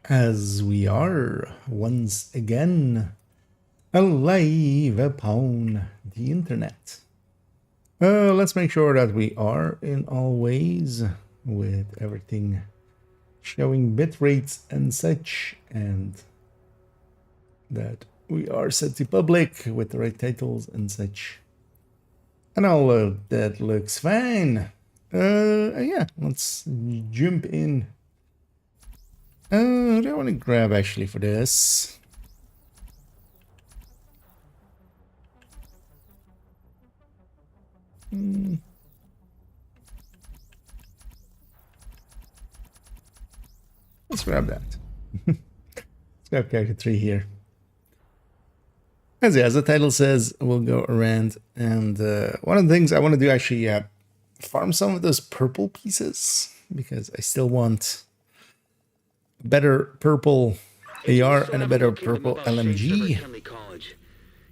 as we are once again alive upon the internet. Let's make sure that we are in all ways with everything showing bit rates and such, and that we are set to public with the right titles and such. And all of that looks fine. Yeah, let's jump in. What do I want to grab actually for this? Let's grab that. Let's grab character 3 here. As the title says, we'll go around, and one of the things I want to do actually farm some of those purple pieces, because I still want a better purple AR and a better purple LMG.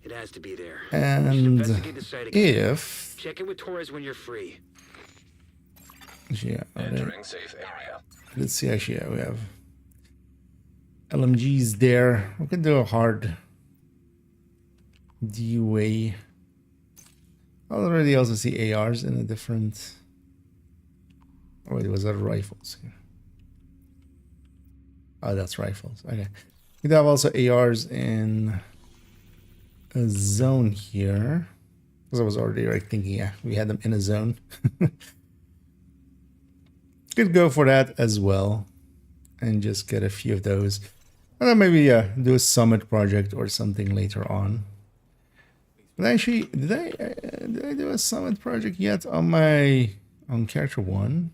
It has to be there. And if check it with Torres when you're free. Yeah, entering safe area. Let's see. Actually, yeah, we have LMGs there. We can do a hard DUA. I already also see ARs in a different. Oh, wait, was that rifles here? Oh, that's rifles. Okay, we have also ARs in a zone here, because I was already like thinking, yeah, we had them in a zone. Could go for that as well, and just get a few of those, and then maybe do a summit project or something later on. But actually, did I do a summit project yet on character 1?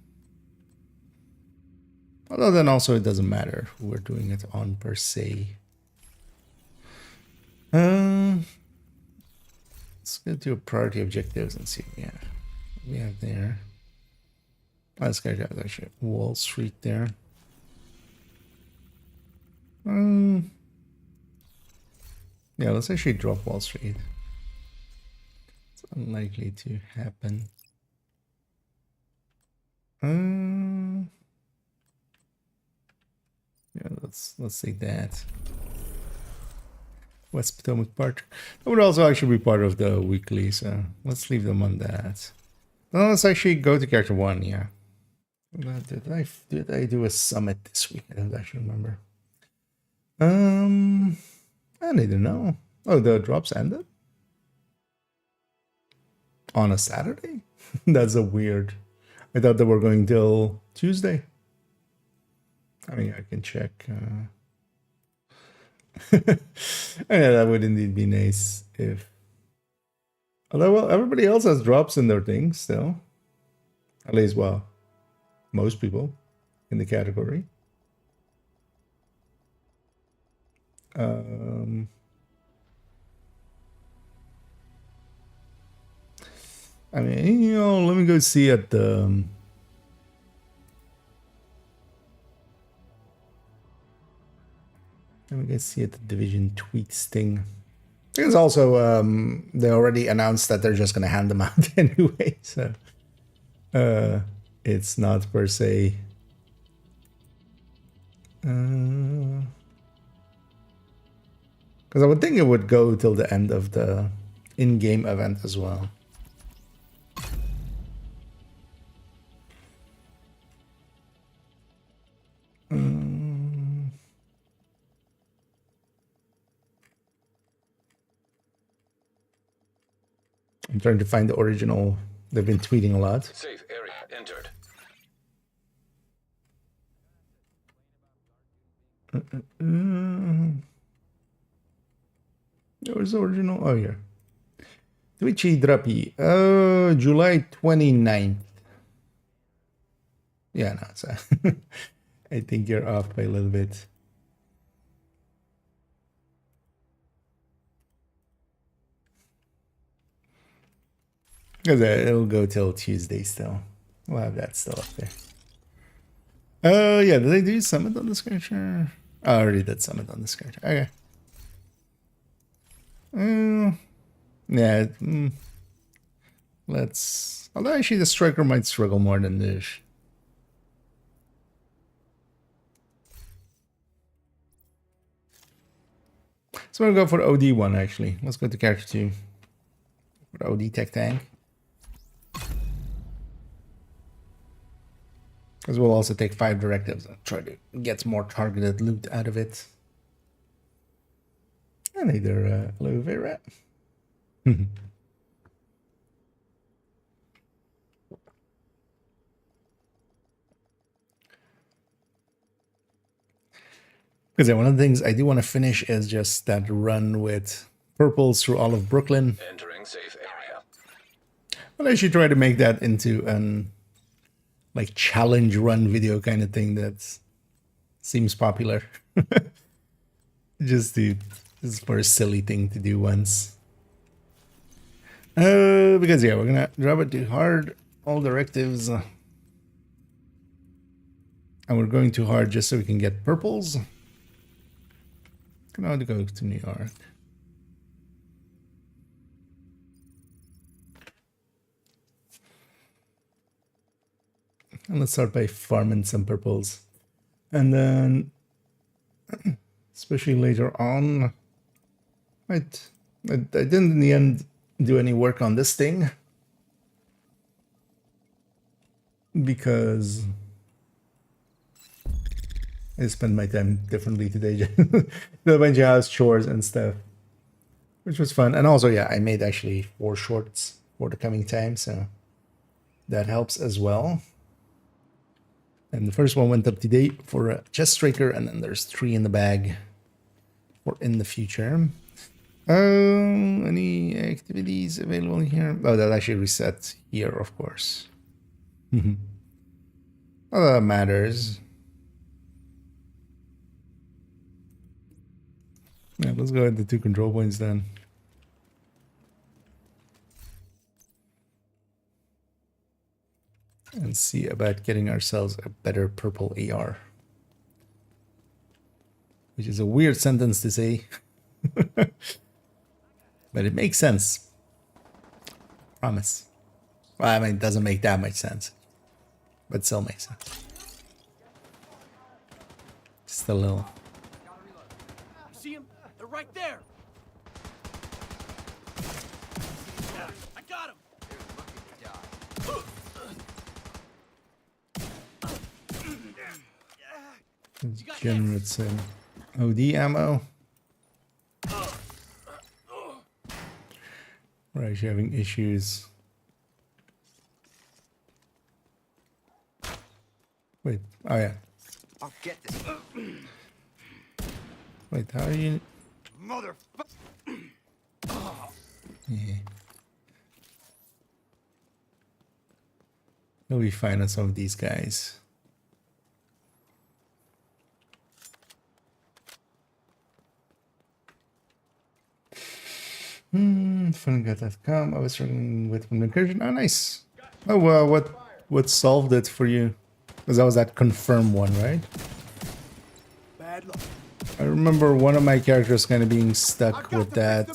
Although then also it doesn't matter who we're doing it on per se. Let's go to priority objectives and see. Yeah, we have there. Let's go to actually Wall Street there. Yeah, let's actually drop Wall Street. It's unlikely to happen. Yeah, let's say that. West Potomac Park. That would also actually be part of the weekly, so let's leave them on that. Now let's actually go to character 1. Yeah. Did I do a summit this week? I don't actually remember. I need to know. Oh, the drops ended on a Saturday? That's a weird. I thought they were going till Tuesday. I mean, I can check. Yeah, that would indeed be nice if. Although, well, everybody else has drops in their things still. At least, well, most people in the category. I mean, you know, let me go see at the. Let me go see at the Division tweets thing. Because also, they already announced that they're just going to hand them out anyway, so it's not per se. Because I would think it would go till the end of the in-game event as well. I'm trying to find the original. They've been tweeting a lot. Safe area entered. Where's the original? Oh, here. Twitchy Drappy. July 29th. Yeah, no, it's I think you're off by a little bit. Because it'll go till Tuesday still. We'll have that still up there. Yeah, did I do summit on this character? Oh, I already did summit on this character. Okay. Yeah. Let's. Although actually the striker might struggle more than this. So I'm going to go for OD1 actually. Let's go to character 2. For OD tech tank. Because we'll also take 5 directives and try to get more targeted loot out of it. And either aloe vera. Because one of the things I do want to finish is just that run with purples through all of Brooklyn. Entering safe area. Well, I should try to make that into an like challenge run video kind of thing that seems popular. Just for a silly thing to do once. Because yeah, we're gonna drop it to hard, all directives. And we're going too hard just so we can get purples. Now to go to New York. And let's start by farming some purples. And then, especially later on, I didn't in the end do any work on this thing. Because I spent my time differently today. Did a bunch of house chores and stuff, which was fun. And also, yeah, I made actually 4 shorts for the coming time, so that helps as well. And the first one went up today for a chest striker, and then there's 3 in the bag for in the future. Any activities available here? Oh, that actually reset here, of course. Well, that matters. Yeah, let's go ahead to 2 control points then. And see about getting ourselves a better purple AR. Which is a weird sentence to say. But it makes sense. Promise. Well, I mean, it doesn't make that much sense. But still makes sense. Just a little. See him? They're right there. Yeah, I got him. Generate some OD ammo. We're actually having issues. Wait, oh yeah. I'll get this. Wait, how are you? Motherfucker. Yeah. He'll be fine on some of these guys. Fungat.com. I was struggling with communication. Oh, nice. Oh, well, what solved it for you? Because that was that confirm one, right? Bad luck. I remember one of my characters kind of being stuck with that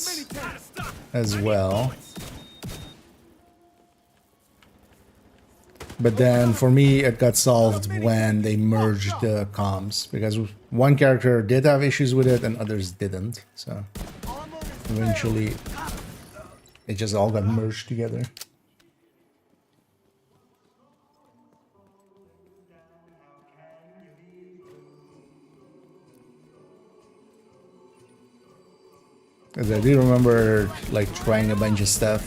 as well. But then for me, it got solved when they merged the comms. Because one character did have issues with it and others didn't. So eventually, it just all got merged together. Because I do remember like trying a bunch of stuff.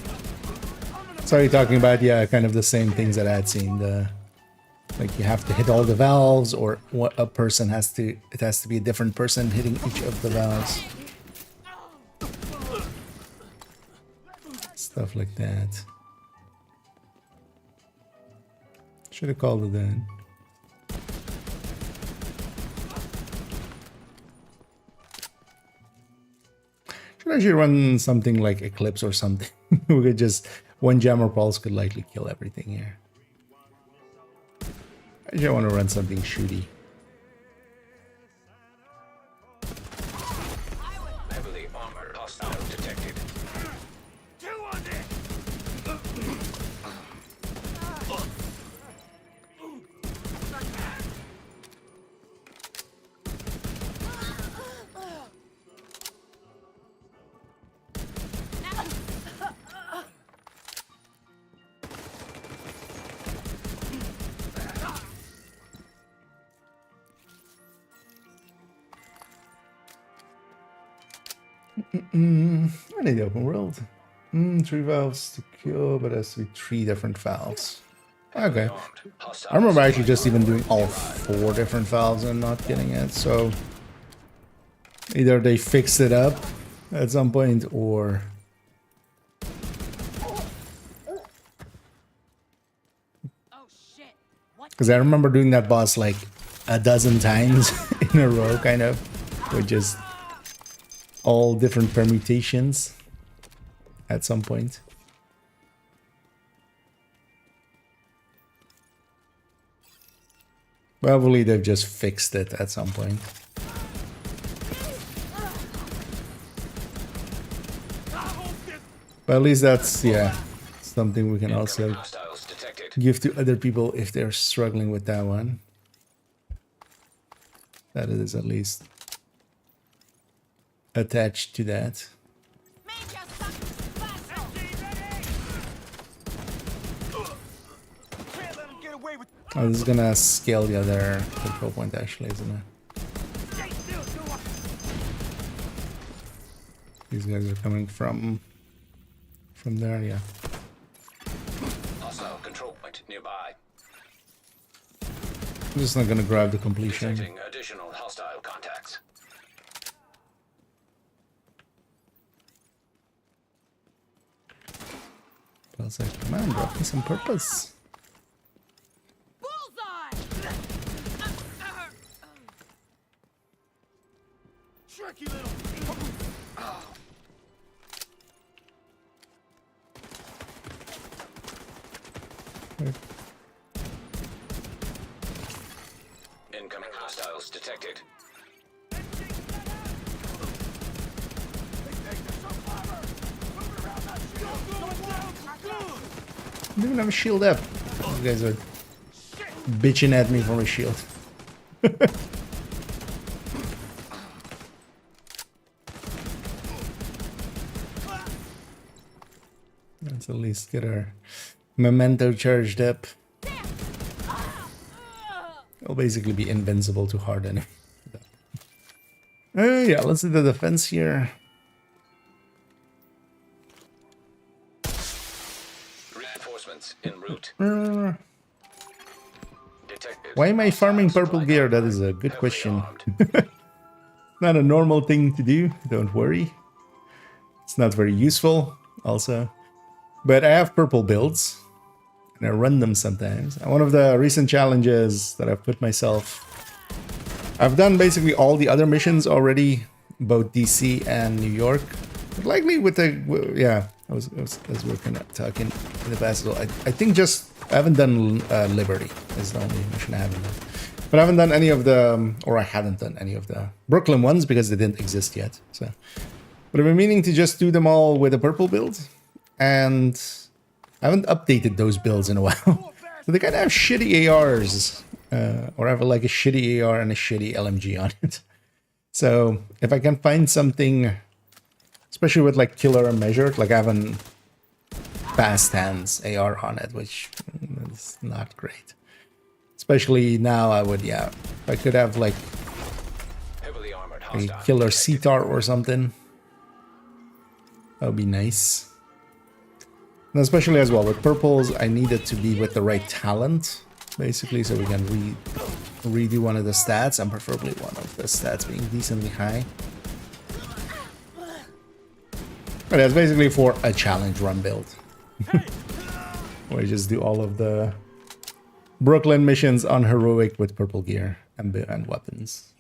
Sorry, talking about, yeah, kind of the same things that I had seen. Like you have to hit all the valves, or what a person has to, it has to be a different person hitting each of the valves. Stuff like that. Should have called it then. Should actually run something like Eclipse or something. We could just, one jammer pulse could likely kill everything here. I just want to run something shooty. Heavily armored hostile detected. I need the open world. 3 valves to kill, but it has to be 3 different valves. Heavily Okay. armed. Hostile I remember actually supply just even doing all nearby. 4 different valves and not getting it, so either they fixed it up at some point or... Oh shit! What? Because I remember doing that boss like a dozen times in a row, kind of, with just all different permutations at some point. Probably they've just fixed it at some point. But at least that's, yeah, something we can also Hostiles detected. give to other people if they're struggling with that one. That is at least attached to that. Oh, this is gonna scale the other control point actually, isn't it? These guys are coming from there, yeah. Hostile control point nearby. I'm just not gonna grab the completion. Detecting additional hostile contacts. I was like, come on, bro, some purpose. Tricky little. Incoming hostiles detected. I don't even have a shield up. These guys are bitching at me for my shield. Let's at least get our memento charged up. It'll basically be invincible to hard enemy. Yeah, let's do the defense here. Reinforcements en route. Detected. Why am I farming Hostile purple supply gear? That car is a good heavily question. armed. Not a normal thing to do, don't worry. It's not very useful, also. But I have purple builds, and I run them sometimes. And one of the recent challenges that I've put myself... I've done basically all the other missions already, both DC and New York. But likely with the... Yeah, as we were kind of talking in the past as well. I think just... I haven't done Liberty, is the only mission I haven't done. But I haven't done any of the... Or I hadn't done any of the Brooklyn ones because they didn't exist yet. So, but I've been meaning to just do them all with a purple build. And I haven't updated those builds in a while. So they kind of have shitty ARs. Or have like a shitty AR and a shitty LMG on it. So if I can find something, especially with like killer and measured, like I have an fast hands AR on it, which is not great. Especially now I would, yeah, if I could have like Heavily armored a hostile killer detected. CTAR or something. That would be nice. And especially as well with purples, I need it to be with the right talent, basically, so we can redo one of the stats, and preferably one of the stats being decently high. But that's basically for a challenge run build. Where you just do all of the Brooklyn missions on heroic with purple gear and weapons.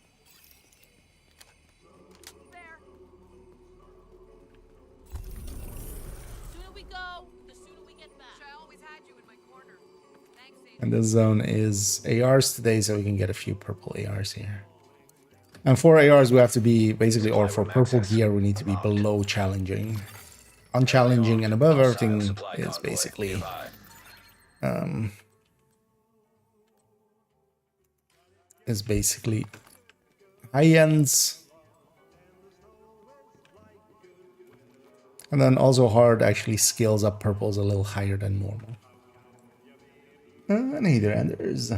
And this zone is ARs today, so we can get a few purple ARs here. And for ARs, we have to be basically, or for purple gear, we need to be below challenging. Unchallenging and above everything is basically high ends. And then also hard actually scales up purples a little higher than normal. Neither enders.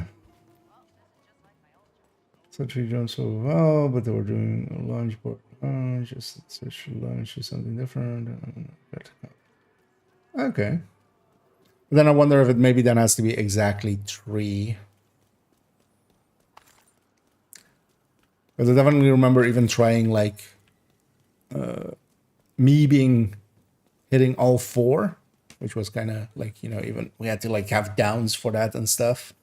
So we don't so well, but they were doing a launch board launch, just such launch is something different. Okay. Then I wonder if it maybe then has to be exactly 3. Because I definitely remember even trying like me hitting all 4, which was kind of like, you know, even we had to like have downs for that and stuff.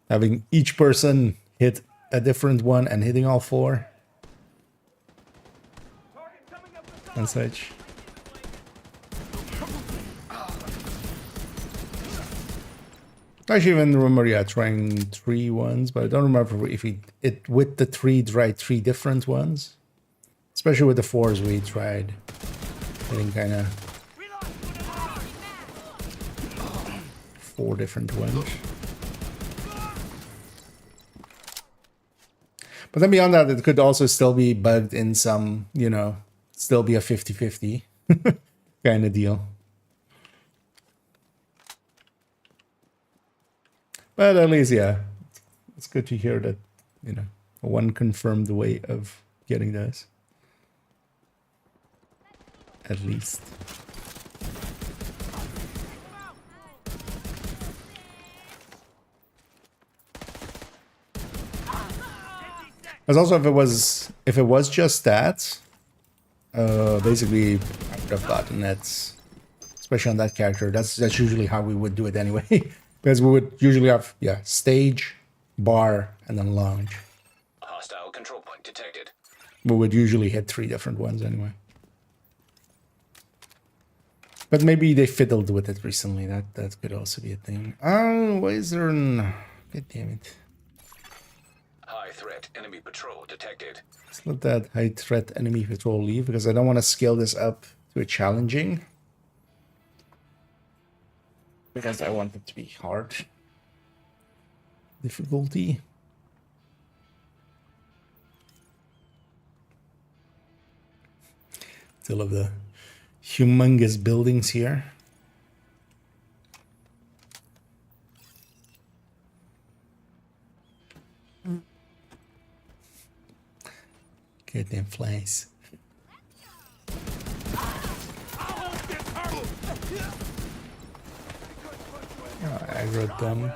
Having each person hit a different one and hitting all 4 and such. I actually even remember, yeah, trying 3 ones, but I don't remember if it with the 3 tried 3 different ones. Especially with the 4s we tried hitting kind of 4 different ones. But then beyond that, it could also still be bugged in some, you know, still be a 50-50 kind of deal. But at least, yeah, it's good to hear that, you know, one confirmed way of getting those. At least. Because also if it was just that, basically I would have gotten that, especially on that character. That's usually how we would do it anyway. Because we would usually have, yeah, stage, bar, and then lounge. Hostile control point detected. We would usually hit 3 different ones anyway. But maybe they fiddled with it recently. That could also be a thing. Oh, why is there an... God damn it. High threat enemy patrol detected. Let's let that high threat enemy patrol leave, because I don't want to scale this up to a challenging. Because I want it to be hard. Difficulty. Still of the humongous buildings here. Goddamn flies. Aggro them.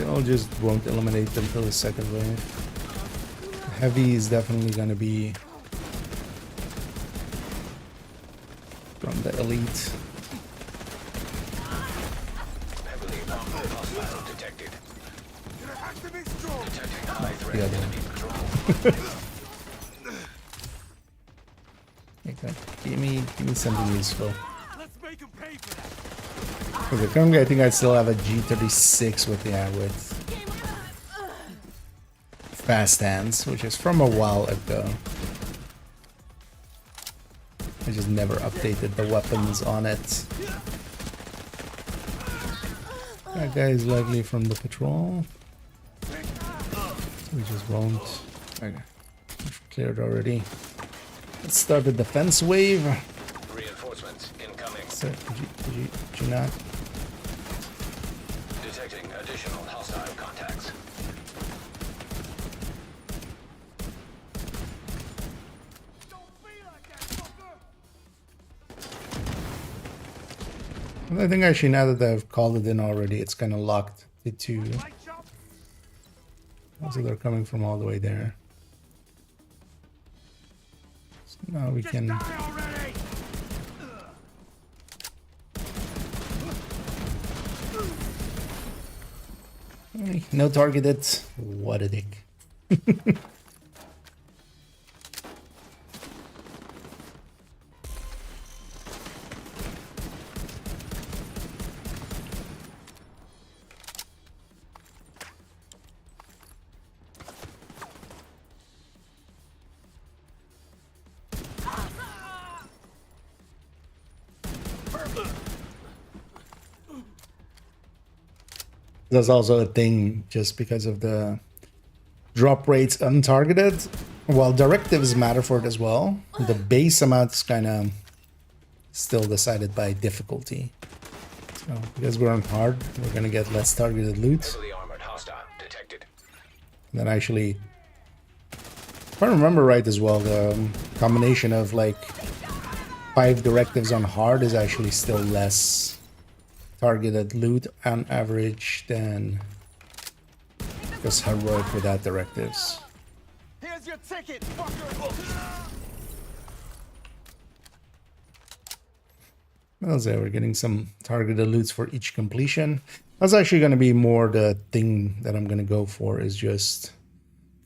I'll just won't eliminate them till the second wave. Heavy is definitely gonna be from the elite. Heavily armored hostile detected. Detecting high threat The other enemy patrol. Okay, give me something useful. Let's make him pay for that. Okay, currently I think I still have a G36 with fast hands, which is from a while ago. I just never updated the weapons on it. That guy is likely from the patrol. We just won't. Okay, we've cleared already. Let's start the defense wave. Reinforcements incoming. So, did you not? Detecting additional hostile contacts. I think actually now that I've called it in already, it's kind of locked to 2. So they're coming from all the way there. So now we can... No targeted. What a dick. That's also a thing just because of the drop rates untargeted. While directives matter for it as well, the base amount is kind of still decided by difficulty. So because we're on hard, we're gonna get less targeted loot. Heavily armored hostile detected. And then actually, if I remember right as well, the combination of like 5 directives on hard is actually still less targeted loot on average than just heroic without directives. Here's your ticket, fucker! Well, so we're getting some targeted loots for each completion. That's actually going to be more the thing that I'm going to go for, is just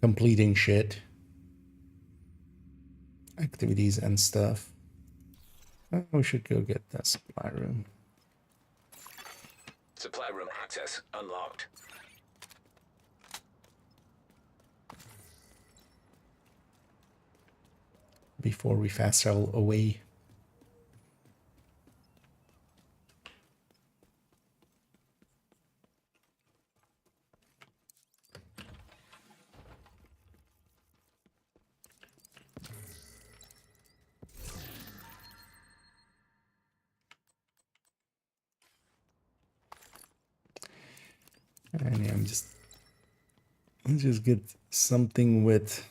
completing shit. Activities and stuff. We should go get that supply room. Supply room access unlocked. Before we fast travel away. And yeah, let's just get something with.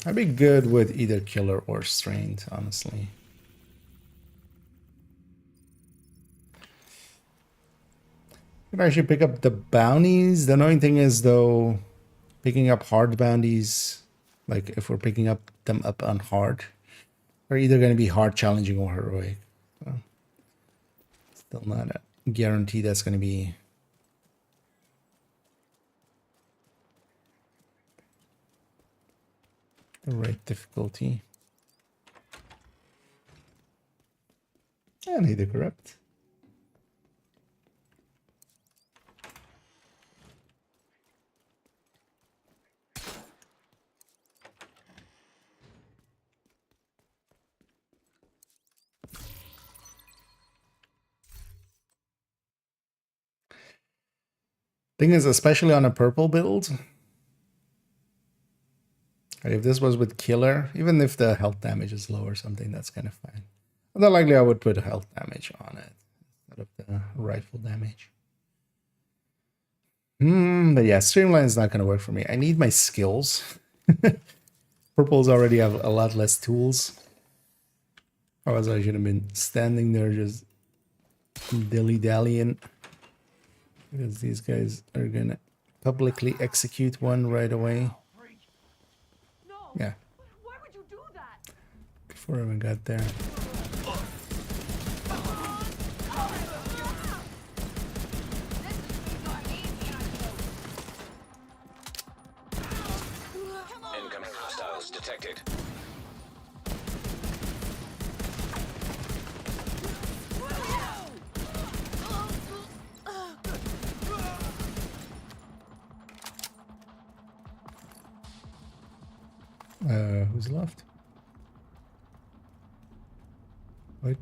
I'd be good with either killer or strained, honestly. Could actually pick up the bounties. The annoying thing is though, picking up hard bounties, like if we're picking them up on hard, they're either going to be hard, challenging, or heroic. So, still not a guarantee that's going to be the right difficulty. And either corrupt. Thing is, especially on a purple build, if this was with killer, even if the health damage is low or something, that's kind of fine. Although likely I would put health damage on it instead of the rifle damage. But yeah, streamline is not going to work for me. I need my skills. Purples already have a lot less tools. Otherwise I should have been standing there just dilly-dallying. Because these guys are gonna publicly execute one right away. No. Yeah, Why would you do that? before I even got there. Incoming hostiles detected. Who's left? What?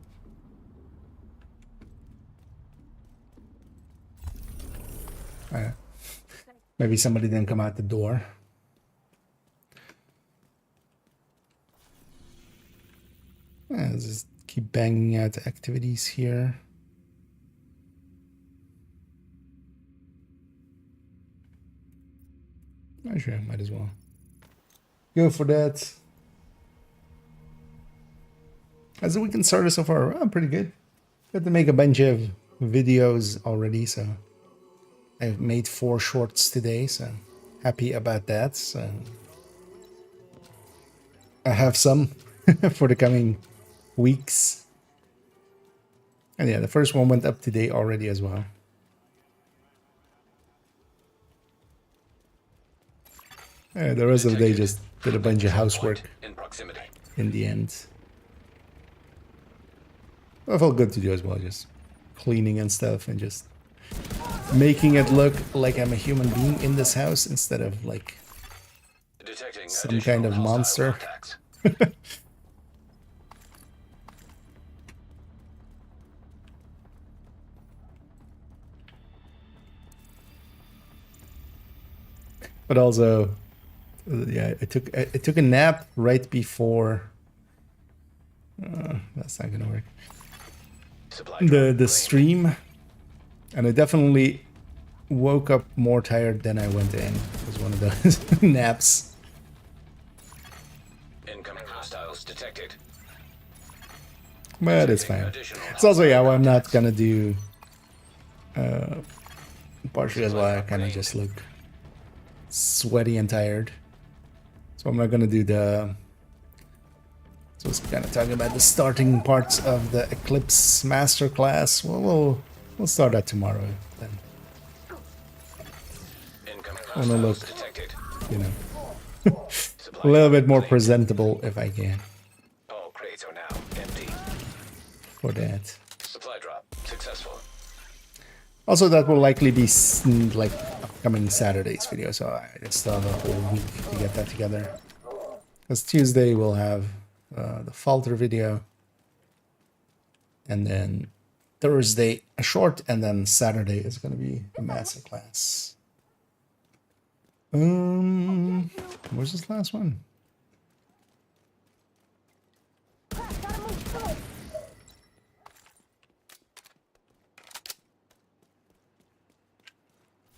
Maybe somebody didn't come out the door. Let's just keep banging out activities here. Actually, I might as well go for that. As the weekend started so far, pretty good. Got to make a bunch of videos already, so I've made 4 shorts today, so happy about that. So I have some for the coming weeks. And yeah, the first one went up today already as well. The rest of the day just did a bunch of housework In proximity. in the end. I felt good to do as well, just cleaning and stuff and just making it look like I'm a human being in this house instead of like Detecting some kind of additional monster. hostile contacts. But also, yeah, I took a nap right before. That's not gonna work. Supply the drop claimed. stream, and I definitely woke up more tired than I went in. It was one of those naps. Incoming hostiles detected. But it's Detecting fine. additional It's also, yeah, hostile I'm not contacts. gonna do partially as well. I kind of just look sweaty and tired. So I'm not gonna do the... So I was kind of talking about the starting parts of the Eclipse masterclass. Well, we'll start that tomorrow then. Incoming I wanna look, hostiles detected. you know, a Supply little drop bit more claimed. presentable if I can All crates are now empty. for that. Supply drop successful. Also, that will likely be like upcoming Saturday's video, so I still have a whole week to get that together. Because Tuesday we'll have the Falter video, and then Thursday a short, and then Saturday is going to be a masterclass. Where's this last one?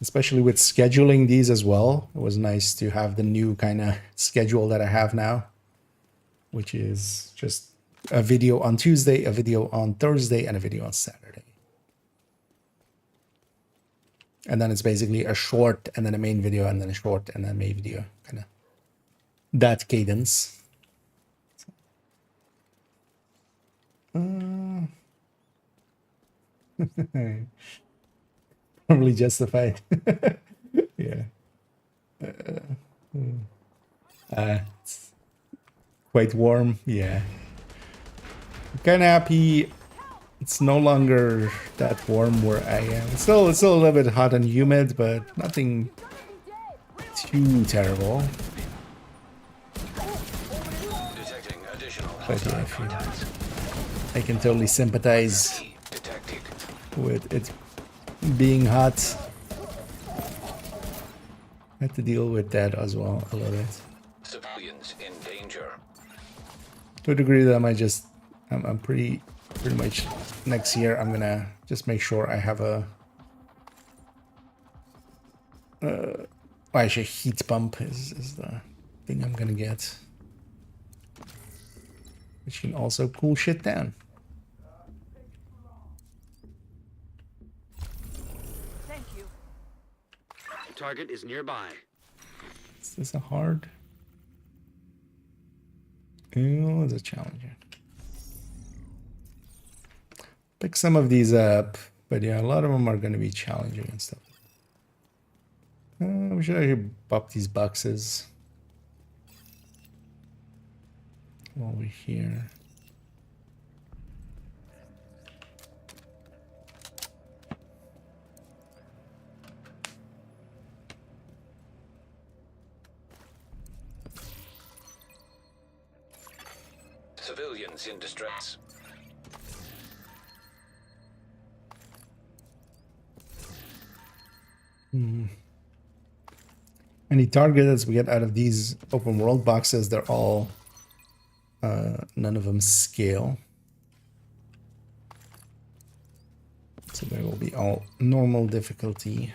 Especially with scheduling these as well, it was nice to have the new kind of schedule that I have now, which is just a video on Tuesday, a video on Thursday, and a video on Saturday. And then it's basically a short, and then a main video, and then a short, and then a main video. Kind of that cadence. Probably justified. Yeah. It's quite warm. Yeah. I'm kind of happy it's no longer that warm where I am. It's still a little bit hot and humid, but nothing too terrible. Detecting additional But yeah, hostile contacts. I can totally sympathize Detected. with it being hot. I had to deal with that as well a little bit. Civilians in danger. To a degree that I'm pretty much next year I'm gonna just make sure I have a actually heat pump is the thing I'm gonna get, which can also cool shit down. Thank you. The target is nearby. Is this a hard? Oh, it's a challenge. Pick some of these up, but yeah, a lot of them are going to be challenging and stuff. We should actually pop these boxes while we're here. Civilians in distress. Any targets we get out of these open world boxes, they're all, none of them scale. So they will be all normal difficulty.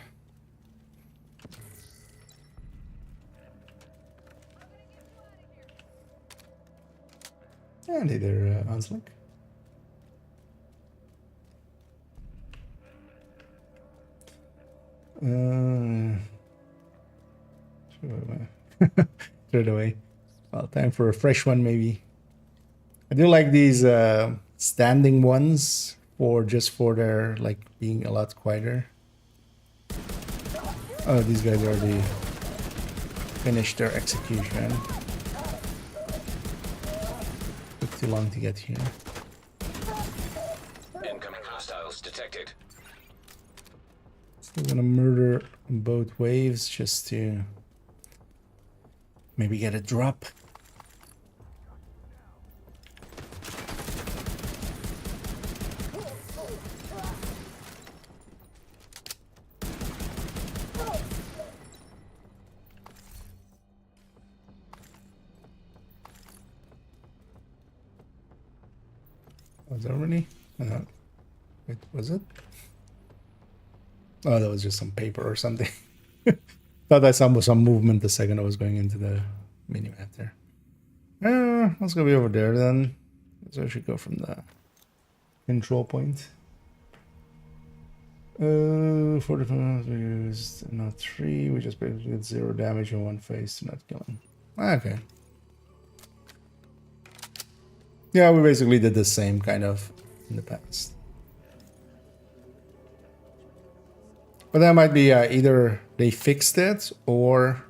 And either Anslick. Throw it away. Well, time for a fresh one, maybe. I do like these standing ones for their like being a lot quieter. Oh, these guys already finished their execution. Took too long to get here. Incoming hostiles detected. Still gonna murder both waves just to maybe get a drop. Was that already? No. Wait, was it? Oh, that was just some paper or something. Thought I saw some movement the second I was going into the menu map there. Let's go be over there then. So I should go from the control point. 45 we used not 3. We just basically did 0 damage in one phase to not kill him. Okay. Yeah, we basically did the same kind of in the past. But that might be either they fixed it or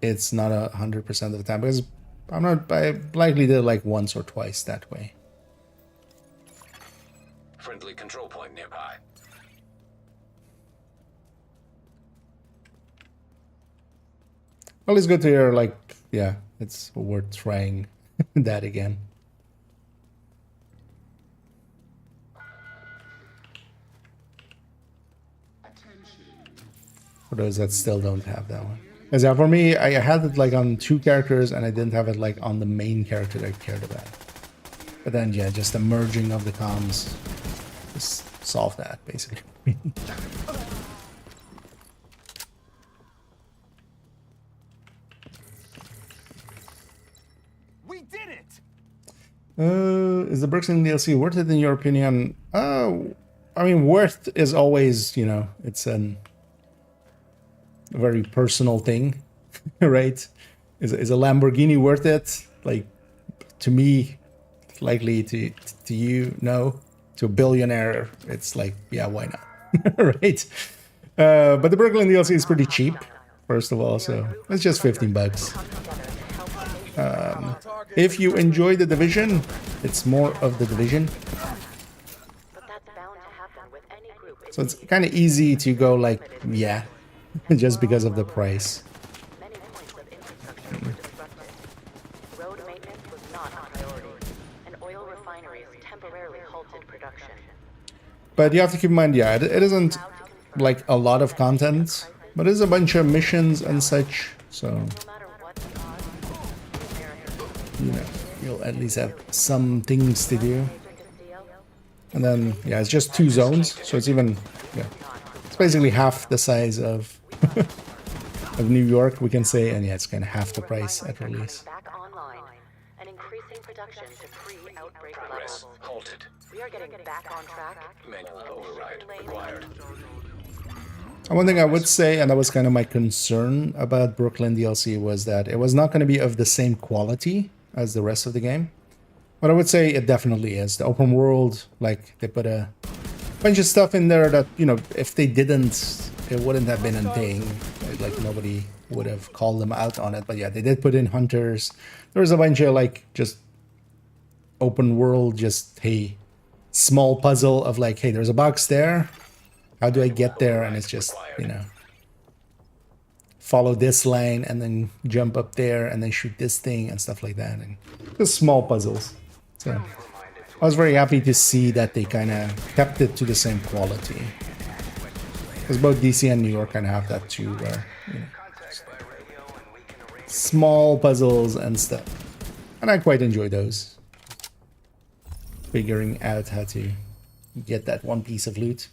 it's not 100% of the time, because I likely did it like once or twice that way. Friendly control point nearby. Well, it's good to hear, like, yeah, it's worth trying that again. For those that still don't have that one. Because for me, I had it like on 2 characters and I didn't have it like on the main character that I cared about. But then, yeah, just the merging of the comms just solved that, basically. We did it! Is the Brooklyn DLC worth it in your opinion? I mean, worth is always, you know, it's a very personal thing, right? Is a Lamborghini worth it? Like, to me, likely to you, no. To a billionaire, it's like, yeah, why not, right? But the Brooklyn DLC is pretty cheap, first of all, so it's just 15 bucks. If you enjoy The Division, it's more of The Division. So it's kind of easy to go like, yeah, just because of the price. Road maintenance was not a priority, and oil refineries temporarily halted production. But you have to keep in mind, yeah, it isn't like a lot of content, but it's a bunch of missions and such, so, No matter what the odds, you know, you'll at least have some things to do. And then, yeah, it's just 2 zones, so it's even, yeah, it's basically half the size of of New York, we can say, and yeah, it's kind of half the price at release. back online and increasing production to pre-outbreak Progress levels. halted. We are getting back on track. Manual override required. And one thing I would say, and that was kind of my concern about Brooklyn DLC, was that it was not going to be of the same quality as the rest of the game. But I would say it definitely is. The open world, like, they put a bunch of stuff in there that, you know, if they didn't, it wouldn't have been a thing. Like, nobody would have called them out on it. But yeah, they did put in hunters. There was a bunch of, like, just open world, just, hey, small puzzle of, like, hey, there's a box there. How do I get there? And it's just, you know, follow this line and then jump up there and then shoot this thing and stuff like that. And just small puzzles. So I was very happy to see that they kind of kept it to the same quality. Because both DC and New York kind of have that too, where, you know, small puzzles and stuff. And I quite enjoy those. Figuring out how to get that one piece of loot.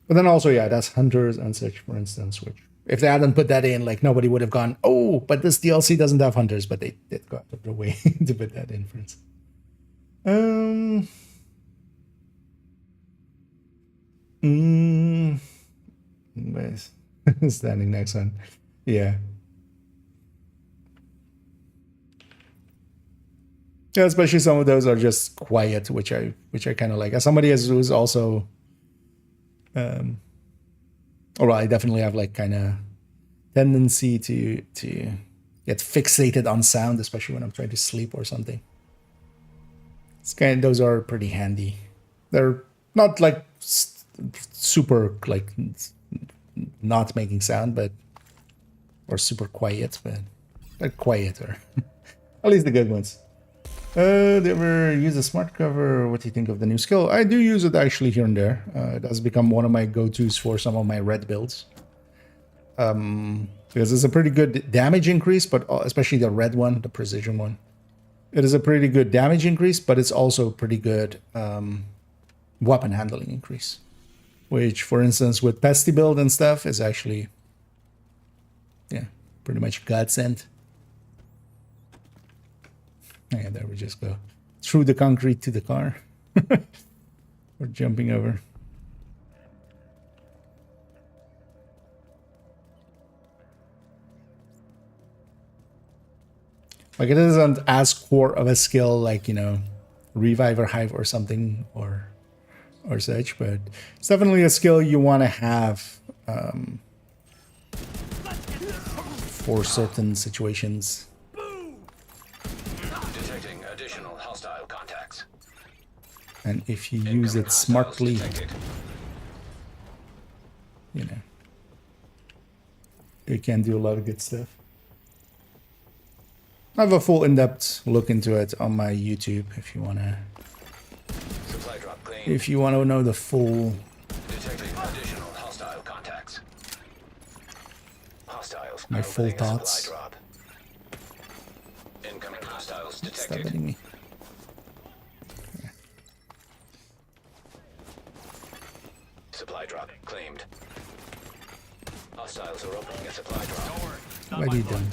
But then also, yeah, that's hunters and such, for instance, which if they hadn't put that in, like, nobody would have gone, oh, but this DLC doesn't have hunters, but they did go out of their way to put that in, for instance. Where's standing next one? Yeah. Yeah, especially some of those are just quiet, which I kind of like. As somebody who's also, or I definitely have like kind of tendency to get fixated on sound, especially when I'm trying to sleep or something. It's those are pretty handy. They're not like super like not making sound, but or super quiet, but they're quieter. At least the good ones. Do you ever use a smart cover? What do you think of the new skill? I do use it actually here and there. It has become one of my go-tos for some of my red builds. Because it's a pretty good damage increase, but especially the red one, the precision one. It is a pretty good damage increase, but it's also pretty good weapon handling increase, which, for instance, with pesty build and stuff is actually, yeah, pretty much godsend. Yeah, there we just go through the concrete to the car. We're jumping over. Like, it isn't as core of a skill like, you know, revive or hive or something or such, but it's definitely a skill you want to have for certain situations. Detecting additional hostile contacts. And if you use it smartly, you know, it can do a lot of good stuff. I have a full in-depth look into it on my YouTube if you wanna. Supply drop claimed. If you want to know the full. Detecting additional hostile contacts. Hostiles. My full opening a supply thoughts. drop. Incoming hostiles Stop detected. hitting me. Supply drop claimed. Hostiles are opening a supply drop. What are you doing?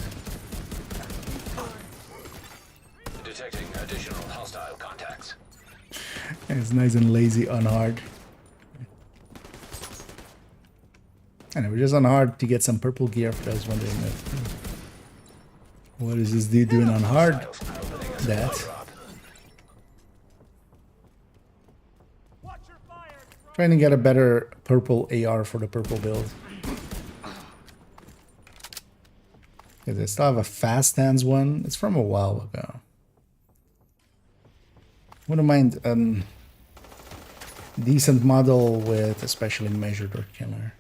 Detecting additional hostile contacts. It's nice and lazy on hard. And we're just on hard to get some purple gear for those wondering what is this dude doing on hard? Hostiles are opening a supply That. drop. Trying to get a better purple AR for the purple build. Because I still have a fast hands one. It's from a while ago. Wouldn't mind decent model with especially measured or killer.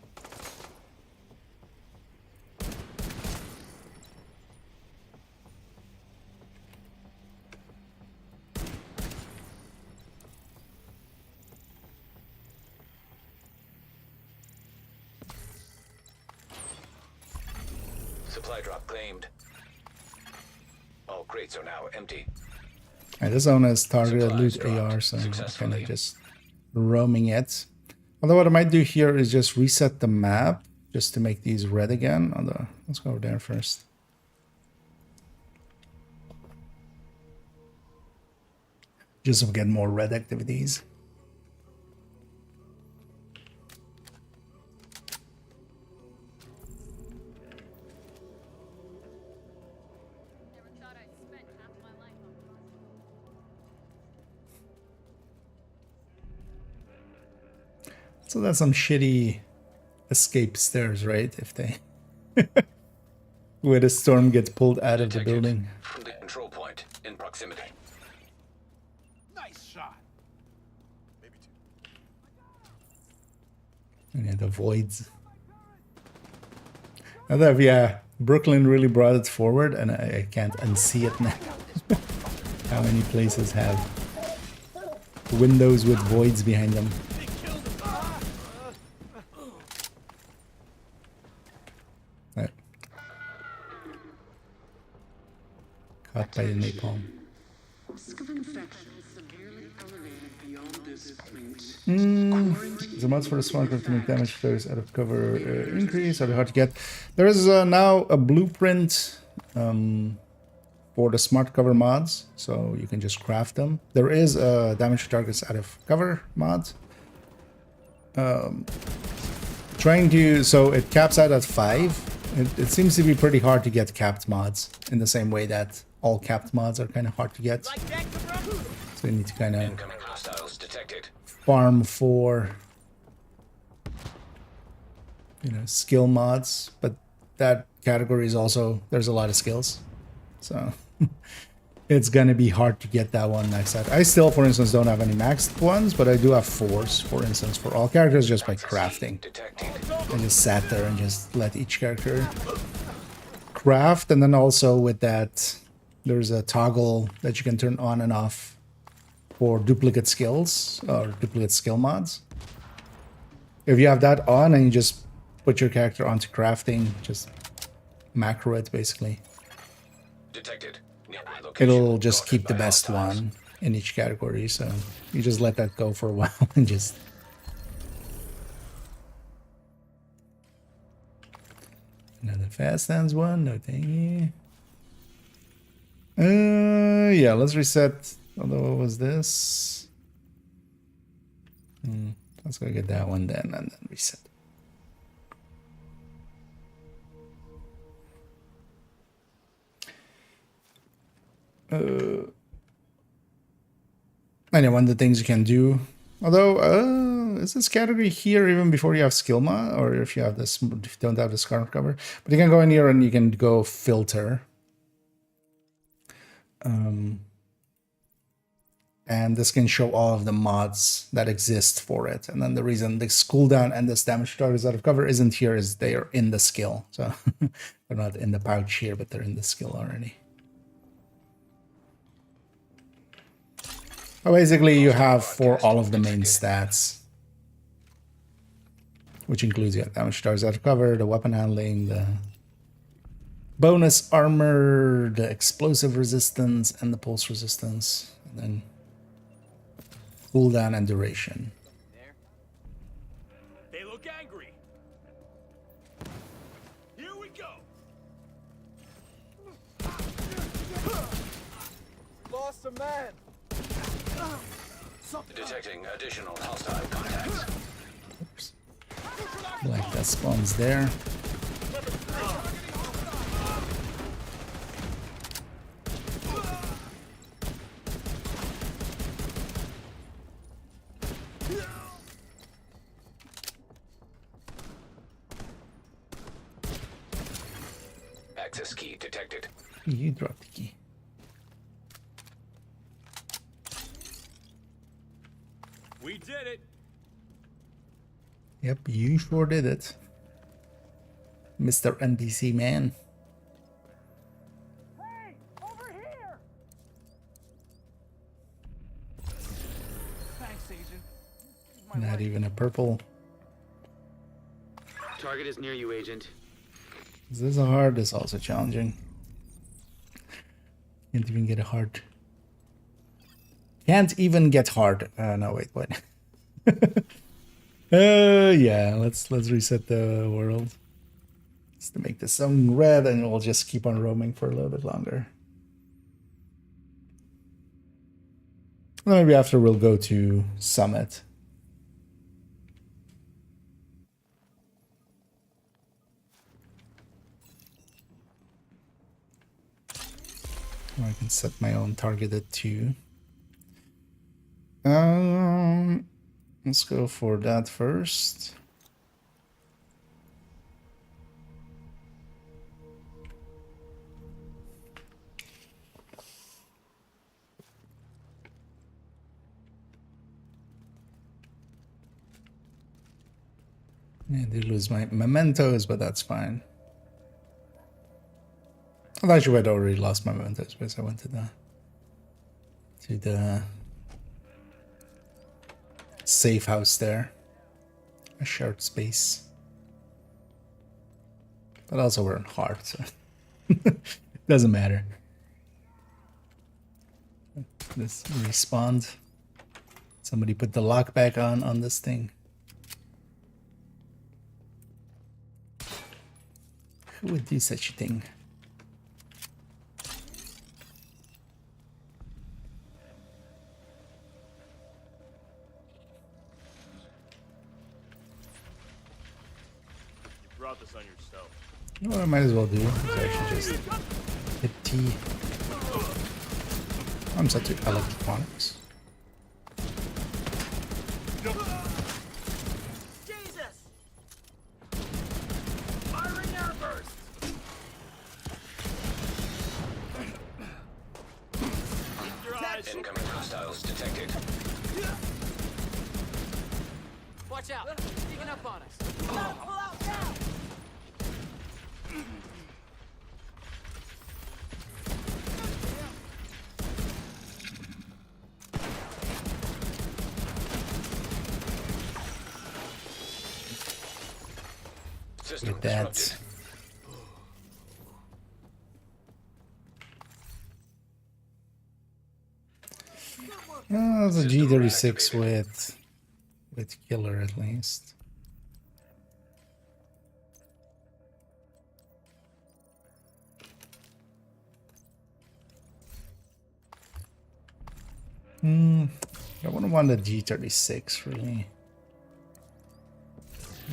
Supply drop claimed. All crates are now empty. And this one has targeted loot Supplies dropped AR, so I'm kind successfully. of just roaming it. Although what I might do here is just reset the map just to make these red again. Although, let's go over there first. Just to get more red activities. Never thought I'd spend half my life on puzzles. So that's some shitty escape stairs, right? If they... where the storm gets pulled out of the Detected. building. The control point in proximity. Nice shot. Maybe two. And yeah, the voids. Although, yeah, Brooklyn really brought it forward, and I can't unsee it now. How many places have windows with voids behind them? Right. Caught by the napalm. Risk of infection severely elevated beyond this point. The mods for the smart card to make damage players out of cover increase. Are they hard to get? There is now a blueprint for the smart cover mods, so you can just craft them. There is a damage to targets out of cover mod. Trying to, so it caps out at 5. It seems to be pretty hard to get capped mods in the same way that all capped mods are kind of hard to get. So you need to kind of Incoming hostiles detected. farm for, you know, skill mods, but that category is also, there's a lot of skills, so it's gonna be hard to get that one maxed out. I still, for instance, don't have any maxed ones, but I do have 4s, for instance, for all characters just by crafting. Detected. I just sat there and just let each character craft, and then also with that there's a toggle that you can turn on and off for duplicate skills or duplicate skill mods. If you have that on and you just put your character onto crafting, just macro it basically, Detected. Nearby location. it'll just Guarded keep the by best hostiles. one in each category, so you just let that go for a while and just... Another fast hands one, no thank you. Yeah, let's reset. Although, what was this? Let's go get that one then, and then reset. And one of the things you can do, although, is this category here even before you have skill mod, or if you have this, if you don't have this current cover? But you can go in here and you can go filter. And this can show all of the mods that exist for it. And then the reason this cooldown and this damage targets out of cover isn't here is they are in the skill. So they're not in the pouch here, but they're in the skill already. Well, basically, you have for all of the main stats, which includes damage targets out of cover, the weapon handling, the bonus armor, the explosive resistance, and the pulse resistance, and then cooldown and duration. There. They look angry. Here we go. Lost a man. Detecting additional hostile contacts. Oops. Like that spawns there. Access key detected. You dropped the key. We did it. Yep, you sure did it, Mr. NPC man. Hey, over here. Thanks, Agent. Not even a purple. Target is near you, Agent. This is hard. This is also challenging. Can't even get a heart. Can't even get hard. No, wait, what? Yeah, let's reset the world. Just to make the sun red, and we'll just keep on roaming for a little bit longer. Maybe after we'll go to Summit. Or I can set my own targeted to. Let's go for that first. I did lose my mementos, but that's fine. I actually had already lost my mementos because I went to the safe house there. A shared space. But also we're in heart, so doesn't matter. This respawned. Somebody put the lock back on this thing. Who would do such a thing? Brought this on yourself. You know what I might as well do? Is actually just hit T. I'm set to electronics. Jesus! Firing airburst! Keep your eyes. Incoming hostiles detected. Watch out! Sneaking up on us. Pull out now! System Get that. disrupted. That's a System G36 reactivated. with killer at least. I wouldn't want the G36 really.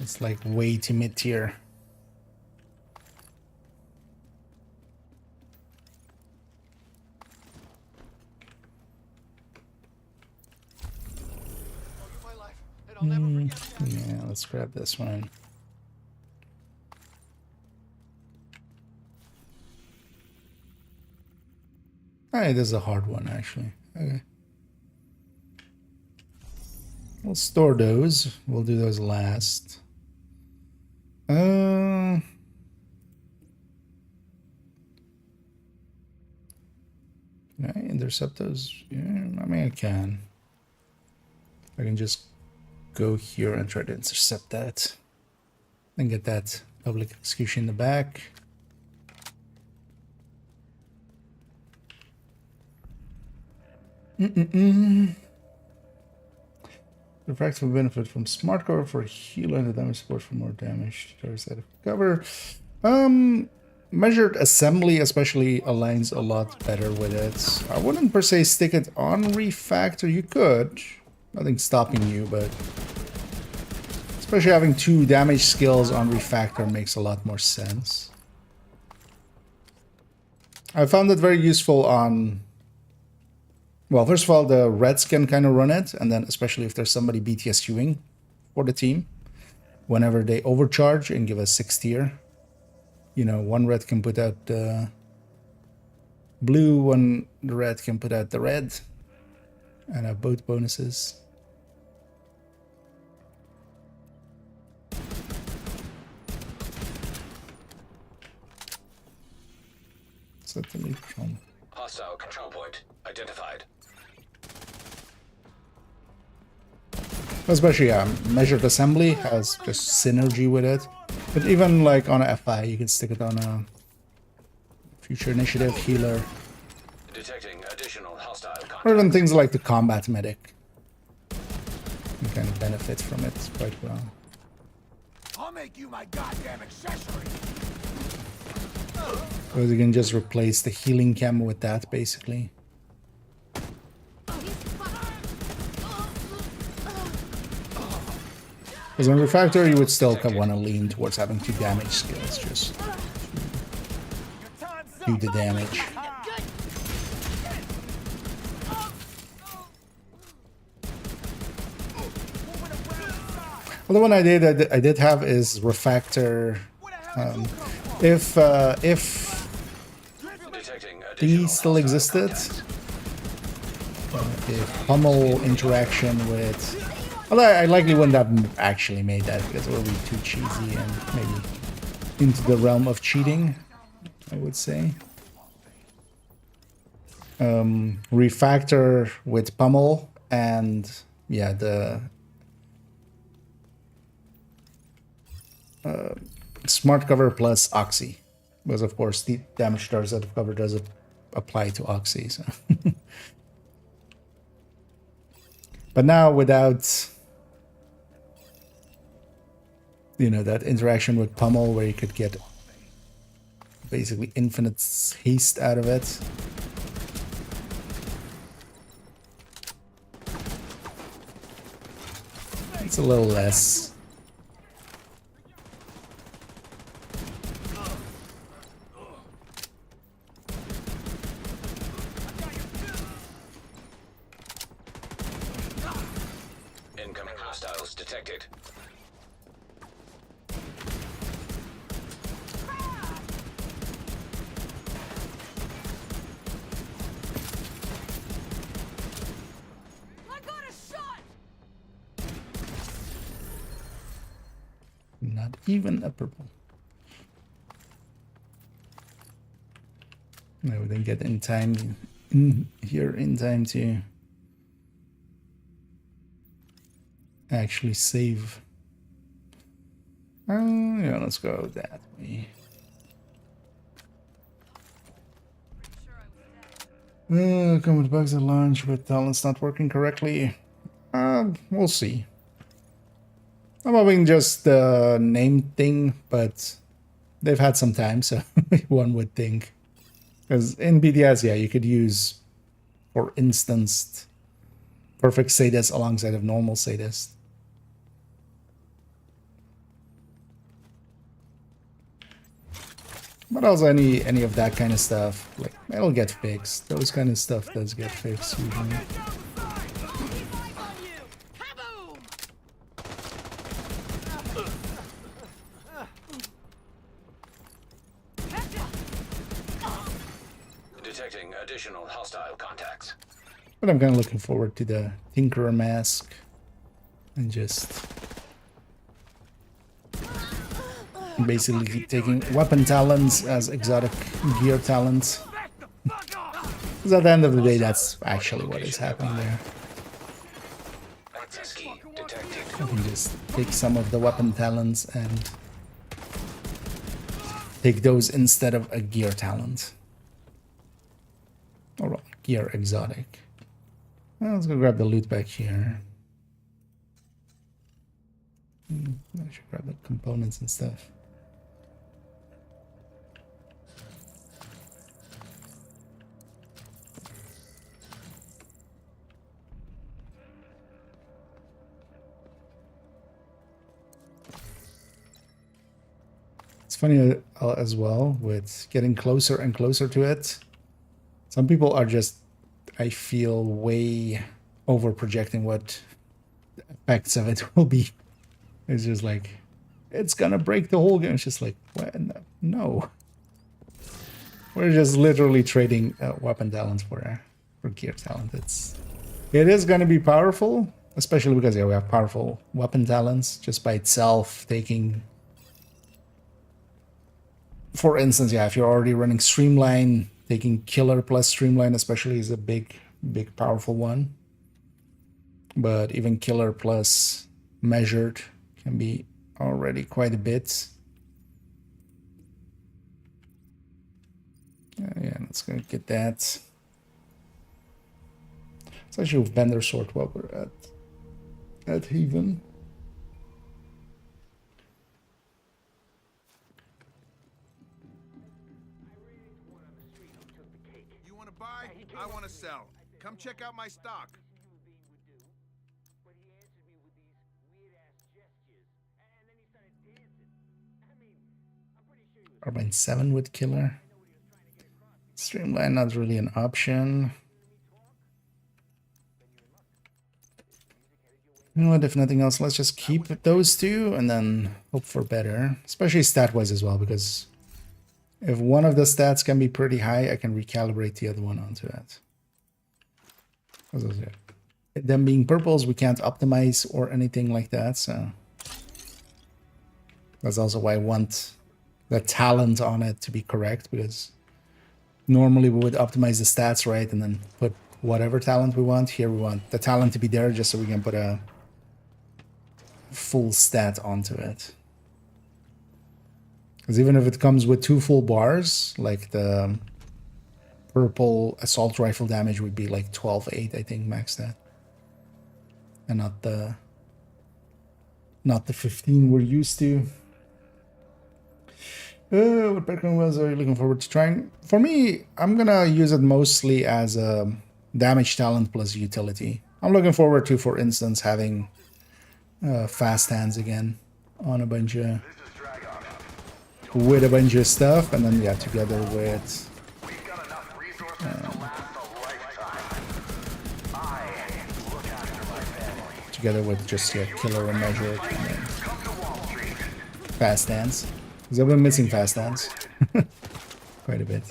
It's like way too mid tier. Yeah, let's grab this one. Alright, this is a hard one actually. Okay. We'll store those. We'll do those last. Can I intercept those? Yeah, I mean I can. I can just go here and try to intercept that. Then get that public execution in the back. The facts will benefit from smart cover for healer and the damage support for more damage. Out of cover. Measured assembly especially aligns a lot better with it. I wouldn't per se stick it on refactor. You could. Nothing's stopping you, but especially having 2 damage skills on refactor makes a lot more sense. I found it very useful on, well, first of all, the Reds can kind of run it, and then especially if there's somebody BTSUing for the team, whenever they overcharge and give a 6 tier, you know, one Red can put out the blue, one Red can put out the red, and have both bonuses. Set the lead from. Hostile control point identified. Especially, yeah, measured assembly has just synergy with it. But even like on a FI, you can stick it on a future initiative healer. Detecting additional hostile contact. Or even things like the combat medic. You kind of benefit from it quite well. I'll make you my goddamn accessory. Because you can just replace the healing cam with that, basically. Because on refactor, you would still want to lean towards having 2 damage skills, just do the damage. Well, the one I did have is refactor. If he still existed, if pummel interaction with, although I likely wouldn't have actually made that because it would be too cheesy and maybe into the realm of cheating, I would say. Refactor with pummel and yeah, the smart cover plus oxy, because of course the damage stars out of cover does apply to oxy. So. But now without, you know, that interaction with pummel where you could get basically infinite haste out of it. It's a little less. Incoming hostiles detected. I got a shot! Not even a purple. No, we didn't get in time here in time to actually save. Yeah, let's go that way. Pretty sure I was dead. Come with bugs at launch with talents not working correctly. We'll see. I'm hoping just the name thing, but they've had some time, so one would think. Because in BDS, yeah, you could use, for instance, perfect sadist alongside of normal sadist. But also any of that kind of stuff, like, it'll get fixed. Those kind of stuff does get fixed usually. Detecting additional hostile contacts. But I'm kind of looking forward to the Tinkerer mask and just basically taking weapon talents as exotic gear talents. Because at the end of the day, that's actually what is happening there. Access key detected. I can just take some of the weapon talents and take those instead of a gear talent. Or gear exotic. Well, let's go grab the loot back here. I should grab the components and stuff. It's funny as well with getting closer and closer to it. Some people are just, I feel, way over projecting what the effects of it will be. It's just like, it's gonna break the whole game. It's just like, what? No. We're just literally trading weapon talents for gear talent. It is gonna be powerful, especially because we have powerful weapon talents just by itself. Taking, for instance, if you're already running Streamline, taking Killer plus Streamline especially is a big powerful one. But even Killer plus Measured can be already quite a bit. Yeah, let's go get that. Let's actually vendor sort while we're at Haven. You want to buy? I want to sell. Come check out my stock. Carbine 7 with Killer. Streamline, not really an option. You know what, if nothing else, let's just keep those two and then hope for better. Especially stat-wise as well, because if one of the stats can be pretty high, I can recalibrate the other one onto that. Them being purples, we can't optimize or anything like that, so that's also why I want the talent on it to be correct, because normally we would optimize the stats right and then put whatever talent we want. Here we want the talent to be there just so we can put a full stat onto it. Because even if it comes with 2 full bars, like the purple assault rifle damage would be like 12.8, I think, max stat. And not the 15 we're used to. What background was are you looking forward to trying? For me, I'm gonna use it mostly as a damage talent plus utility. I'm looking forward to, for instance, having fast hands again on a bunch of stuff, and then together with just Killer and Measured and then fast hands. Because I've been missing fast hands quite a bit.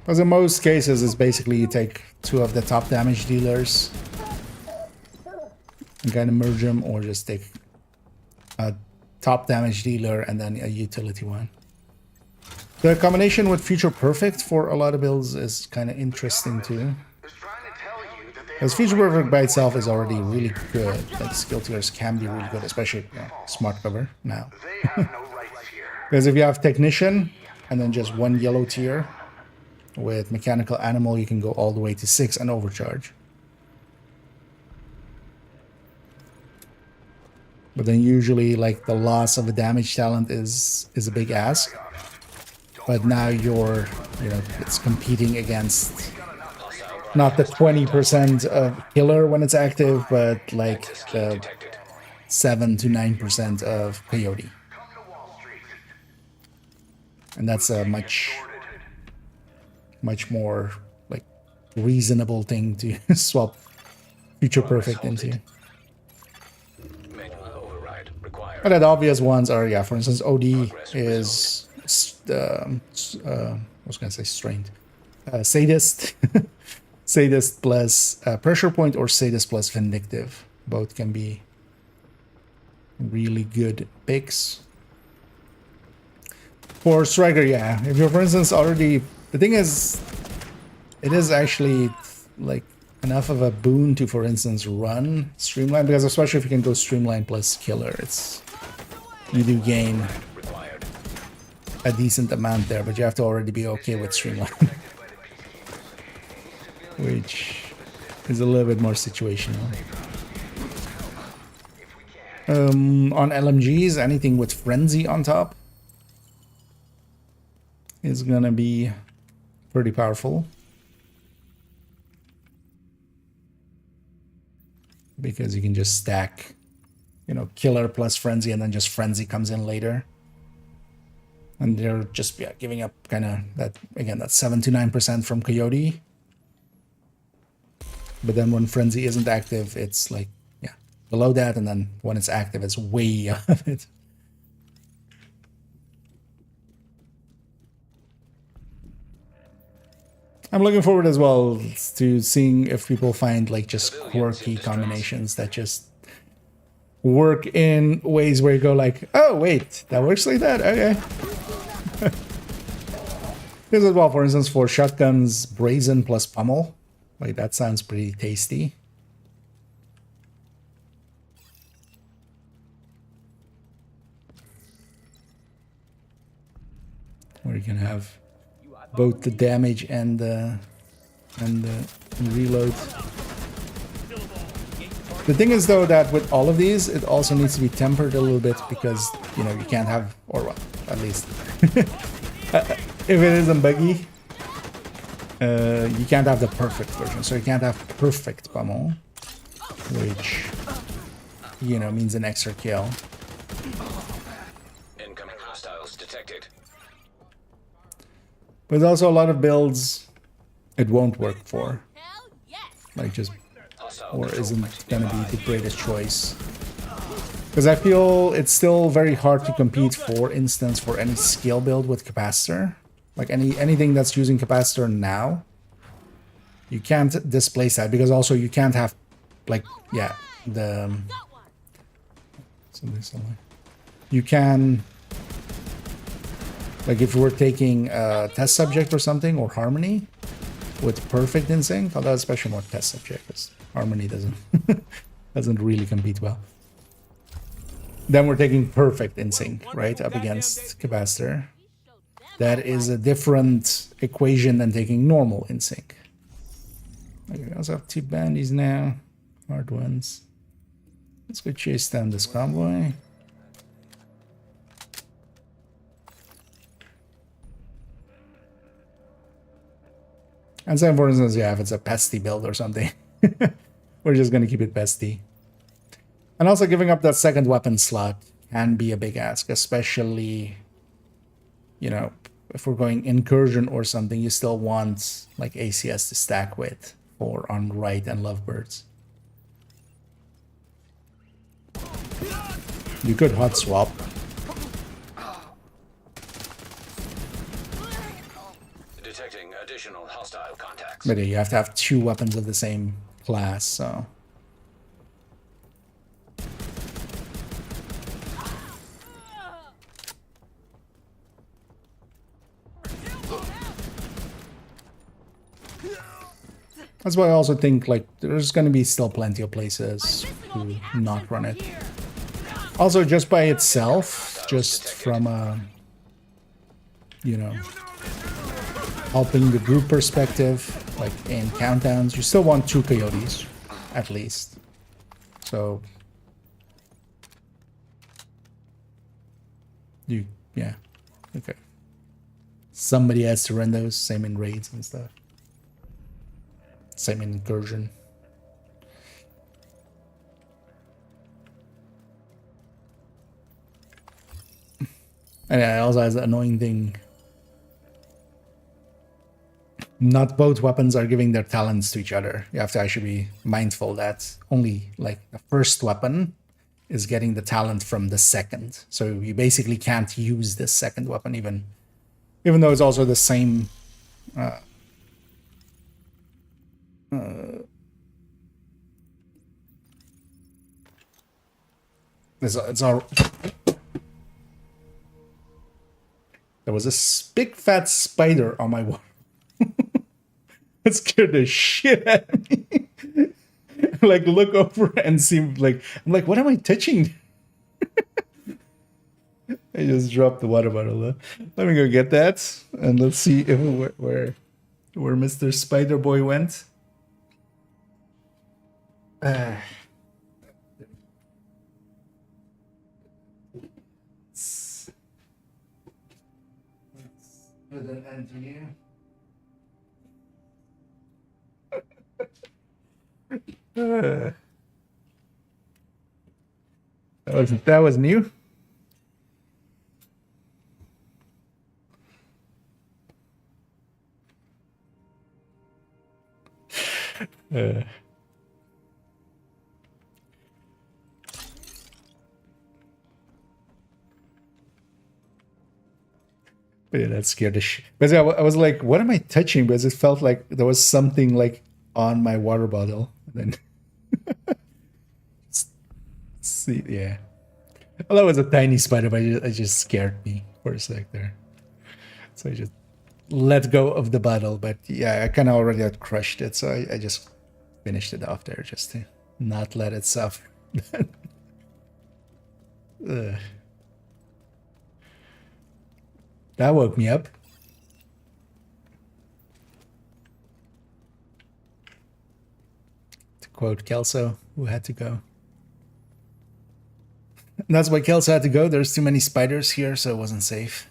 Because in most cases, it's basically you take 2 of the top damage dealers and kind of merge them, or just take a top damage dealer and then a utility one. The combination with Future Perfect for a lot of builds is kind of interesting too. Because Future Perfect by itself is already really good. Like skill tiers can be really good, especially Smart Cover now. Because if you have technician and then just one yellow tier with mechanical animal, you can go all the way to 6 and overcharge. But then usually like the loss of a damage talent is a big ask. But now you're, you know, it's competing against not the 20% of killer when it's active, but like the 7 to 9% of peyote. And that's a much more like reasonable thing to swap Future Perfect into. Manual override required. But the obvious ones are, yeah, for instance, OD is I was gonna say strained. Sadist. Sadist plus pressure point, or sadist plus vindictive. Both can be really good picks. For Striker, yeah. If you're, for instance, already... The thing is, it is actually like enough of a boon to, for instance, run Streamline, because especially if you can go Streamline plus Killer, it's... You do gain a decent amount there, but you have to already be okay with Streamline. Which is a little bit more situational. On LMGs, anything with Frenzy on top is gonna be pretty powerful. Because you can just stack, you know, Killer plus Frenzy, and then just Frenzy comes in later. And they're just, yeah, giving up kind of that, again, that 7 to 9% from Coyote. But then when Frenzy isn't active, it's like, yeah, below that, and then when it's active, it's way out of it. I'm looking forward as well to seeing if people find like just quirky combinations that just work in ways where you go like, oh wait, that works like that, okay. This as well, for instance, for shotguns, brazen plus pummel. Like, that sounds pretty tasty. Where you can have both the damage and the reload. The thing is, though, that with all of these, it also needs to be tempered a little bit, because, you know, you can't have, or well, at least if it isn't buggy, you can't have the perfect version. So you can't have perfect pummel, which, you know, means an extra kill. Incoming hostiles detected. But there's also a lot of builds it won't work for. Like, just, or isn't gonna be the greatest choice. Because I feel it's still very hard to compete, for instance, for any skill build with capacitor. Like anything that's using capacitor now, you can't displace that, because also you can't have, like, yeah, the you can, like, if we're taking a test subject or something, or harmony with perfect in sync, although especially more test subject, because harmony doesn't really compete well. Then we're taking perfect in sync, right, up against capacitor. That is a different equation than taking normal in sync. Okay, we also have 2 bandies now, hard ones. Let's go chase down this convoy. And so, for instance, yeah, if it's a pesty build or something, we're just gonna keep it pesty. And also, giving up that second weapon slot can be a big ask, especially, you know, if we're going incursion or something, you still want like ACS to stack with for on right and lovebirds. You could hot swap. Detecting additional hostile contacts. But yeah, you have to have 2 weapons of the same class, so. That's why I also think, like, there's going to be still plenty of places to not run it. Also, just by itself, just from a you know, helping the group perspective, like in countdowns, you still want 2 coyotes, at least. So, yeah, okay. Somebody has to run those, same in raids and stuff. Same in incursion. And it also has the annoying thing. Not both weapons are giving their talents to each other. You have to actually be mindful that only like the first weapon is getting the talent from the second. So you basically can't use this second weapon even though it's also the same it's all. There was a big fat spider on my wall. It scared the shit out of me. Like, look over and see, like, I'm like, what am I touching? I just dropped the water bottle. Let me go get that, and let's see if where Mr. Spider Boy went. Let's put an end here. That was new. But yeah, that scared the shit. Because I was like, what am I touching? Because it felt like there was something like on my water bottle. And then see, yeah. Well, that was a tiny spider, but it just scared me for a sec there. So I just let go of the bottle. But yeah, I kind of already had crushed it, so I just finished it off there just to not let it suffer. That woke me up. To quote Kelso, who had to go. And that's why Kelso had to go. There's too many spiders here, so it wasn't safe.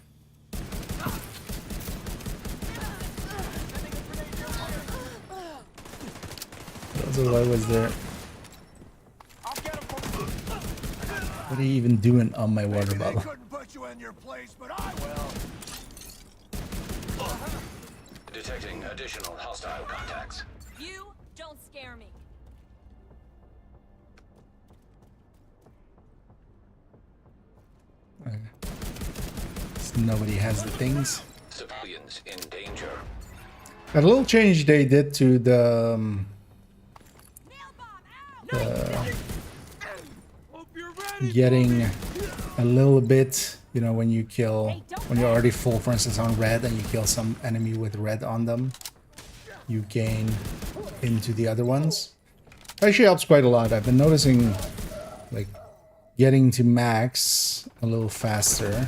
Also, why was there? What are you even doing on my water bottle? Couldn't put you in your place, but I will. Detecting additional hostile contacts. You don't scare me. So nobody has the things. Civilians in danger. That little change they did to the getting a little bit, you know, when you kill, when you're already full, for instance, on red, and you kill some enemy with red on them, you gain into the other ones. Actually helps quite a lot. I've been noticing, like, getting to max a little faster.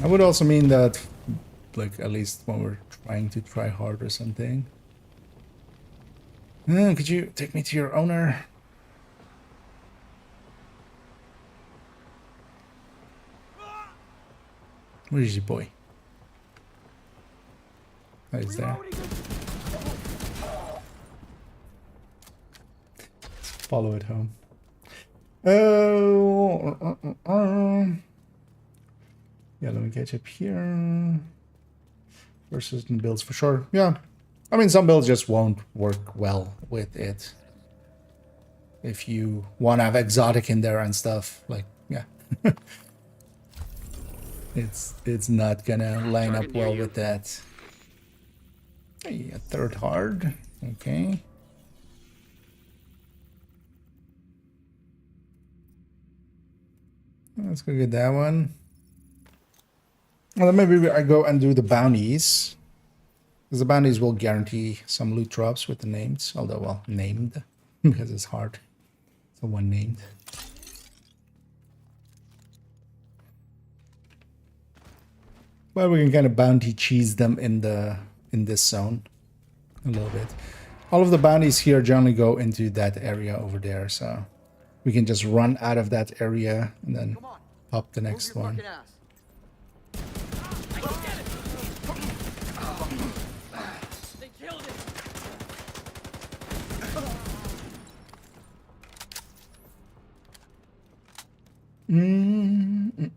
That would also mean that, like, at least when we're trying to try hard or something. Could you take me to your owner? Where is your boy? Oh, he's there. Follow it home. Yeah, let me catch up here. Versus certain builds for sure. Yeah. I mean, some builds just won't work well with it. If you want to have exotic in there and stuff, like, yeah. It's not gonna line up well with that. Hey, a third hard. Okay. Let's go get that one. Well, then maybe I go and do the bounties. Because the bounties will guarantee some loot drops with the names. Although, well, named. Because it's hard. So one named. But we can kind of bounty cheese them in this zone a little bit. All of the bounties here generally go into that area over there, so we can just run out of that area and then pop the next one. They killed him.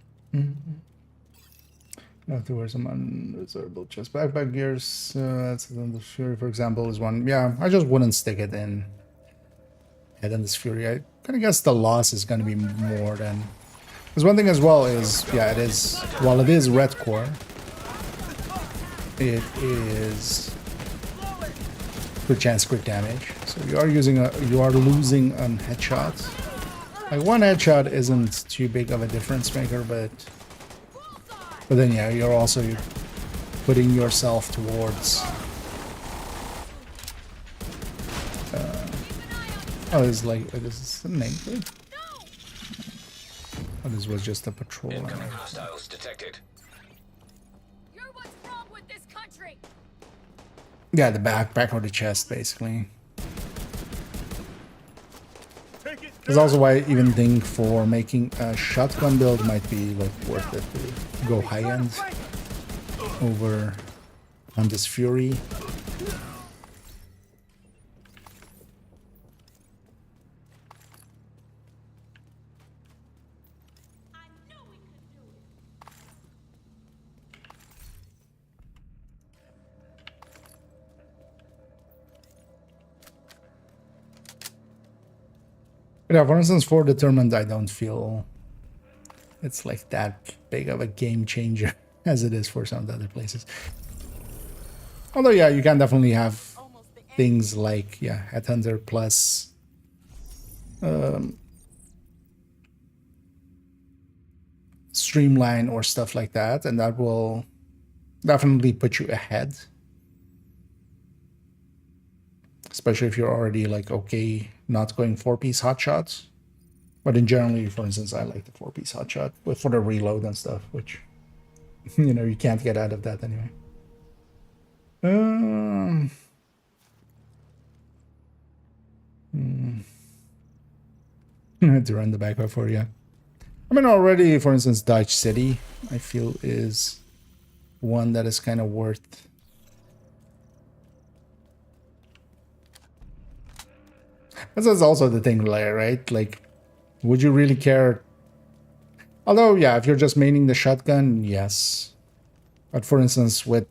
I have to wear some unreservable chest backpack gears. That's the Fury, for example, is one. Yeah, I just wouldn't stick it in. Head on this Fury. I kind of guess the loss is going to be more than. Because one thing as well is, yeah, it is. While it is red core, it is crit chance crit damage. So you are losing on headshots. Like one headshot isn't too big of a difference maker, but then yeah, you're also putting yourself towards. Oh, it's like this is a name. Oh, this was just a patrol. Incoming hostiles detected. You're what's wrong with this country. Yeah, the backpack or the chest, basically. That's also why I even think for making a shotgun build might be like worth it to go high end over on this Fury. Yeah, for instance, for Determined, I don't feel it's like that big of a game changer as it is for some of the other places. Although, yeah, you can definitely have things like, yeah, Headhunter plus Streamline or stuff like that, and that will definitely put you ahead. Especially if you're already like, okay, not going 4-piece hotshots. But in generally, for instance, I like the 4-piece hotshot for the reload and stuff, which, you know, you can't get out of that anyway. I had to run the backpack for you. I mean, already, for instance, Dodge City, I feel is one that is kind of worth. That's also the thing, right? Like, would you really care? Although, yeah, if you're just maining the shotgun, yes. But for instance, with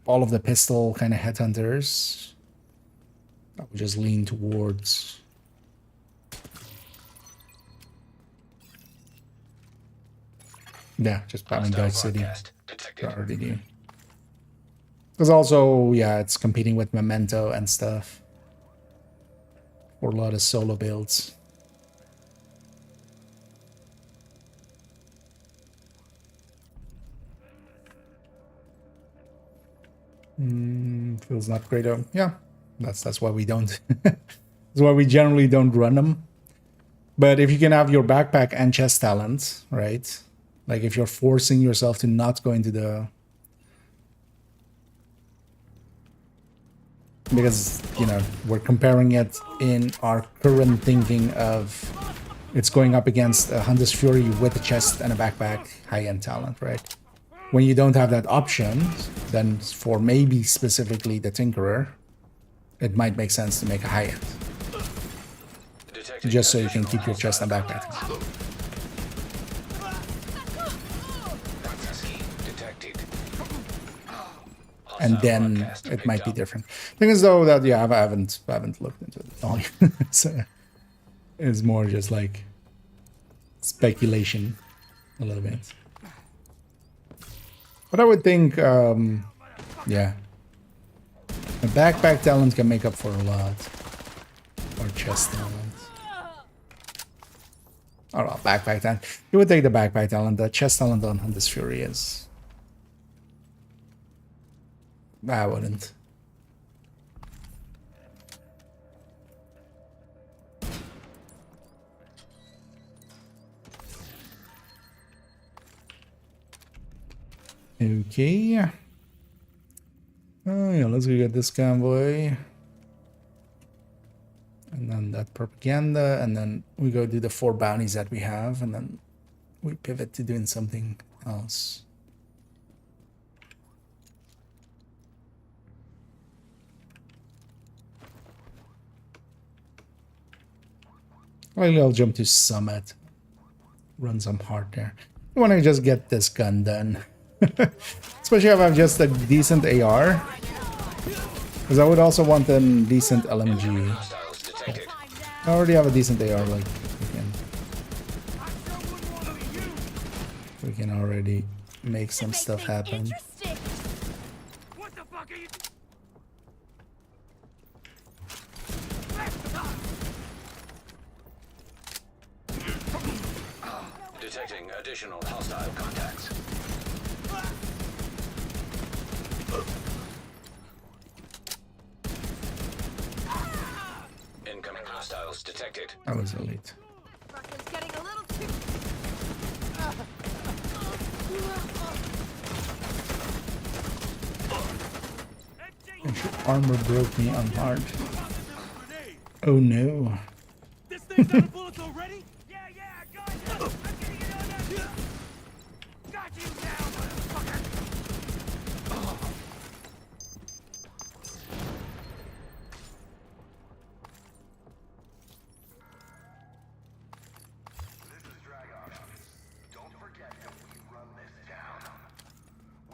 all of the pistol kind of headhunters, I would just lean towards. Yeah, just spamming Dodge City. Already do. Because also, yeah, it's competing with Memento and stuff. For a lot of solo builds. Feels not great. Yeah, that's why we don't. That's why we generally don't run them. But if you can have your backpack and chest talent, right? Like if you're forcing yourself to not go into the. Because, you know, we're comparing it in our current thinking of it's going up against a Hunter's Fury with a chest and a backpack, high-end talent, right? When you don't have that option, then for maybe specifically the Tinkerer, it might make sense to make a high-end. Just so you can keep your chest and backpack. And then it might be different. Thing is though that yeah, I haven't looked into it at all. So it's more just like speculation a little bit. But I would think yeah. A backpack talent can make up for a lot. Or chest talent. I don't know, backpack talent. You would take the backpack talent. The chest talent on this Fury is. I wouldn't. Okay. Oh yeah, let's go get this convoy. And then that propaganda, and then we go do the 4 bounties that we have, and then we pivot to doing something else. Maybe I'll jump to Summit. Run some hard there. I want to just get this gun done. Especially if I have just a decent AR. Because I would also want a decent LMG. Hostiles detected. I already have a decent AR, like we can already make some stuff happen. What the fuck are you? Detecting additional hostile contacts. Incoming hostiles detected. That was elite. It's getting a little too... Armor broke me on hard. Oh no. This thing's out of bullets already? Yeah, I got you. I'm getting it on that. Got you down, motherfucker.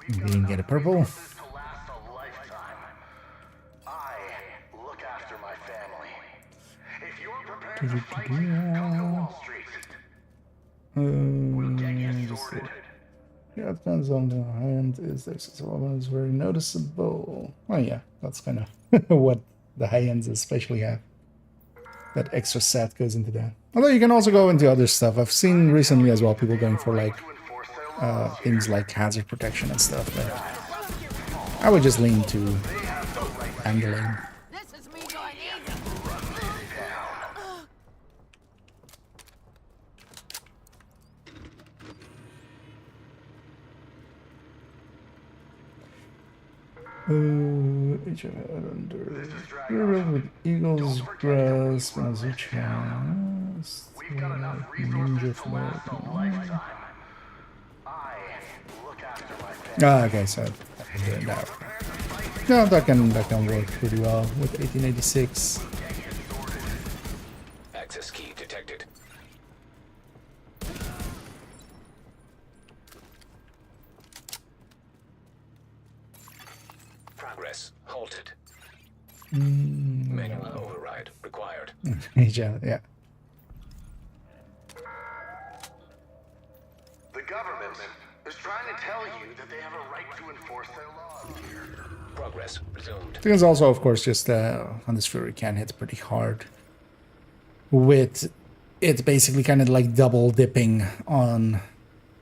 You didn't get a purple. Just yeah, it depends on the high end is there. So one is very noticeable. Oh yeah, that's kind of what the high ends especially have. That extra set goes into that. Although you can also go into other stuff. I've seen recently as well people going for like things like hazard protection and stuff. But I would just lean to handling. This is me going easy. Under with Eagle's Grass, Mazuchas, Ninja Float. Ah, okay, so I'm doing that. No, that can work pretty well with 1886. Access key detected. Progress halted. Manual override required. Yeah. The government is trying to tell you that they have a right to enforce their laws here. Progress resumed. Because also, of course, just on this Fury can hit pretty hard. With it basically kind of like double dipping on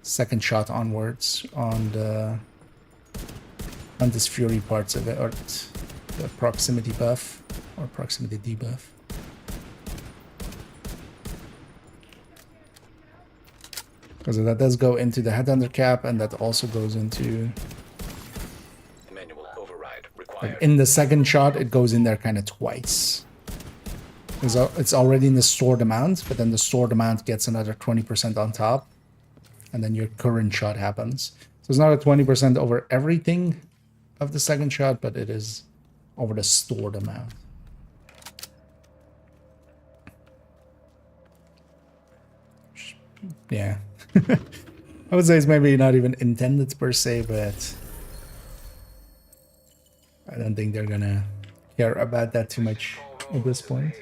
second shot onwards on this Fury parts of it, or the proximity buff or proximity debuff. Because that does go into the headhunter cap, and that also goes into Manual override required. like in the second shot. It goes in there kind of twice. It's already in the stored amount, but then the stored amount gets another 20% on top, and then your current shot happens. So it's not a 20% over everything of the second shot, but it is over the stored amount. Yeah. I would say it's maybe not even intended per se, but I don't think they're gonna care about that too much at this point.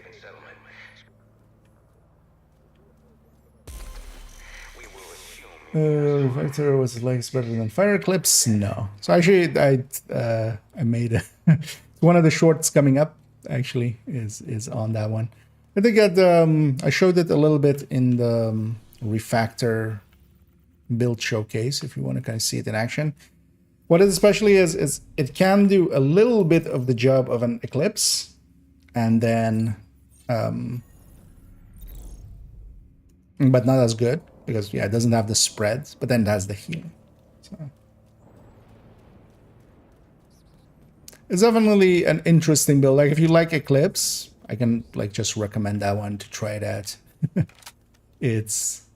Fighter was legs better than Fire Eclipse? No. So actually, I made one of the shorts coming up. Actually, is on that one. I think I showed it a little bit in the refactor build showcase. If you want to kind of see it in action, what it especially is it can do a little bit of the job of an Eclipse, and then but not as good. Because, yeah, it doesn't have the spread, but then it has the healing. So. It's definitely an interesting build. Like if you like Eclipse, I can like just recommend that one to try that. It still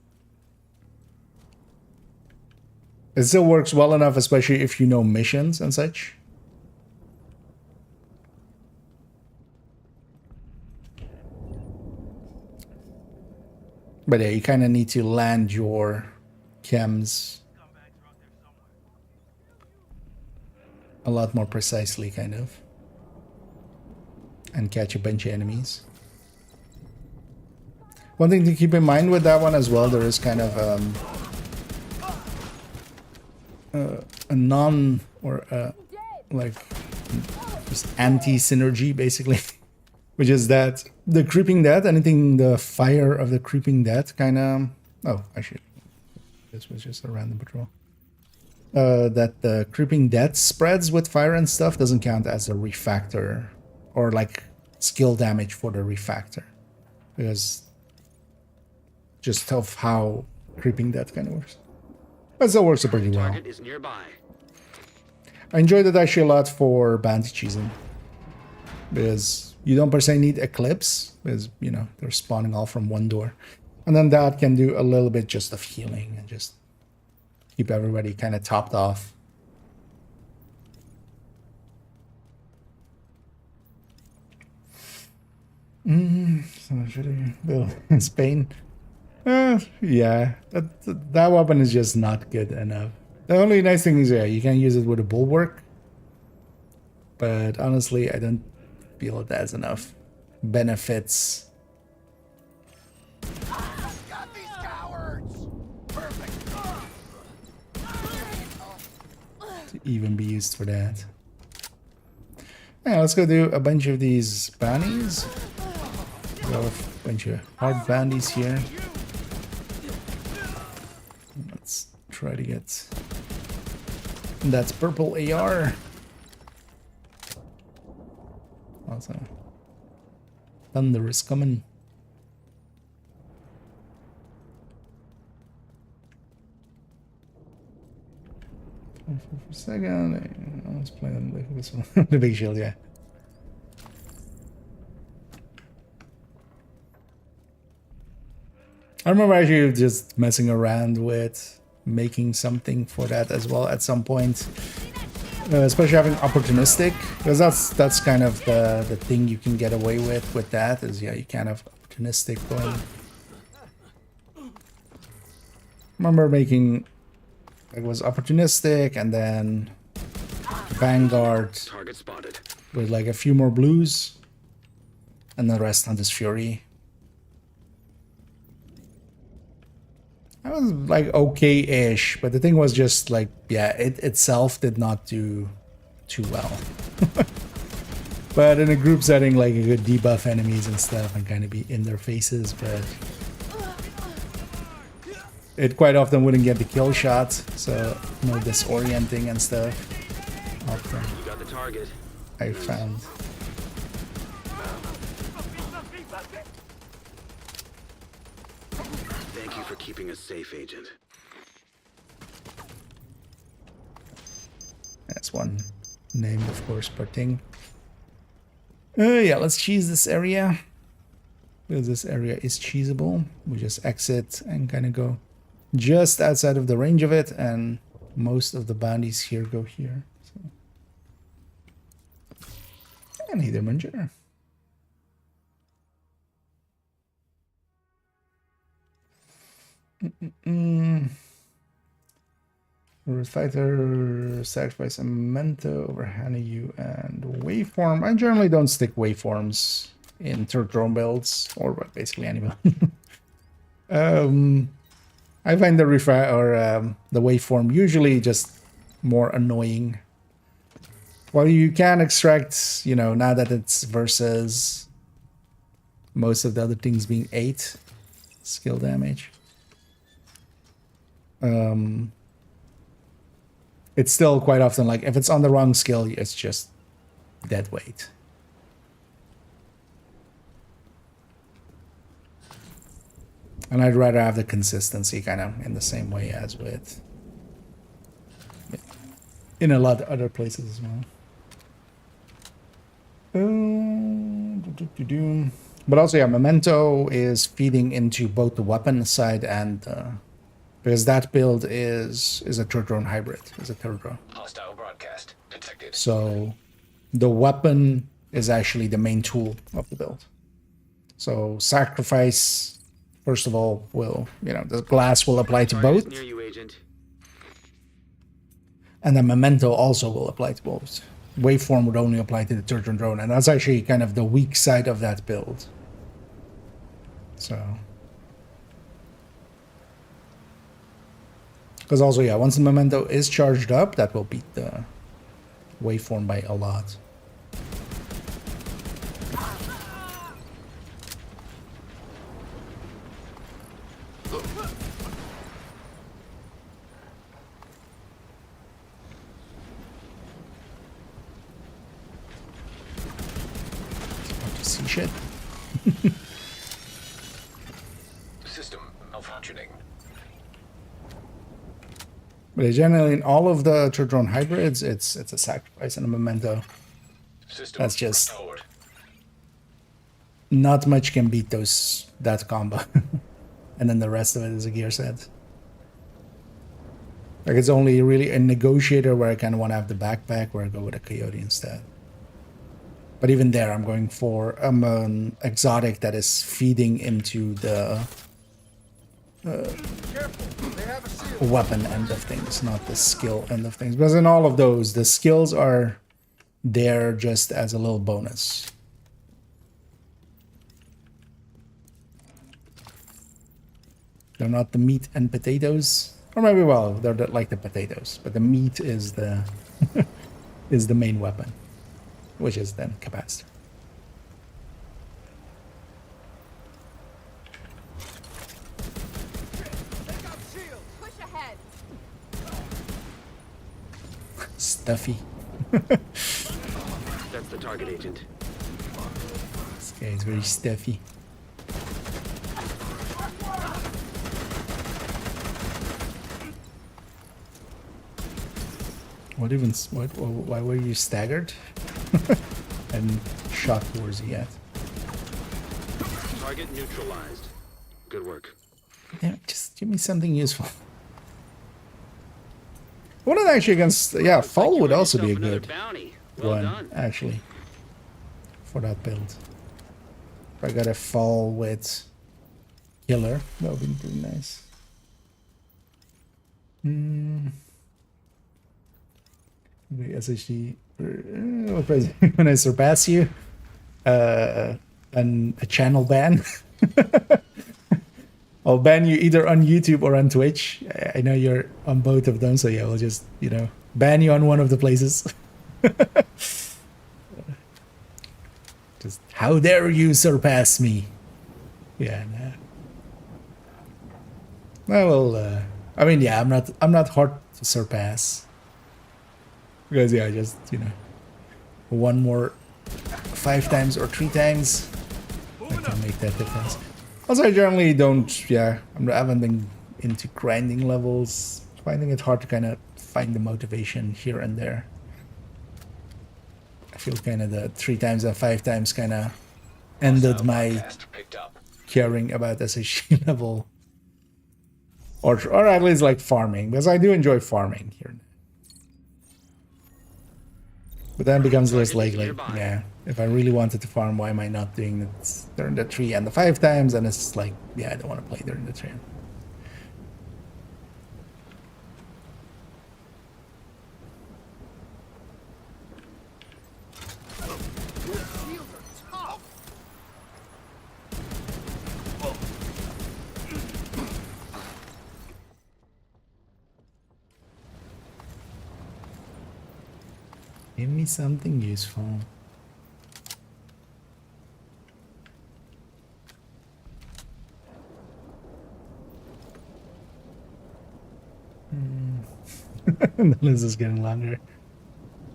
works well enough, especially if you know missions and such. But yeah, you kind of need to land your chems a lot more precisely, kind of. And catch a bunch of enemies. One thing to keep in mind with that one as well, there is kind of a non or like just anti-synergy basically, which is that the creeping death, anything the fire of the creeping death kind of. Oh, actually, this was just a random patrol. That the creeping death spreads with fire and stuff doesn't count as a refactor or like skill damage for the refactor, because just of how creeping death kind of works. But still works pretty well. Target is nearby. I enjoyed it actually a lot for bounty cheesing, because you don't per se need Eclipse, because you know they're spawning all from one door, and then that can do a little bit just of healing and just keep everybody kind of topped off. So should I build in Spain? Yeah, that weapon is just not good enough. The only nice thing is, yeah, you can use it with a bulwark, but honestly, I don't feel it has enough benefits. Got these cowards! Perfect! To even be used for that. Yeah, let's go do a bunch of these bounties. We have a bunch of hard bounties here. Let's try to get that purple AR. Also, thunder is coming. For a second, let's play on this one. The big shield, yeah. I remember actually just messing around with making something for that as well at some point, especially having opportunistic, because that's kind of the thing you can get away with that is, yeah, you kind of opportunistic going. Remember making, it was opportunistic and then Vanguard Target spotted. with like a few more blues and the rest on this Fury. I was like okay-ish, but the thing was just like, yeah, it itself did not do too well. But in a group setting, like you could debuff enemies and stuff and kind of be in their faces, but it quite often wouldn't get the kill shot, so no disorienting and stuff. Often You got the target. I found. Thank you for keeping us safe, Agent. That's one named, of course, Parting. Yeah, let's cheese this area. Because this area is cheesable. We just exit and kind of go just outside of the range of it, and most of the bounties here go here. So. And either Manger. Fighter, sacrifice a memento over Hanayu and waveform. I generally don't stick waveforms in third drone builds, or basically any build. I find the the waveform usually just more annoying. Well, you can extract, you know, now that it's versus most of the other things being 8 skill damage. It's still quite often like if it's on the wrong skill, it's just dead weight. And I'd rather have the consistency kind of in the same way as with in a lot of other places as well. But also, yeah, Memento is feeding into both the weapon side and because that build is a third drone hybrid, is a third drone. Hostile broadcast detected. So the weapon is actually the main tool of the build. So sacrifice, first of all, will, you know, the glass will apply to Target both. near you, Agent. And then Memento also will apply to both. Waveform would only apply to the third drone, and that's actually kind of the weak side of that build. So, because also, yeah, once the Memento is charged up, that will beat the Waveform by a lot. See shit. System malfunctioning. But generally, in all of the third drone hybrids, it's a sacrifice and a Memento. System That's just restored. not much can beat that combo, and then the rest of it is a gear set. Like it's only really a negotiator where I kind of want to have the backpack, where I go with a coyote instead. But even there, I'm going for an exotic that is feeding into the weapon end of things, not the skill end of things. Because in all of those, the skills are there just as a little bonus. They're not the meat and potatoes. Or maybe, well, they're like the potatoes. But the meat is the is the main weapon, which is then capacitor. Push ahead. Stuffy. That's the target, Agent. This guy is very stuffy. Why were you staggered? And shot towards you yet? Target neutralized. Good work. Yeah, just give me something useful. What it actually against? Yeah, Looks fall like you would earned also be a yourself another good bounty. Well one, done. actually, for that build. If I got a fall with killer, that would be pretty nice. The SHD, when I surpass you, a channel ban. I'll ban you either on YouTube or on Twitch. I know you're on both of them, so yeah, we'll just, you know, ban you on one of the places. Just, how dare you surpass me? Yeah, nah. Well, I mean, yeah, I'm not hard to surpass. Because yeah, just, you know, one more 5 times or 3 times, I can make that difference. Also, I generally don't, yeah, I haven't been into grinding levels. Finding it hard to kind of find the motivation here and there. I feel kind of the 3 times and 5 times kind of ended my Broadcast picked up. caring about SHG level. Or at least like farming, because I do enjoy farming here. But then it becomes less like, yeah, if I really wanted to farm, why am I not doing it during the 3 and the 5 times? And it's like, yeah, I don't want to play during the 3. Give me something useful. The list is getting longer.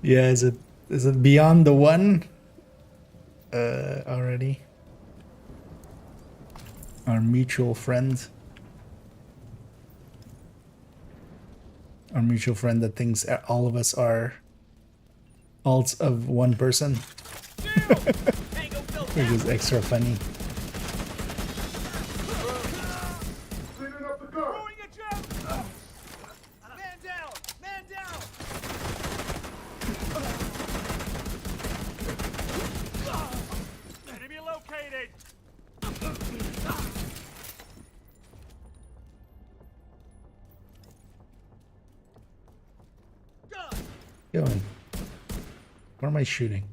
Yeah, is it beyond the 1? Already. Our mutual friend. Our mutual friend that thinks all of us are alts of one person. Tango built Which is extra funny. Throwing a gem! Man down! Man down! Enemy located! Going. Where am I shooting?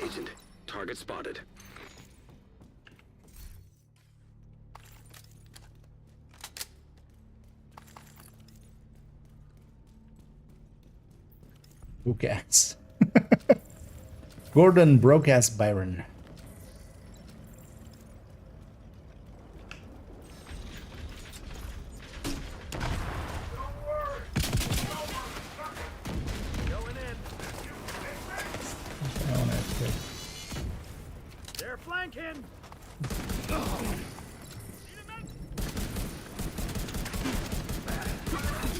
Agent, target spotted. Broadcast. Gordon Broadcast Byron. Going in. Oh, that's good. They're flanking!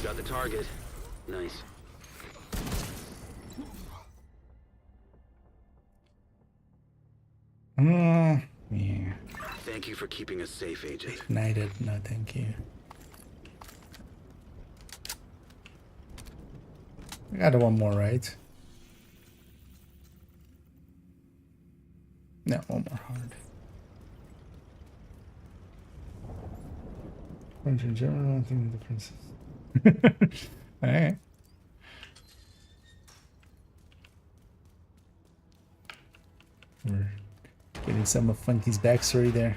Got the target. Nice. Yeah. Thank you for keeping us safe, Agent. Ignited. No, thank you. I got one more, right? No, one more hard. French and German, I think the differences. Alright. We're getting some of Funky's backstory there.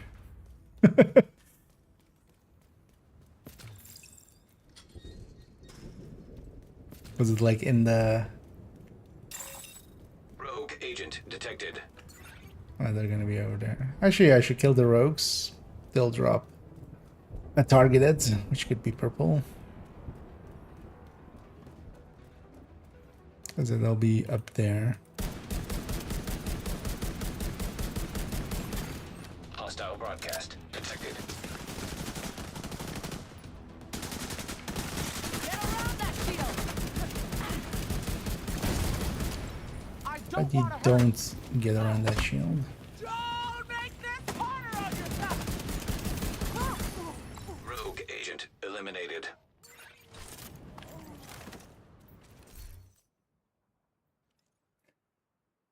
Was it like in the... Rogue agent detected. Oh, they're gonna be over there. Actually, I should kill the rogues. They'll drop a targeted, which could be purple. Because they'll be up there. Hostile broadcast detected. Get around that shield! I But don't you want to hurt. don't get around that shield. Don't make this harder on yourself! Rogue agent eliminated.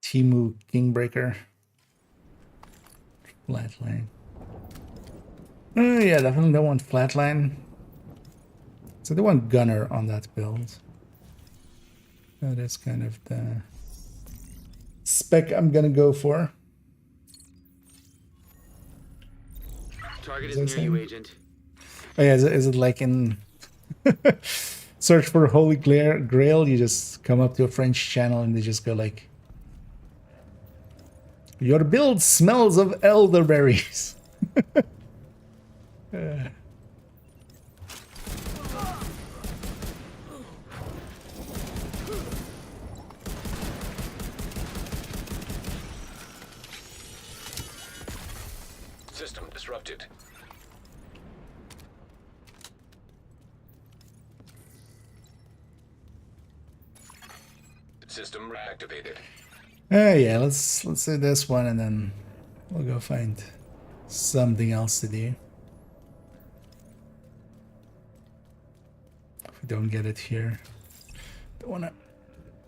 Timu Kingbreaker. Flatline. Oh yeah, definitely don't want flatline. So they want gunner on that build. So that's kind of the spec I'm gonna go for. Target Is is that near you, same? Agent. Oh yeah, is it like in Search for Holy Grail? You just come up to a French channel and they just go like, your build smells of elderberries. System disrupted. System reactivated. Yeah, let's do this one and then we'll go find something else to do. If we don't get it here. Don't wanna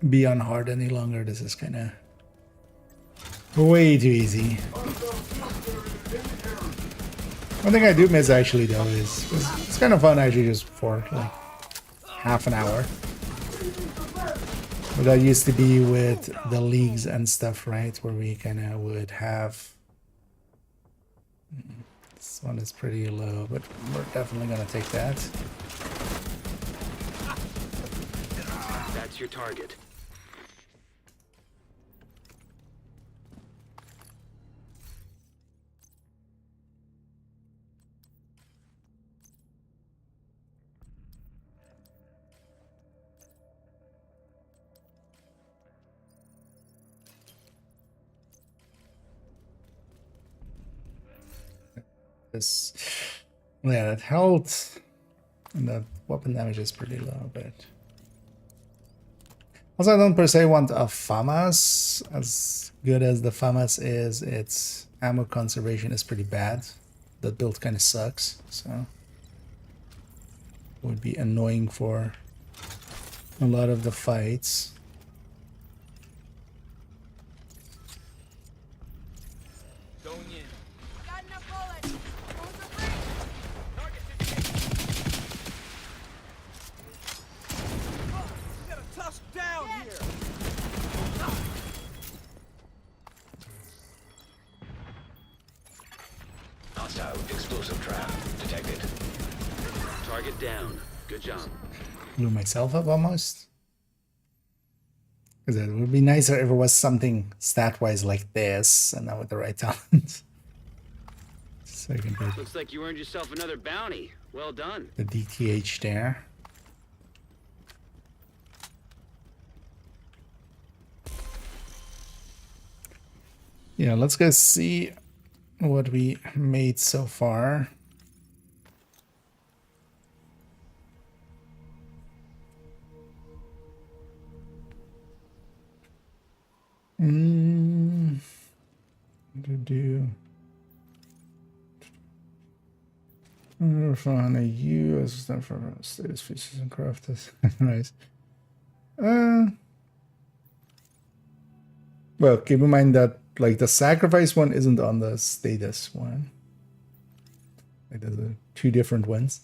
be on hard any longer. This is kinda way too easy. One thing I do miss actually though is it's kind of fun actually just for like half an hour. But that used to be with the leagues and stuff, right? Where we kind of would have... This one is pretty low, but we're definitely going to take that. That's your target. This... Yeah, that health and that weapon damage is pretty low, but... Also, I don't per se want a FAMAS. As good as the FAMAS is, its ammo conservation is pretty bad. That build kind of sucks, so would be annoying for a lot of the fights. Going in. Got enough bullets. Going to ring. Target 58. Oh, we got a tough down here. Hostile explosive trap detected. Target down. Good job. Blew myself up almost. Because it would be nicer if it was something stat-wise like this, and now with the right talent. So I can put Looks like you earned yourself another bounty. Well done. the DTH there. Yeah, let's go see what we made so far. On a U as a stand for status features and crafted. Nice. Well, keep in mind that like the sacrifice one isn't on the status one. Like there's two different ones.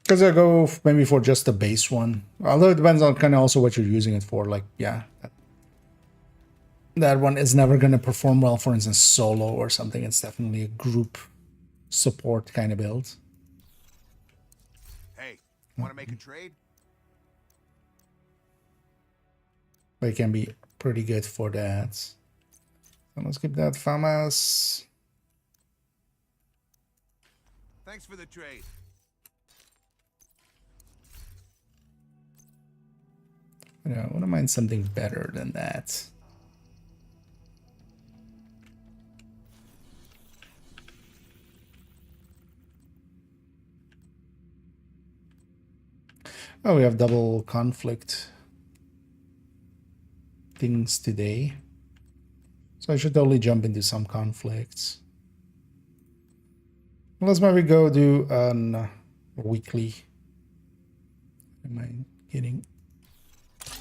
Because I go maybe for just the base one. Although it depends on kind of also what you're using it for. Like, yeah, that one is never going to perform well, for instance, solo or something. It's definitely a group support kind of build. Hey, want to make a trade? But it can be pretty good for that. So let's keep that FAMAS. Thanks for the trade. Yeah, I wouldn't mind something better than that. Oh, we have double conflict things today. So I should totally jump into some conflicts. Let's maybe go do a weekly. Am I getting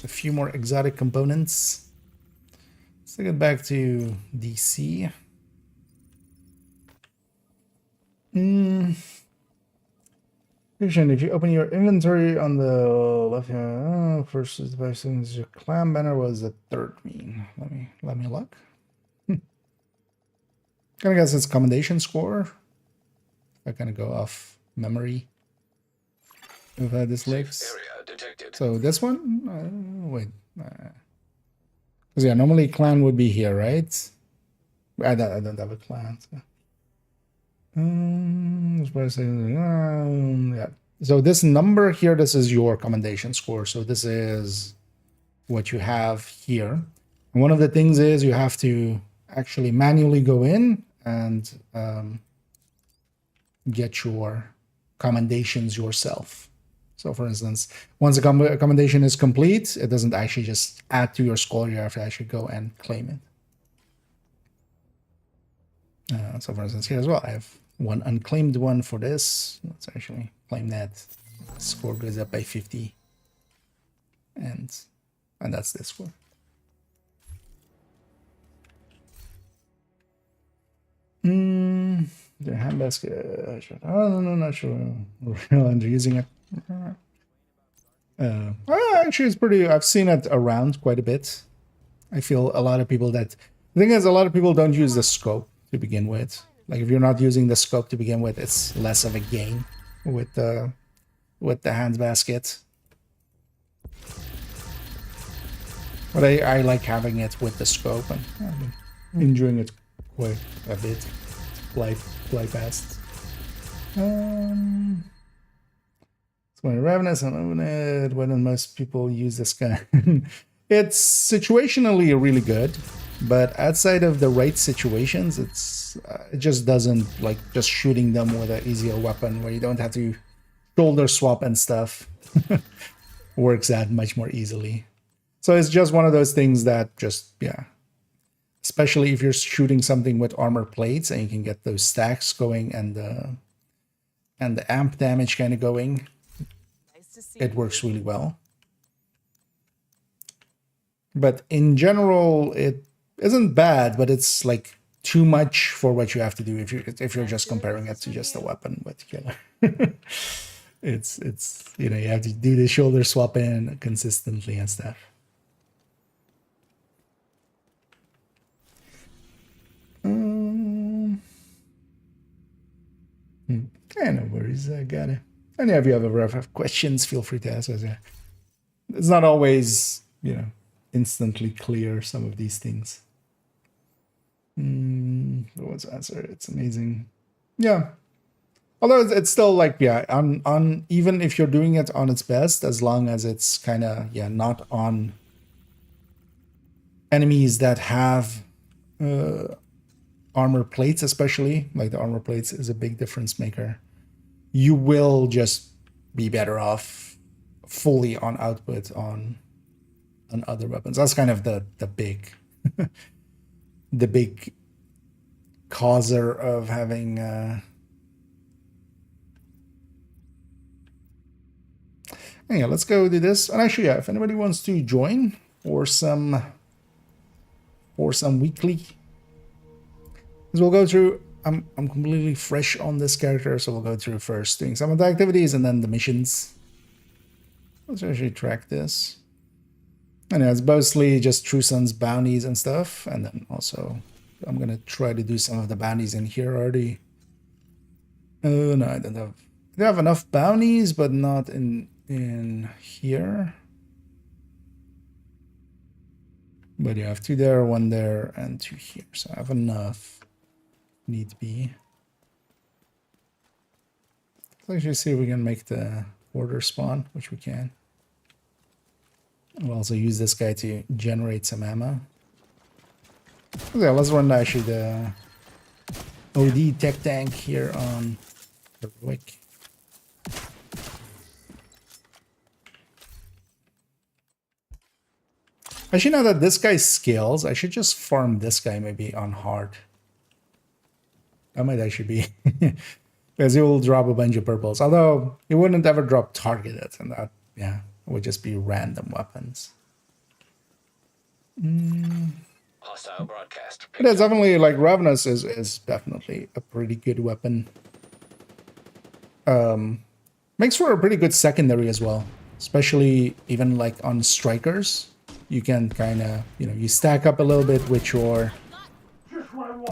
a few more exotic components? Let's take it back to DC. If you open your inventory on the left hand, first is the best things. Your clan banner was the third mean. Let me look. Gonna guess it's commendation score. I kind of go off memory. We've had this leaks. Area detected. So this one, wait. Because yeah, normally clan would be here, right? I don't have a clan. So. Yeah. So this number here, this is your commendation score. So this is what you have here. And one of the things is you have to actually manually go in and get your commendations yourself. So for instance, once a commendation is complete, it doesn't actually just add to your score. You have to actually go and claim it. So for instance, here as well, I have one unclaimed one for this. Let's actually claim that. Score goes up by 50. And that's this score. The handbasket. Oh, no, not sure. I'm using it. Actually, it's pretty. I've seen it around quite a bit. I feel a lot of people that. The thing is, a lot of people don't use the scope to begin with. Like if you're not using the scope to begin with, it's less of a gain with the handbasket. But I like having it with the scope and I'm enjoying it quite a bit. Fly past. It's when Ravenous and Unlimited, when most people use this gun. It's situationally really good, but outside of the right situations, it just doesn't like just shooting them with an easier weapon where you don't have to shoulder swap and stuff works out much more easily. So it's just one of those things that just, yeah. Especially if you're shooting something with armor plates and you can get those stacks going and the amp damage kind of going, it works really well. But in general, it isn't bad, but it's like too much for what you have to do if you're just comparing it to just a weapon with killer. it's you know, you have to do the shoulder swap in consistently and stuff. Yeah, no worries. I got it. And if you ever have questions, feel free to ask us. Yeah. It's not always, you know, instantly clear, some of these things. What's answer? It's amazing. Yeah. Although it's still like, yeah, on even if you're doing it on its best, as long as it's kind of, yeah, not on enemies that have armor plates, especially, like the armor plates is a big difference maker. You will just be better off fully on output on other weapons. That's kind of the big the big causer of having anyway, let's go do this. And actually, yeah, if anybody wants to join for some weekly, because we'll go through, I'm completely fresh on this character, so we'll go through first doing some of the activities and then the missions. Let's actually track this. And yeah, it's mostly just True Sons bounties and stuff, and then also I'm gonna try to do some of the bounties in here already. Oh no, I don't have. I have enough bounties, but not in here. But yeah, I have 2 there, 1 there, and 2 here, so I have enough. Need be. Let's actually see if we can make the order spawn, which we can. We'll also use this guy to generate some ammo. Okay, let's run actually the OD tech tank here on Heroic. Actually, now that this guy scales, I should just farm this guy maybe on hard. That might actually be because he will drop a bunch of purples. Although he wouldn't ever drop targeted, and that, yeah, would just be random weapons. Hostile broadcast. It is definitely like Ravenous is definitely a pretty good weapon. Makes for a pretty good secondary as well, especially even like on strikers. You can kind of, you know, you stack up a little bit with your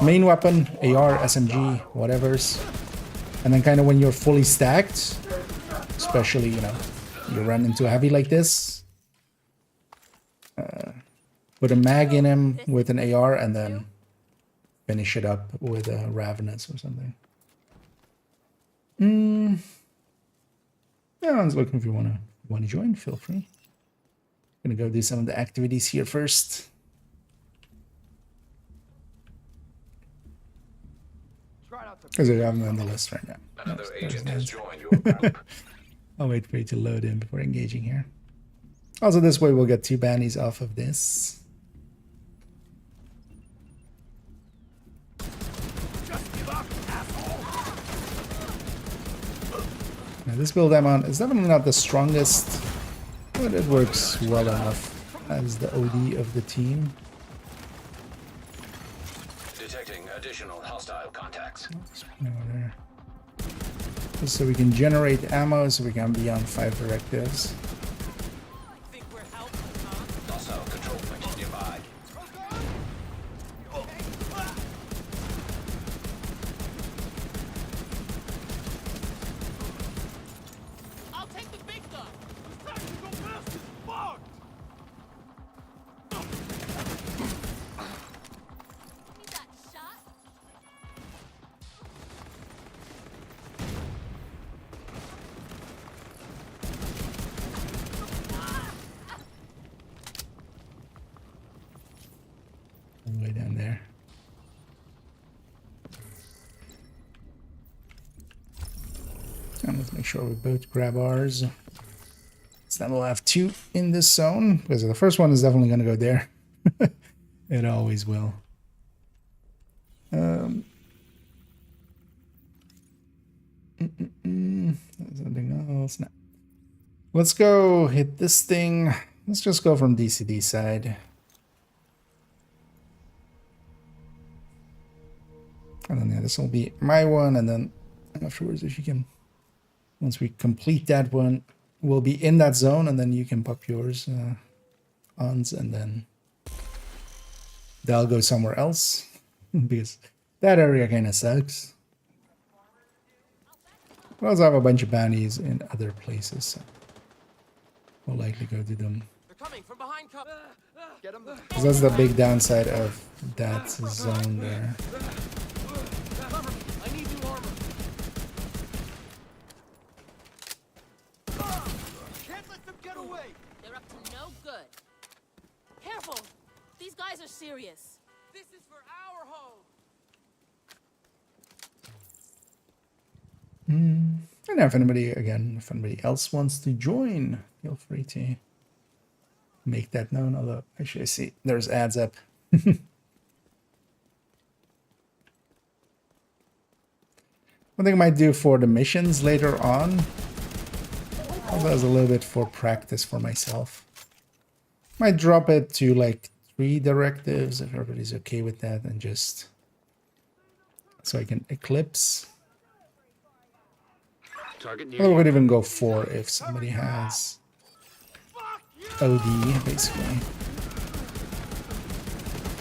main weapon, AR, SMG, whatever's, and then kind of when you're fully stacked, especially, you know, you run into a heavy like this, put a mag in him with an AR and then finish it up with a Ravenous or something. Yeah, I was looking if you want to join, feel free. Gonna go do some of the activities here first. Because I have them on the list right now. Another agent has joined your group. I'll wait for you to load in before engaging here. Also, this way we'll get 2 bounties off of this. Now, this build I'm on is definitely not the strongest, but it works well enough as the OD of the team. Detecting additional hostile contacts. There. Just so we can generate ammo, so we can be on 5 directives. Think we're helpful, huh? Hostile control point nearby. I'll take the big gun. Tactical bastard! Fuck! Need that shot? And let's make sure we both grab ours. So then we'll have 2 in this zone, because the first one is definitely going to go there. It always will. There's something else. No. Let's go hit this thing. Let's just go from DCD side. And then yeah, this will be my one, and then afterwards, if you can, once we complete that one, we'll be in that zone, and then you can pop yours ons, and then they'll go somewhere else because that area kind of sucks. We also have a bunch of bounties in other places, so we'll likely go do them. They're coming from behind cover. Get them. 'Cause that's the big downside of that zone there. I need new armor. Can't let them get away. They're up to no good. Careful! These guys are serious. This is for our home. And if anybody else wants to join, feel free to make that known. Although, actually, I see there's ads up. One thing I might do for the missions later on, also as a little bit for practice for myself, might drop it to like 3 directives if everybody's okay with that, and just so I can Eclipse. Target Or we near. could even go 4 if somebody has OD, basically.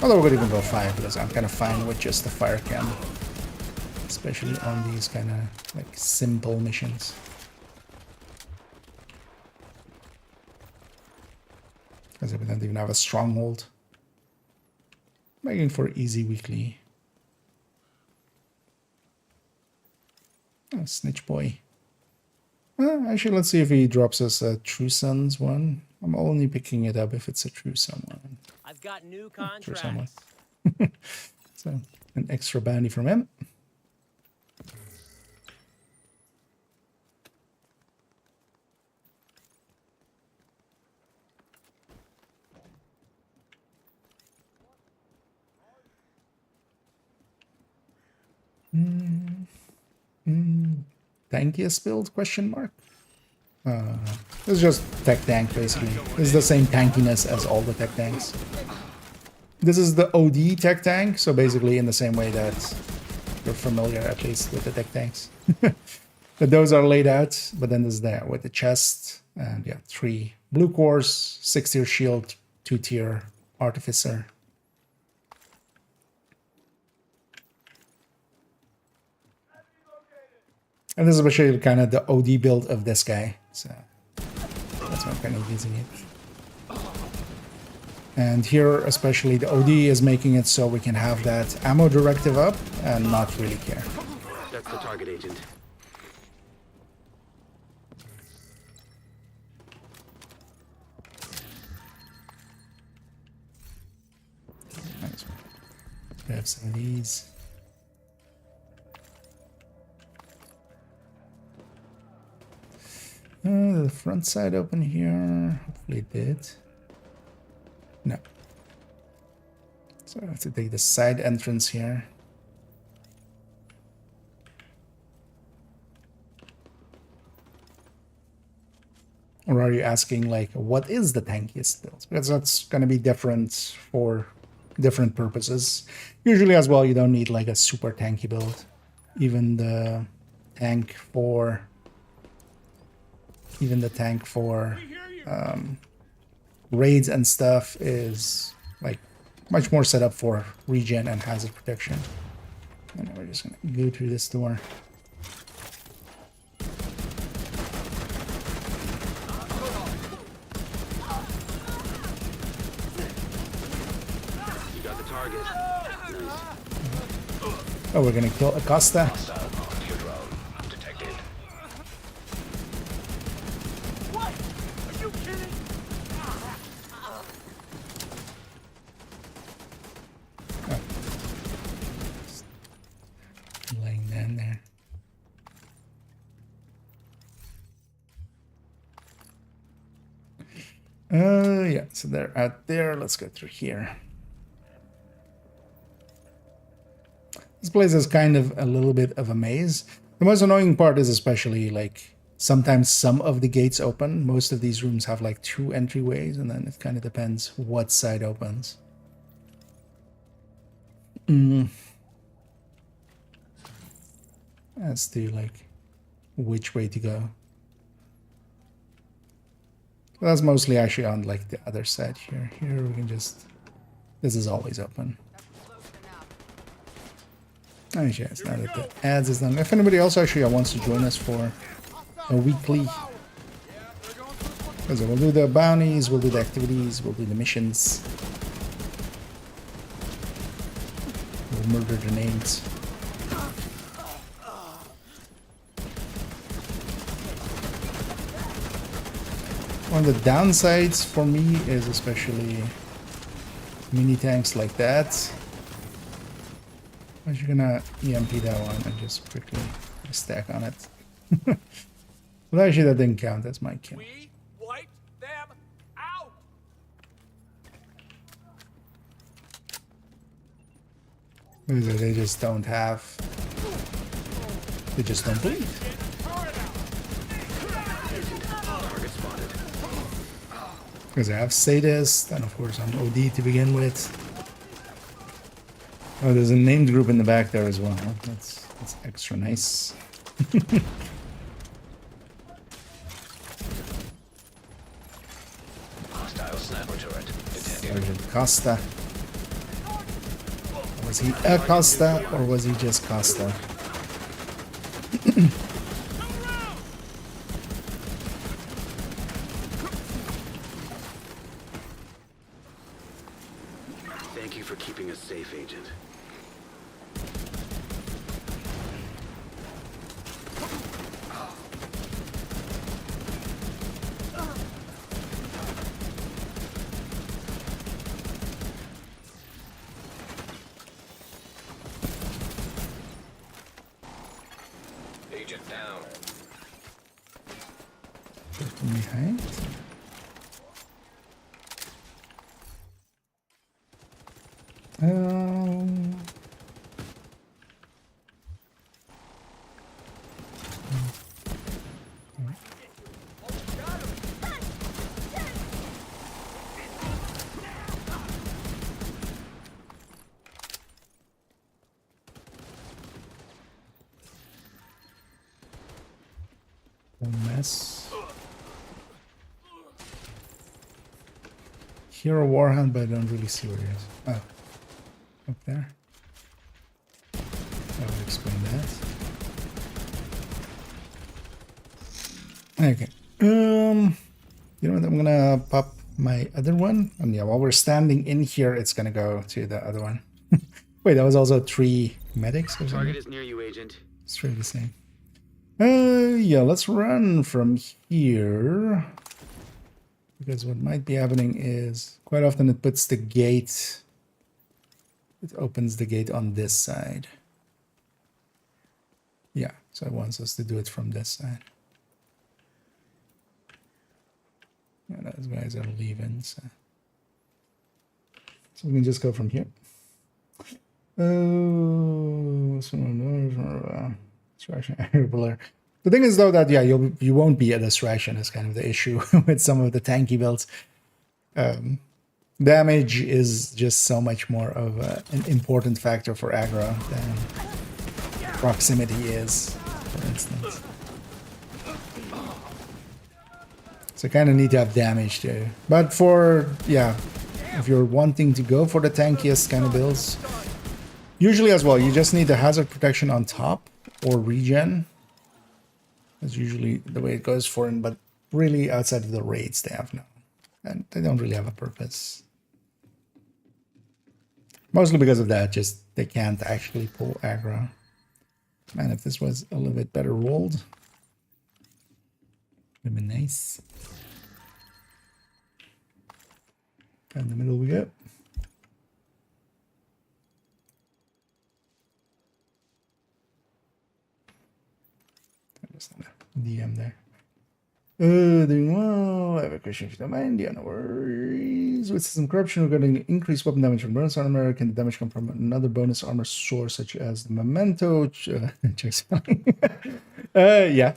Although we could even go 5 because I'm kind of fine with just the fire cam, especially on these kind of like simple missions. Because we don't even have a stronghold. Making for easy weekly. Oh, Snitch Boy. Actually, let's see if he drops us a True Sons one. I'm only picking it up if it's a True Sun one. I've got new True Sun one. contracts. So, an extra bounty from him. Tankiest build? Question mark. It's just tech tank basically. It's the same tankiness as all the tech tanks. This is the OD tech tank, so basically in the same way that you're familiar at least with the tech tanks. But those are laid out, but then there's there with the chest and yeah, 3 blue cores, 6-tier shield, 2-tier artificer. And this is especially kind of the OD build of this guy, so that's why I'm kind of using it. And here, especially, the OD is making it so we can have that ammo directive up and not really care. That's the target agent. Nice. Grab some of these. The front side open here. Hopefully it did. No. So I have to take the side entrance here. Or are you asking, like, what is the tankiest build? Because that's going to be different for different purposes. Usually as well, you don't need, like, a super tanky build. Even the tank for... raids and stuff is like much more set up for regen and hazard protection. And we're just gonna go through this door. You got the target. Nice. Oh, we're gonna kill Acosta. Laying down there. Yeah, so they're out there. Let's go through here. This place is kind of a little bit of a maze. The most annoying part is especially like sometimes some of the gates open. Most of these rooms have like 2 entryways, and then it kind of depends what side opens. As to like which way to go. That's mostly actually on like the other side here. Here we can just... This is always open. Oh yes, now that the ads is done. If anybody else actually wants to join us for a weekly... So we'll do the bounties, we'll do the activities, we'll do the missions. We'll murder the names. One of the downsides for me is especially mini tanks like that. I'm just gonna EMP that one and just quickly stack on it. Well, actually that didn't count as my kill. We wiped them out. They just don't have... They just don't bleed. Because I have sadist, and of course I'm OD to begin with. Oh, there's a named group in the back there as well. That's extra nice. Hostile sniper turret detected. Sergeant Costa. Was he a Costa or was he just Costa? Thank you for keeping us safe, Agent. Agent down. From behind. Mess. Hero Warhound, but I don't really see where he is. Oh, up there. I will explain that. Okay. You know what? I'm gonna pop my other one, and yeah, while we're standing in here, it's gonna go to the other one. Wait, that was also 3 medics. Or Target something? is near you, Agent. It's really the same. Yeah, let's run from here. Because what might be happening is quite often it puts the gate, it opens the gate on this side. Yeah, so it wants us to do it from this side. Yeah, those guys are leaving, so we can just go from here. Oh, the thing is though that yeah, you won't be at a distraction is kind of the issue with some of the tanky builds. Damage is just so much more of an important factor for aggro than proximity is, for instance. So kind of need to have damage too. But for yeah, if you're wanting to go for the tankiest kind of builds, usually as well, you just need the hazard protection on top or regen. That's usually the way it goes for him, but really outside of the raids they have no. And they don't really have a purpose. Mostly because of that, just they can't actually pull aggro. Man, if this was a little bit better rolled, would have been nice. In the middle we go. DM there. Doing well. I have a question if you don't mind. Yeah, no worries. With system corruption, we're getting increased weapon damage from bonus armor. Can the damage come from another bonus armor source, such as the memento? Checks. Yeah.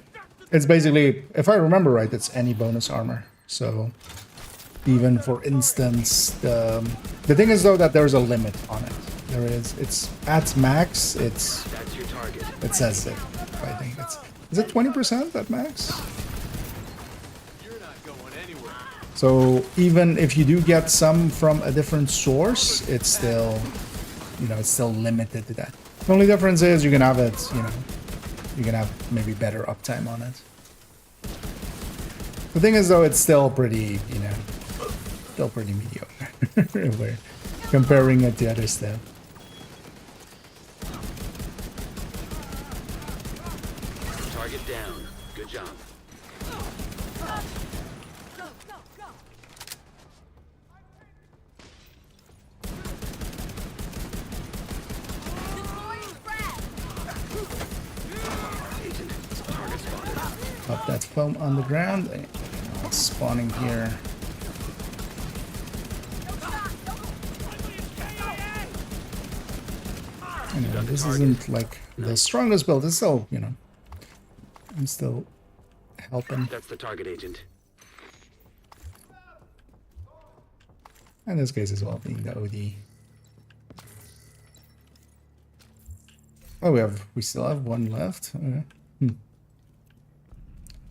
It's basically, if I remember right, it's any bonus armor. So even for instance, the thing is though that there's a limit on it. There is. It's at max. It's. That's your target. It says it. I think it's. Is it 20% at max? You're not going anywhere. So even if you do get some from a different source, it's still, you know, it's still limited to that. The only difference is you can have it, you know, you can have maybe better uptime on it. The thing is though, it's still pretty, you know, still pretty mediocre if we're comparing it to other stuff. Target down. Good job. Agent, target spotted. Pop that foam on the ground. Spawning here. Anyway, this isn't like the strongest build. It's still, you know, I'm still helping. That's the target, Agent. In this case as well, being the OD. Oh, we still have one left. Okay.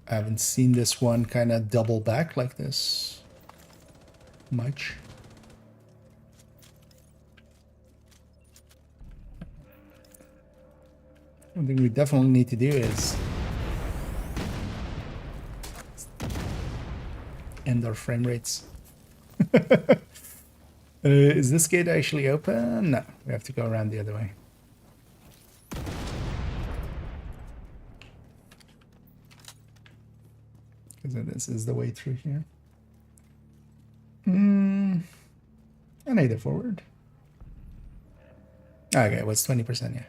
I haven't seen this one kind of double back like this much. One thing we definitely need to do is end our frame rates. Is this gate actually open? No, we have to go around the other way. Because this is the way through here. I need it forward. Okay, it was 20%, yeah.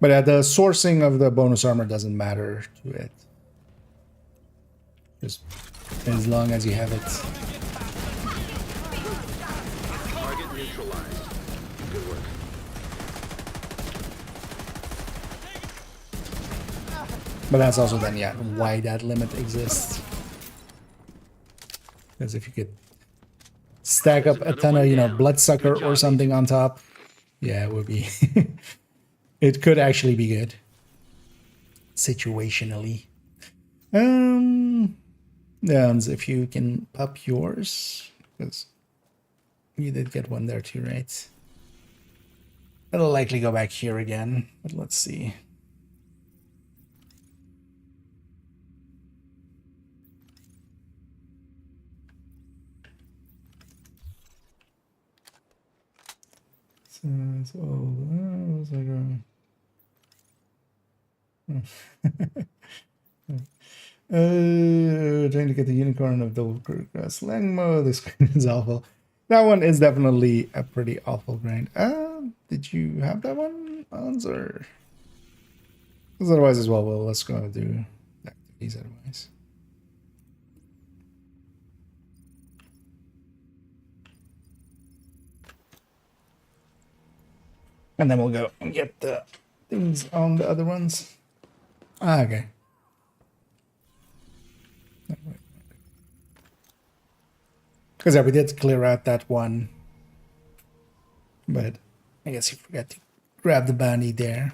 But the sourcing of the bonus armor doesn't matter to it. Just as long as you have it. Target neutralized. Good work. But that's also then, yeah, why that limit exists. Because if you could stack up a ton of, you know, bloodsucker or something on top, yeah, it would be... It could actually be good. Situationally. Yeah, if you can pop yours, because you did get one there too, right? It'll likely go back here again, but let's see. So it's all those are going. Trying to get the unicorn of double slang mode. This screen is awful. That one is definitely a pretty awful grind. Did you have that one, Hans, or? Because otherwise as well, let's go do activities otherwise. And then we'll go and get the things on the other ones. Okay. Because yeah, we did clear out that one. But I guess you forgot to grab the bounty there.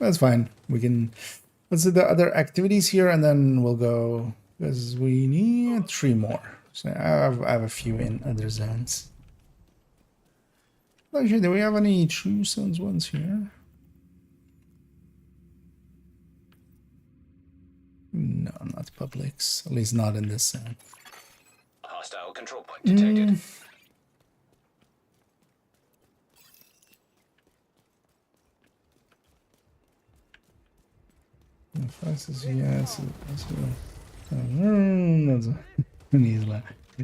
That's fine. We can... Let's do the other activities here and then we'll go... Because we need 3 more. So I have a few in other zones. Actually, do we have any true zones ones here? No, not publics. At least not in this zone. Hostile control point detected. Yes, yes.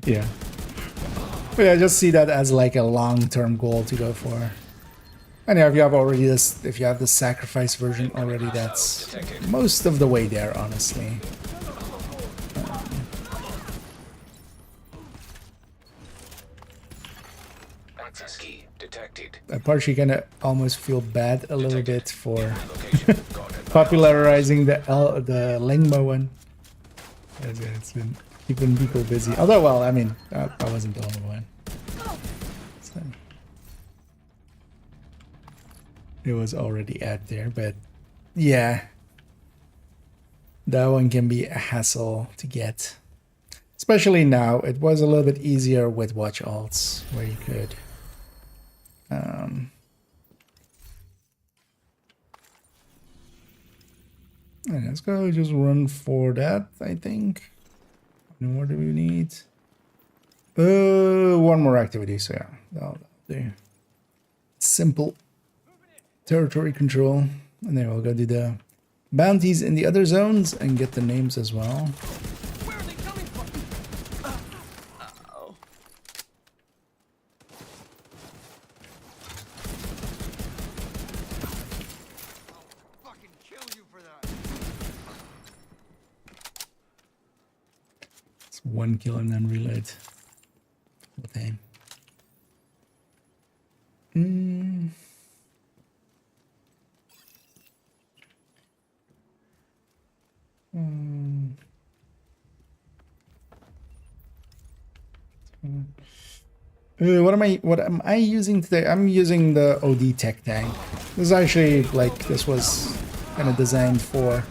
Yeah. But yeah, just see that as like a long-term goal to go for. And yeah, if you have already this, if you have the sacrifice version already, that's most of the way there, honestly. Access key detected. I partially kind of almost feel bad a little bit for Location recorded. popularizing the Lingmo one. It's been keeping people busy. Although, well, I mean, I wasn't the only one. So, it was already out there, but yeah, that one can be a hassle to get. Especially now, it was a little bit easier with watch alts, where you could and let's go just run for that, I think. How many more do we need? One more activity, so yeah, that'll do. Simple territory control. And then we'll go do the bounties in the other zones and get the names as well. Where are they coming from? Uh-oh. Fucking kill you for that. It's 1 kill and then reload. With aim. What am I using today? I'm using the OD tech tank. This is actually like this was kind of designed for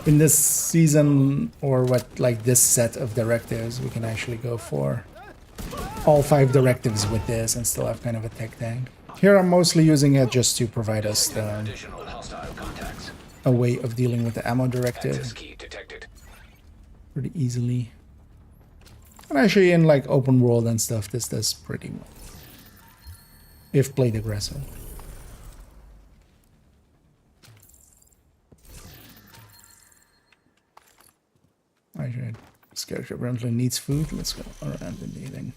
in this season, or what, like this set of directives, we can actually go for all 5 directives with this and still have kind of a tech tank. Here I'm mostly using it just to provide us the, Additional hostile contacts. a way of dealing with the ammo Access directive key detected. pretty easily. And actually in like open world and stuff, this does pretty well. If played aggressive. Alright, this character apparently needs food. Let's go around and eating.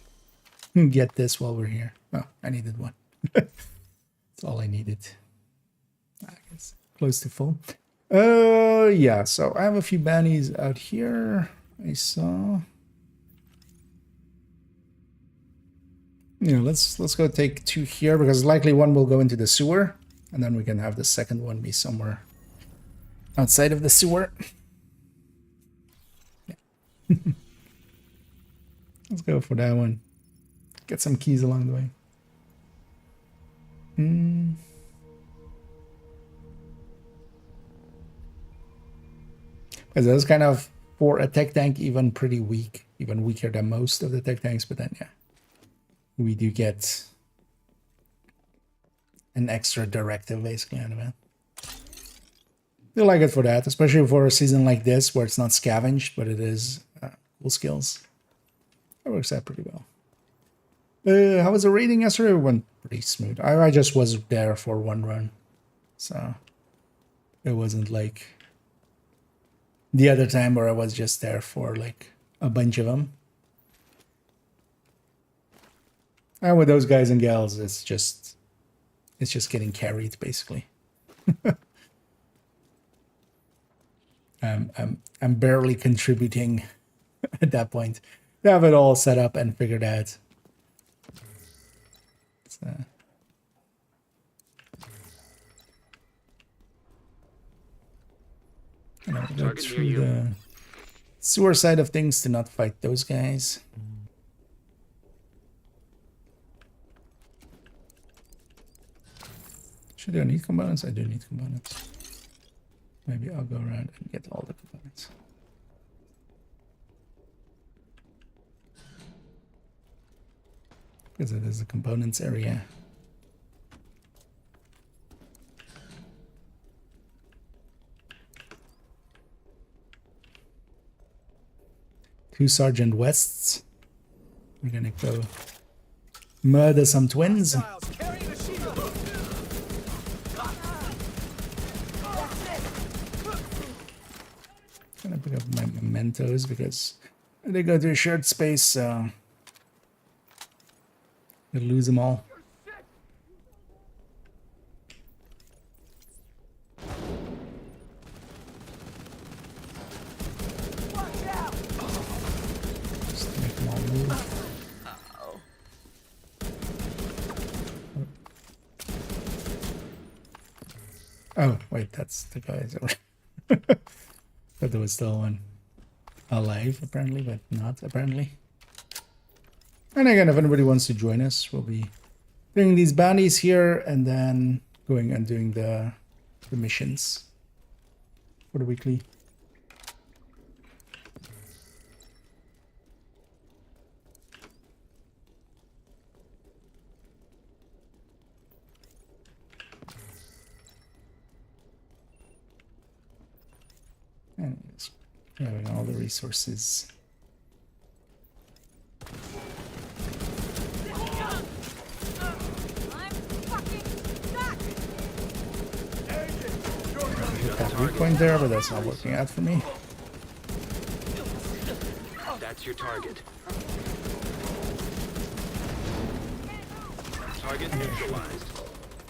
Get this while we're here. Oh, I needed one. That's all I needed. I guess close to full. Yeah, so I have a few bounties out here. I saw. Yeah, let's go take 2 here, because likely one will go into the sewer, and then we can have the second one be somewhere outside of the sewer. Yeah. Let's go for that one. Get some keys along the way. Because that's kind of, for a tech tank, even pretty weak. Even weaker than most of the tech tanks, but then yeah. We do get an extra directive basically out of it. I like it for that, especially for a season like this where it's not scavenged, but it is cool skills. That works out pretty well. How was the raiding yesterday? It went pretty smooth. I just was there for 1 run, so it wasn't like the other time where I was just there for like a bunch of them. And with those guys and gals, it's just getting carried basically. I'm barely contributing at that point. They have it all set up and figured out. So. And I'll go through the sewer side of things to not fight those guys. Should I need components? I do need components. Maybe I'll go around and get all the components. Because it is the components area. Two Sergeant Wests. We're gonna go murder some twins. Gonna pick up my mementos because they go to a shared space, so I lose them all. Oh, wait, that's the guys. But there was still one alive, apparently, but not apparently. And again, if anybody wants to join us, we'll be doing these bounties here and then going and doing the missions for the weekly. And just grabbing all the resources. Hit that weak point there, but that's not working out for me. That's your target. Target neutralized.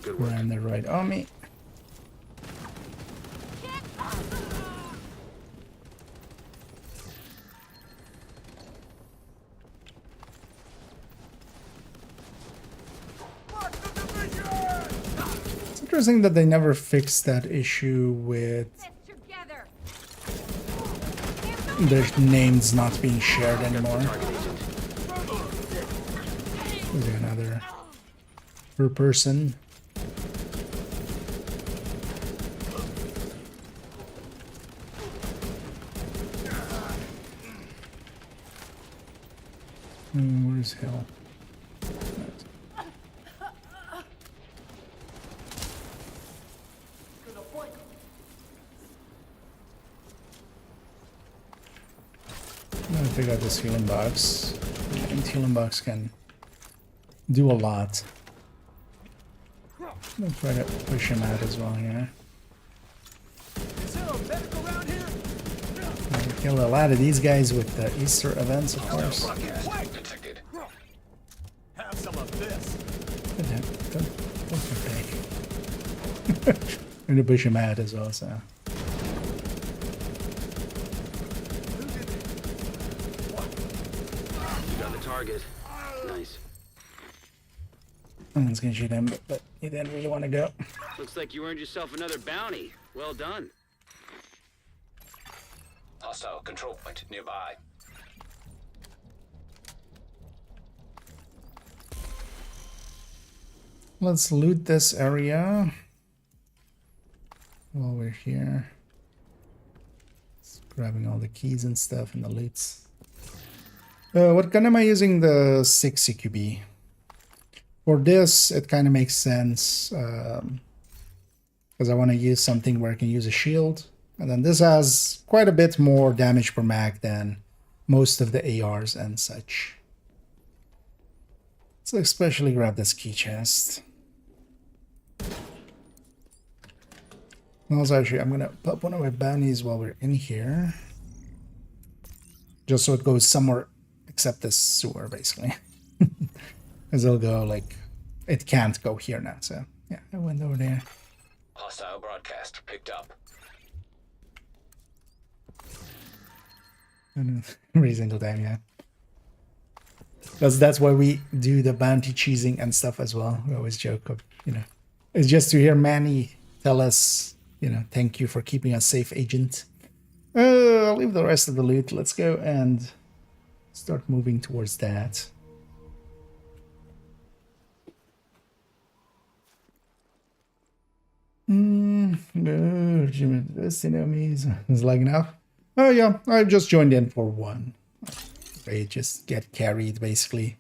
Good work. And they're right on me. It's interesting that they never fixed that issue with their names not being shared anymore. Is there another per person? Where's Hill? I'm gonna pick out this healing box. And healing box can do a lot. I'm gonna try to push him out as well here. I kill a lot of these guys with the Easter events, of course. Have some of this. Don't partake. I'm gonna push him out as well, so. You got the target. Nice. Someone's gonna shoot him, but he didn't really want to go. Looks like you earned yourself another bounty. Well done. Hostile control point nearby. Let's loot this area while we're here. Just grabbing all the keys and stuff and the loots. What gun am I using? The 6 CQB. For this, it kind of makes sense because I want to use something where I can use a shield. And then this has quite a bit more damage per mag than most of the ARs and such. So especially grab this key chest. And also, actually, I'm gonna pop one of my bounties while we're in here, just so it goes somewhere except this sewer, basically. Because it'll go like it can't go here now. So yeah, I went over there. Hostile broadcast picked up. Every single time, yeah. That's why we do the bounty cheesing and stuff as well. We always joke of, it's just to hear Manny tell us, thank you for keeping us safe, agent. I'll leave the rest of the loot. Let's go and start moving towards that. This enemies is lagging up. Oh yeah, I just joined in for one. I just get carried basically.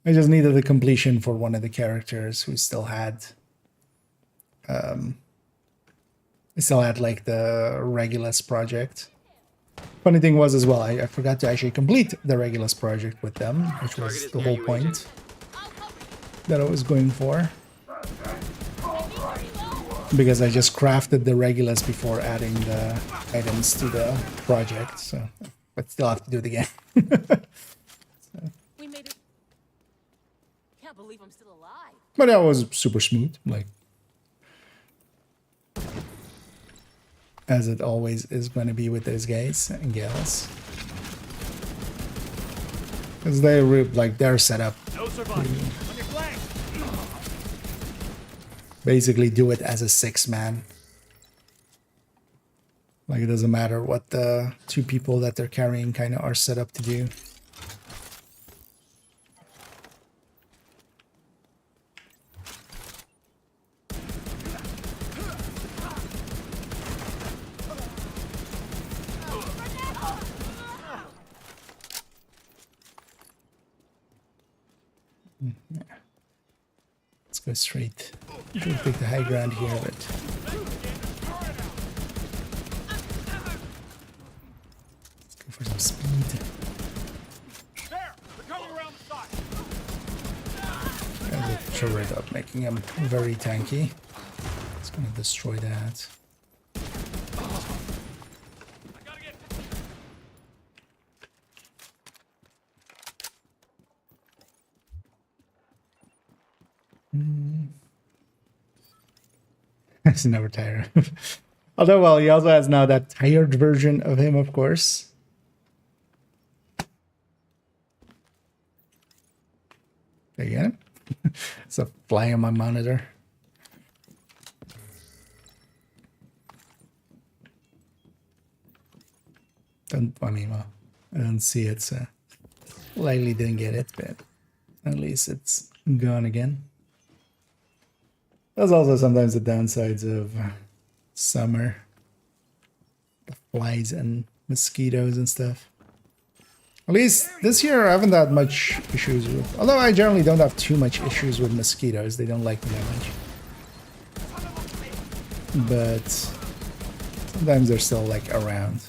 I just needed the completion for one of the characters who still had like the Regulus project. Funny thing was as well, I forgot to actually complete the Regulus project with them, which was the whole point that I was going for. Because I just crafted the Regulus before adding the items to the project, so but still have to do it again. We made it. Can't believe I'm still alive. But that was super smooth, like as it always is going to be with those guys and gals, because they like they're set up basically do it as a 6-man Like it doesn't matter what the two people that they're carrying kind of are set up to do. Let's go straight. We'll take the high ground here, but let's go for some speed. There! They're coming around the side! And the turret up, making him very tanky. It's gonna destroy that. I gotta get... He's never tired. Although, well, he also has now that tired version of him, of course. There you go. It's a fly on my monitor. I mean, well, I don't see it, so likely didn't get it, but at least it's gone again. There's also sometimes the downsides of summer. The flies and mosquitoes and stuff. At least this year I haven't had much issues with, although I generally don't have too much issues with mosquitoes. They don't like me that much. But sometimes they're still like around.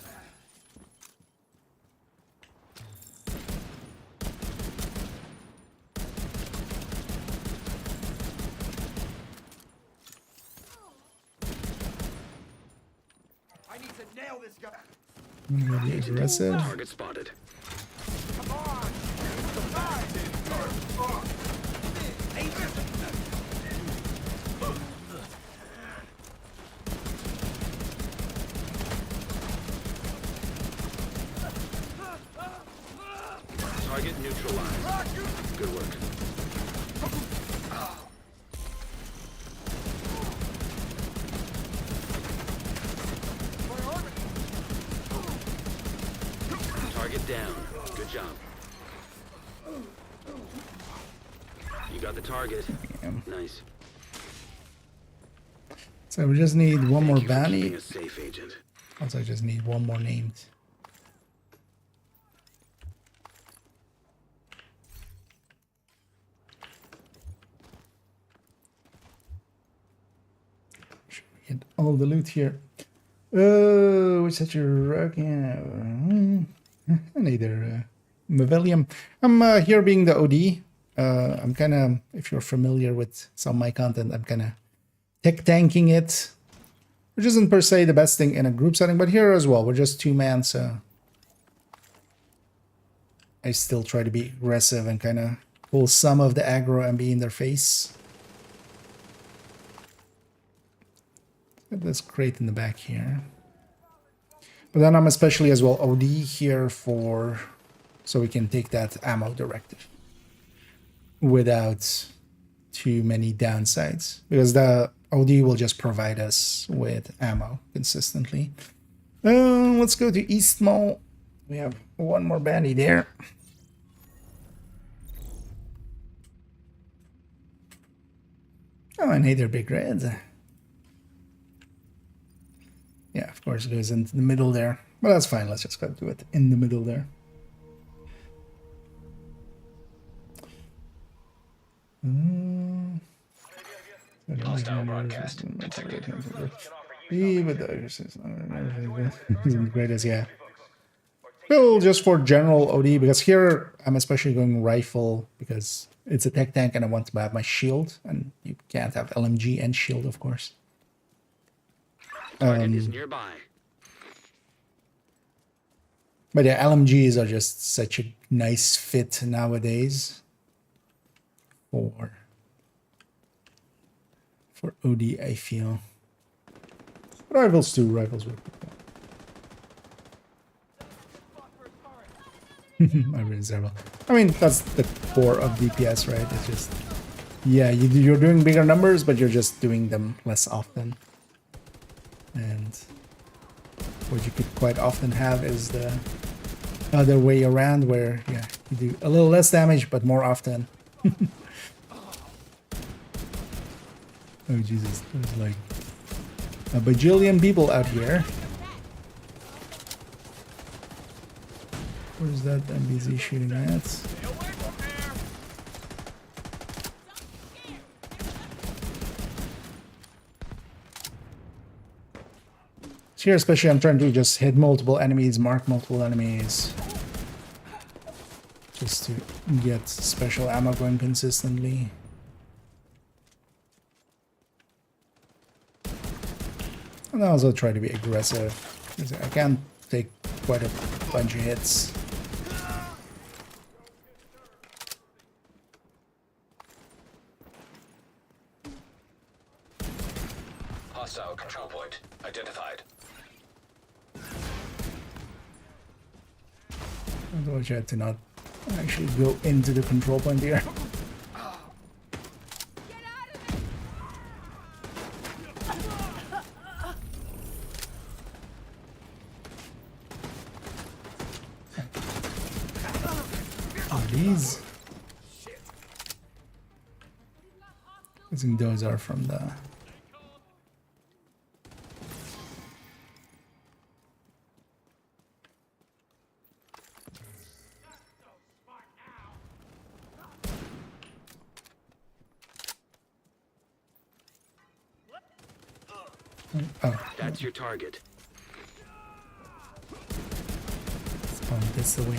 I need to nail this guy. I'm gonna be aggressive. Target spotted. Come on. Target neutralized. Good work. Target down. Good job. You got the target. Nice. So we just need one more Thank you for bounty. keeping us safe, Agent. Also, I just need one more named. Should we get all the loot here? Oh, it's such a rock. Yeah. Neither Mavilium. I'm here being the OD. I'm kind of, if you're familiar with some of my content, I'm kind of tech tanking it, which isn't per se the best thing in a group setting, but here as well, we're just two man, so I still try to be aggressive and kind of pull some of the aggro and be in their face. Get this crate in the back here. But then I'm especially as well OD here for, so we can take that ammo directive without too many downsides, because the OD will just provide us with ammo consistently. Let's go to East Mall. We have one more bandy there. Oh, and hey there, Big Red. Yeah, of course it goes into the middle there, but that's fine. Let's just go do it in the middle there. Hostile broadcast. Great as yeah. Well, just for general OD, because here I'm especially going rifle because it's a tech tank and I want to have my shield, and you can't have LMG and shield, of course. Target is nearby. But yeah, LMGs are just such a nice fit nowadays for OD, I feel. Rivals too, rivals work. I mean, that's the core of DPS, right? It's just, yeah, you're doing bigger numbers, but you're just doing them less often. And What you could quite often have is the other way around, where yeah, you do a little less damage but more often. Oh Jesus, there's like a bajillion people out here. Where's that NBZ shooting at? Here especially I'm trying to just hit multiple enemies, mark multiple enemies, just to get special ammo going consistently. And also try to be aggressive, because I can take quite a bunch of hits. Hostile control point identified. Although I tried to not actually go into the control point here. Oh, these. I think those are from the. Oh, That's your target. spawn this away.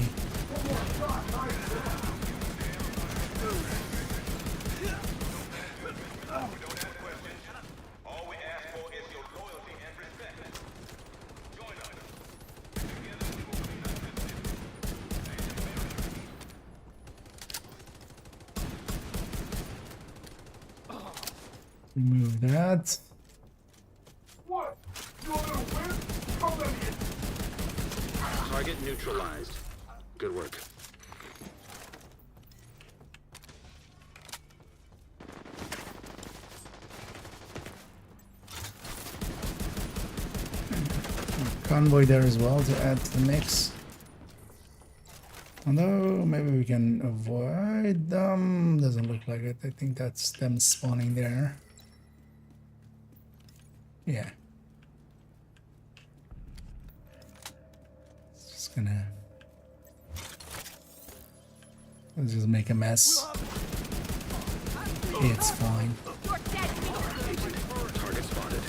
Remove that. What? You want to win? Come let me in. Target neutralized. Good work. Convoy there as well to add to the mix. Although maybe we can avoid them. Doesn't look like it. I think that's them spawning there. Yeah. Just gonna. Let's just make a mess. It's fine. Target spotted.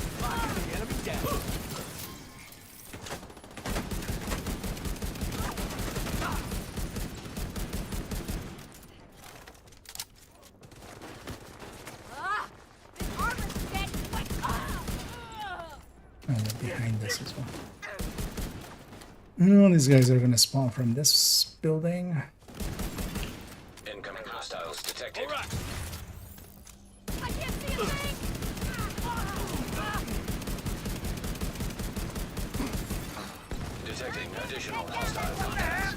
Oh, they're behind us as well. Oh, these guys are gonna spawn from this building. Incoming hostiles detected. I can't see a thing. Detecting additional hostile contacts.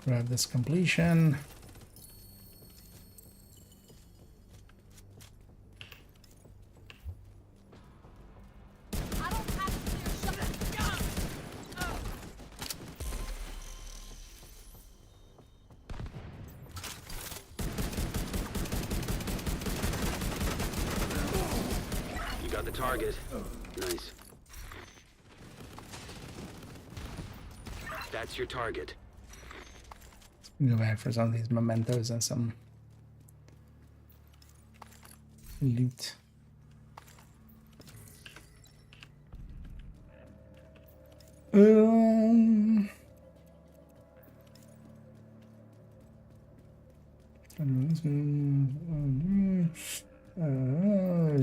Grab this completion. I don't have a clear shot. You got the target. Nice. That's your target. Go back for some of these mementos and some loot.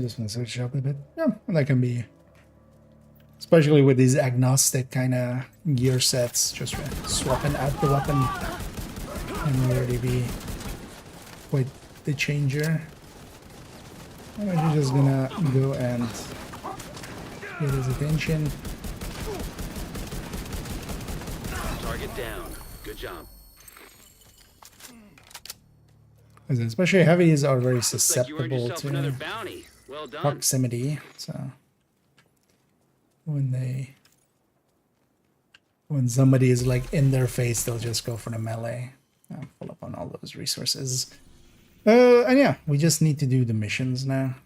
Just want to switch it up a bit. Yeah, that can be, especially with these agnostic kind of gear sets, just swapping out the weapon can already be quite the changer. I'm actually just gonna go and get his attention. Target down. Good job. Especially heavies are very Looks like you earned susceptible yourself another to bounty. Well done. proximity. So when somebody is like in their face, they'll just go for the melee. I'll pull up on all those resources. And yeah, we just need to do the missions now.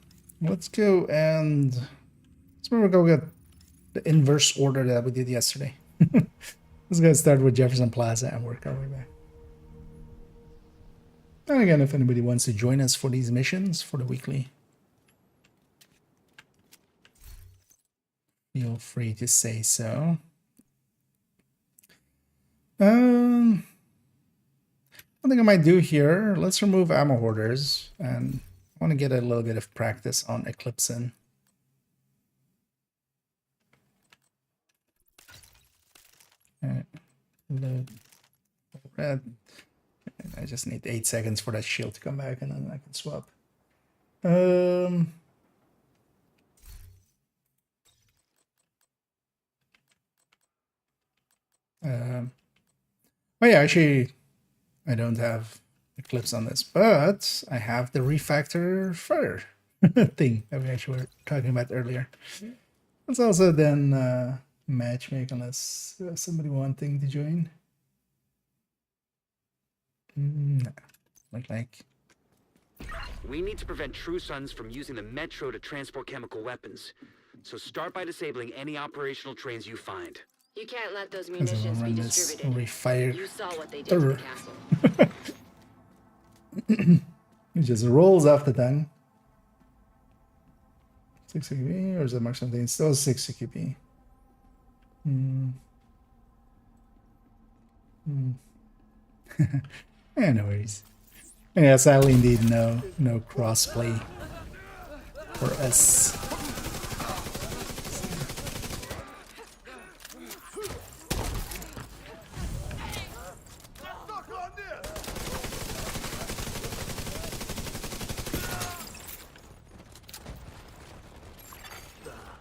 Let's go and let's go get the inverse order that we did yesterday. Let's go start with Jefferson Plaza and work our way back. And again, if anybody wants to join us for these missions for the weekly, feel free to say so. One thing I might do here, let's remove ammo hoarders, and I want to get a little bit of practice on Eclipse in. Load red. I just need 8 seconds for that shield to come back, and then I can swap. Oh yeah, actually, I don't have Eclipse on this, but I have the refactor fur thing that we actually were talking about earlier. Let's also then matchmake unless somebody wanting to join. No, like. We need to prevent True Sons from using the metro to transport chemical weapons. So start by disabling any operational trains you find. You can't let those Because I will munitions be run this distributed. refire. You saw what they did to the castle. It just rolls off the tongue. 6 CQB, or is it mark something? Still 6 CQB. Yeah, no worries. Yeah, sadly indeed, no crossplay for us.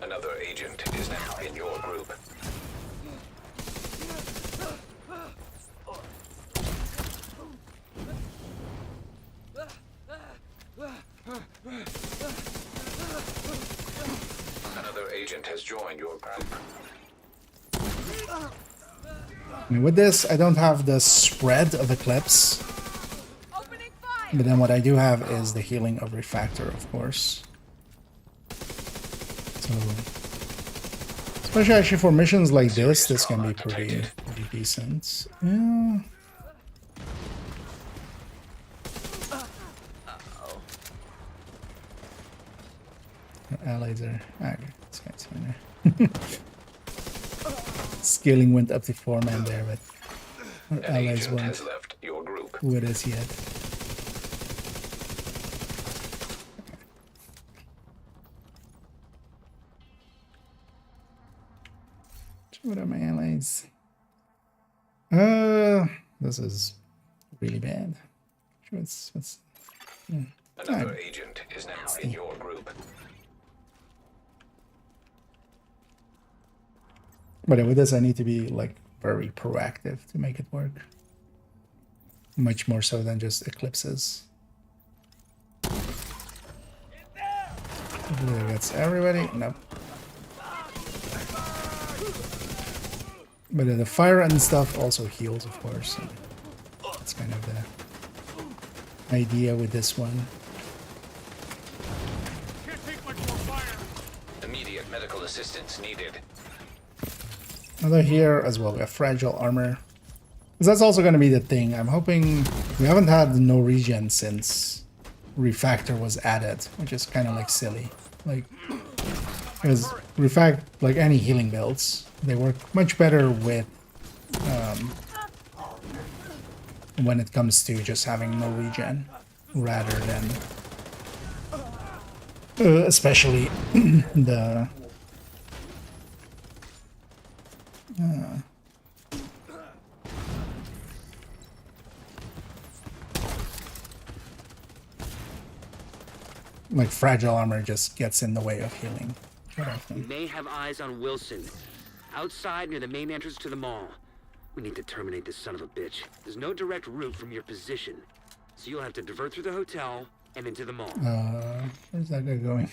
Another agent is now in your group. Another agent has joined your group. I mean, with this, I don't have the spread of Eclipse. But then what I do have is the healing of Refactor, of course. So, especially actually for missions like this can be pretty decent. Yeah. Our allies are... Okay, this guy's fine there. Scaling went up to 4 man there, but our An allies agent weren't has left your group. with us yet. What are my allies? This is really bad. Sure, what's Another agent is now in your group. But with this, I need to be like very proactive to make it work. Much more so than just eclipses. Hopefully that gets everybody. Nope. But the fire and stuff also heals, of course. So that's kind of the idea with this one. Can't take much more fire. Immediate medical assistance needed. Another here as well. We have fragile armor. Because that's also going to be the thing. I'm hoping we haven't had no regen since Refactor was added, which is kind of like silly. Like, because Refact, like any healing builds, they work much better with when it comes to just having no regen, rather than especially the like fragile armor just gets in the way of healing. We may have eyes on Wilson. Outside near the main entrance to the mall. We need to terminate this son of a bitch. There's no direct route from your position. So you'll have to divert through the hotel and into the mall. Where's that guy going?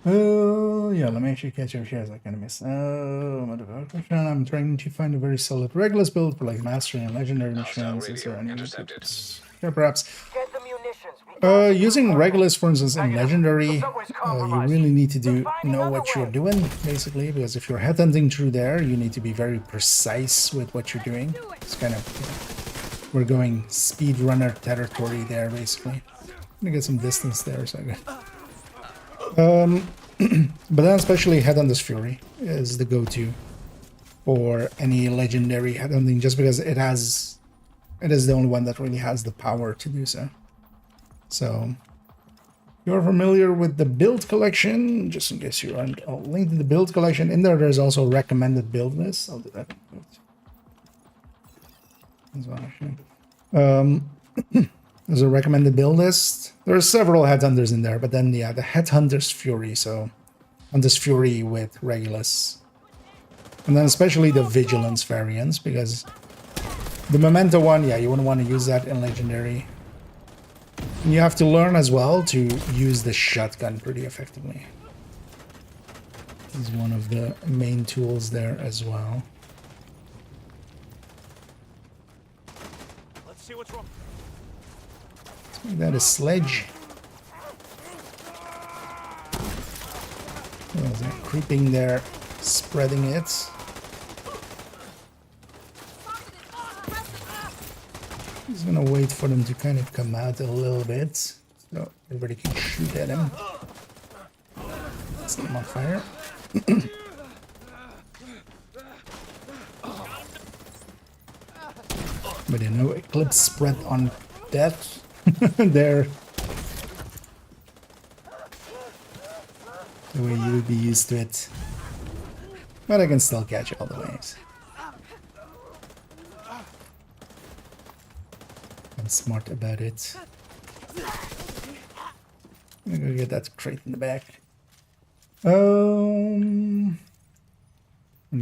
Oh, yeah, let me actually catch up here as I kind of miss. Motherfucker. I'm trying to find a very solid Regulus build for like Mastery and Legendary missions. Is there any? intercepted. Yeah, perhaps. Get the munitions. Using Regulus, for instance, in Legendary, you really need to know what you're doing, basically, because if you're headhunting through there, you need to be very precise with what you're doing. It's kind of, we're going speedrunner territory there, basically. I'm gonna get some distance there, so but then especially Headhunter's Fury is the go-to for any legendary headhunting, just because it is the only one that really has the power to do so. So, if you're familiar with the build collection, just in case you aren't, I'll link to the build collection. In there's also recommended build list. I'll do that. As well, actually. There's a recommended build list. There are several Headhunters in there, but then, yeah, the Headhunter's Fury, so Hunter's Fury with Regulus. And then especially the Vigilance variants, because the Memento one, yeah, you wouldn't want to use that in Legendary. And you have to learn as well to use the shotgun pretty effectively. It's one of the main tools there as well. Let's see what's wrong. Let's make that a sledge. What is that? Creeping there, spreading it. He's gonna wait for them to kind of come out a little bit, so everybody can shoot at him. Set him on fire. But you know, Eclipse spread on death there. The way you would be used to it. But I can still catch all the waves. I'm smart about it. I'm gonna go get that crate in the back.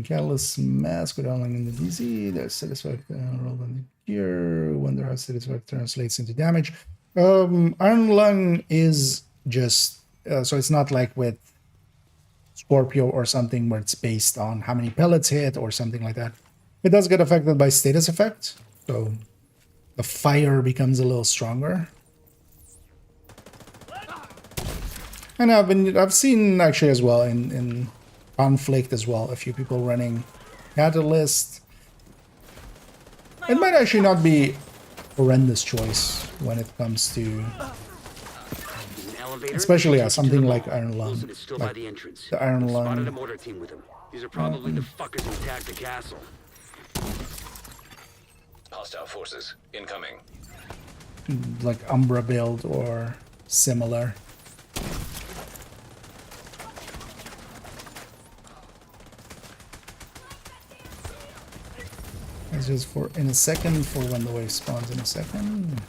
Catalyst mask with only in the DC. There's satisfactory rolled on the gear. Wonder how satisfactory translates into damage. Iron Lung is just so it's not like with Scorpio or something where it's based on how many pellets hit or something like that. It does get affected by status effect, so the fire becomes a little stronger. And I've seen actually as well in Conflict as well, a few people running Catalyst. It might actually not be a horrendous choice when it comes to, especially something like Iron Lung. Like the Iron Lung. Spotted a mortar team with them. These are probably the fuckers who attacked the castle. Hostile forces incoming. Like Umbra build or similar. It's just for in a second for when the wave spawns in a second.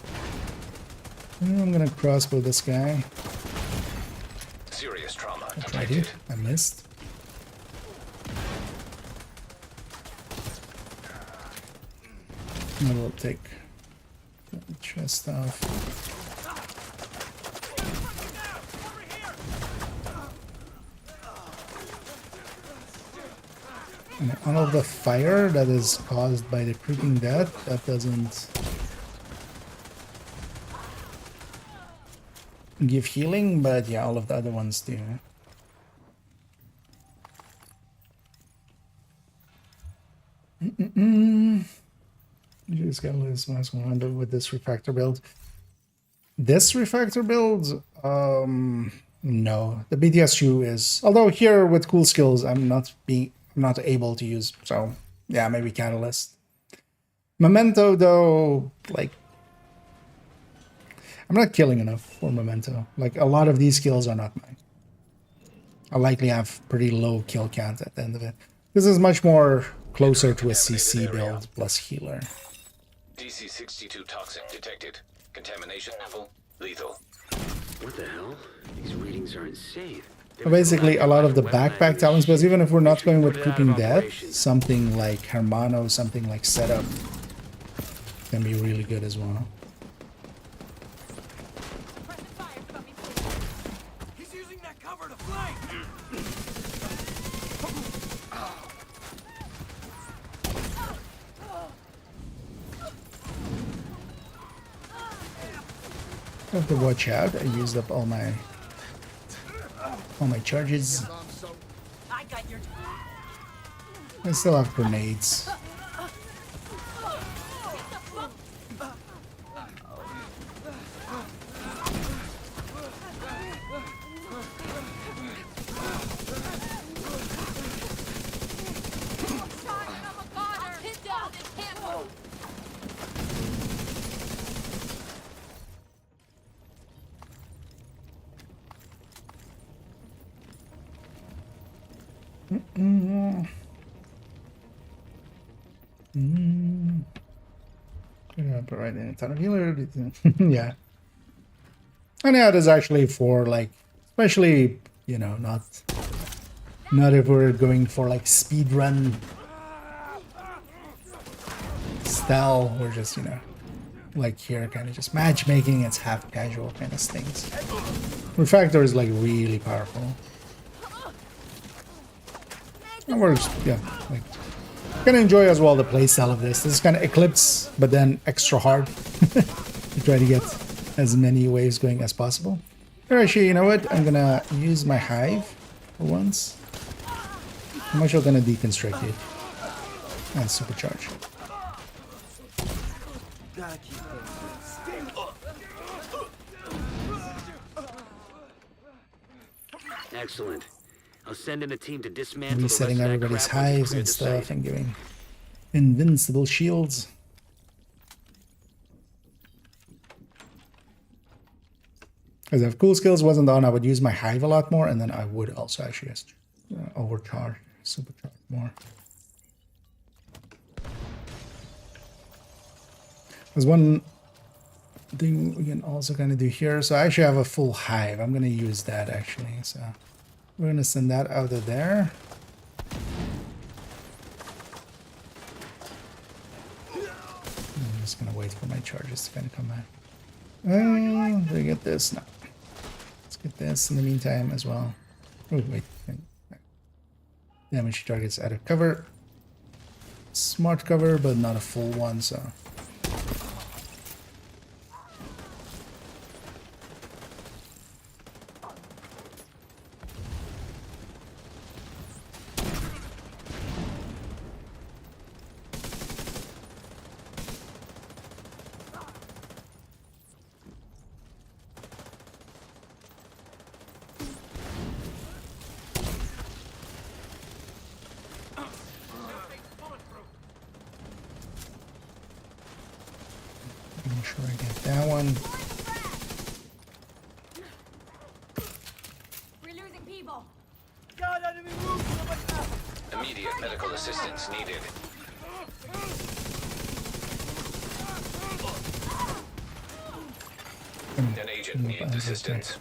And I'm gonna crossbow this guy. Serious trauma I tried it. I missed. And we'll take the chest off. And all of the fire that is caused by the creeping death, that doesn't give healing, but yeah, all of the other ones do. You just gotta lose minus 100 with this refactor build. This refactor build, no. The BTS2 is, although here with cool skills, I'm not able to use, so yeah, maybe Catalyst. Memento though, like, I'm not killing enough for Memento. Like, a lot of these skills are not mine. I likely have pretty low kill count at the end of it. This is much more closer to a CC build plus healer. DC-62 toxic detected. Contamination level lethal. What the hell? These readings are insane. Basically, a lot of the backpack talents, but even if we're not going with Put it out creeping of death, operation. something like Hermano, something like setup can be really good as well. Press and fire, cover me, please. He's using that cover to flank. I have to watch out. I used up all my charges. I got your. I still have grenades. Pin down this handle. Put right in a ton of healer. Yeah. And yeah, it is actually for like, especially, you know, not if we're going for like speed run style. We're just, you know, like here, kind of just matchmaking. It's half casual kind of things. Refactor is like really powerful. And we're just, yeah, like, gonna enjoy as well the playstyle of this. This is kind of Eclipse, but then extra hard. To try to get as many waves going as possible. Or actually, you know what? I'm gonna use my hive for once. I'm actually gonna deconstruct it and supercharge. Excellent. I'll send in a team to dismantle Resetting the rest of that everybody's crap once you hives clear and the stuff site. and giving invincible shields. Because if cool skills wasn't on, I would use my hive a lot more, and then I would also actually just overcharge, supercharge more. There's one thing we can also kind of do here. So I actually have a full hive. I'm going to use that actually. So we're going to send that out of there. I'm just going to wait for my charges to kind of come back. Did I get this? No. Let's get this in the meantime as well. Oh, wait. Damage targets out of cover. Smart cover, but not a full one, so. Make sure I get that one. We're losing people. God, enemy move! Immediate medical assistance needed. An agent needs assistance.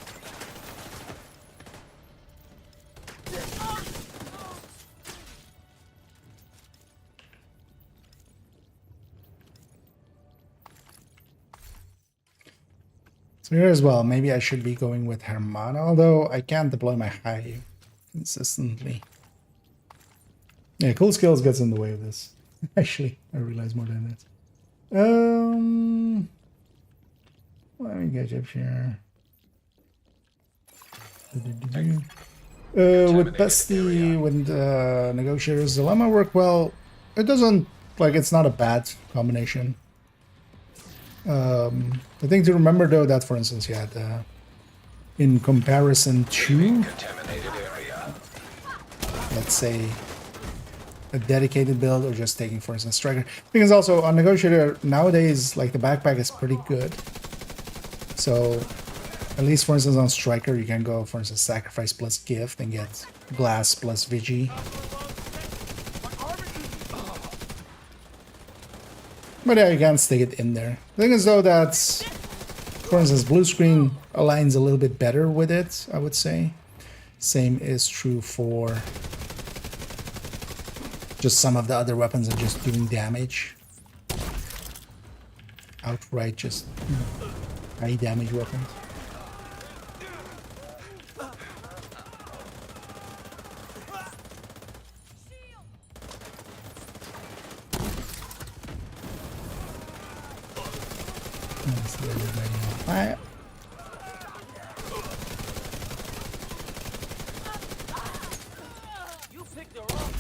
So here as well, maybe I should be going with Hermana, although I can't deploy my hive consistently. Yeah, cool skills gets in the way of this. Actually, I realize more than that. Let me get up here. With Bestie, with Negotiator's Dilemma work well. It doesn't, like, it's not a bad combination. The thing to remember though that, for instance, you had in comparison to, Contaminated area. let's say, a dedicated build or just taking, for instance, Striker. Because also on Negotiator nowadays, like the backpack is pretty good. So at least, for instance, on Striker, you can go, for instance, Sacrifice plus Gift and get Glass plus Vigi. But yeah, you can stick it in there. The thing is though that, for instance, blue screen aligns a little bit better with it, I would say. Same is true for just some of the other weapons are just doing damage. Outright just high damage weapons. Fire. You picked the wrong.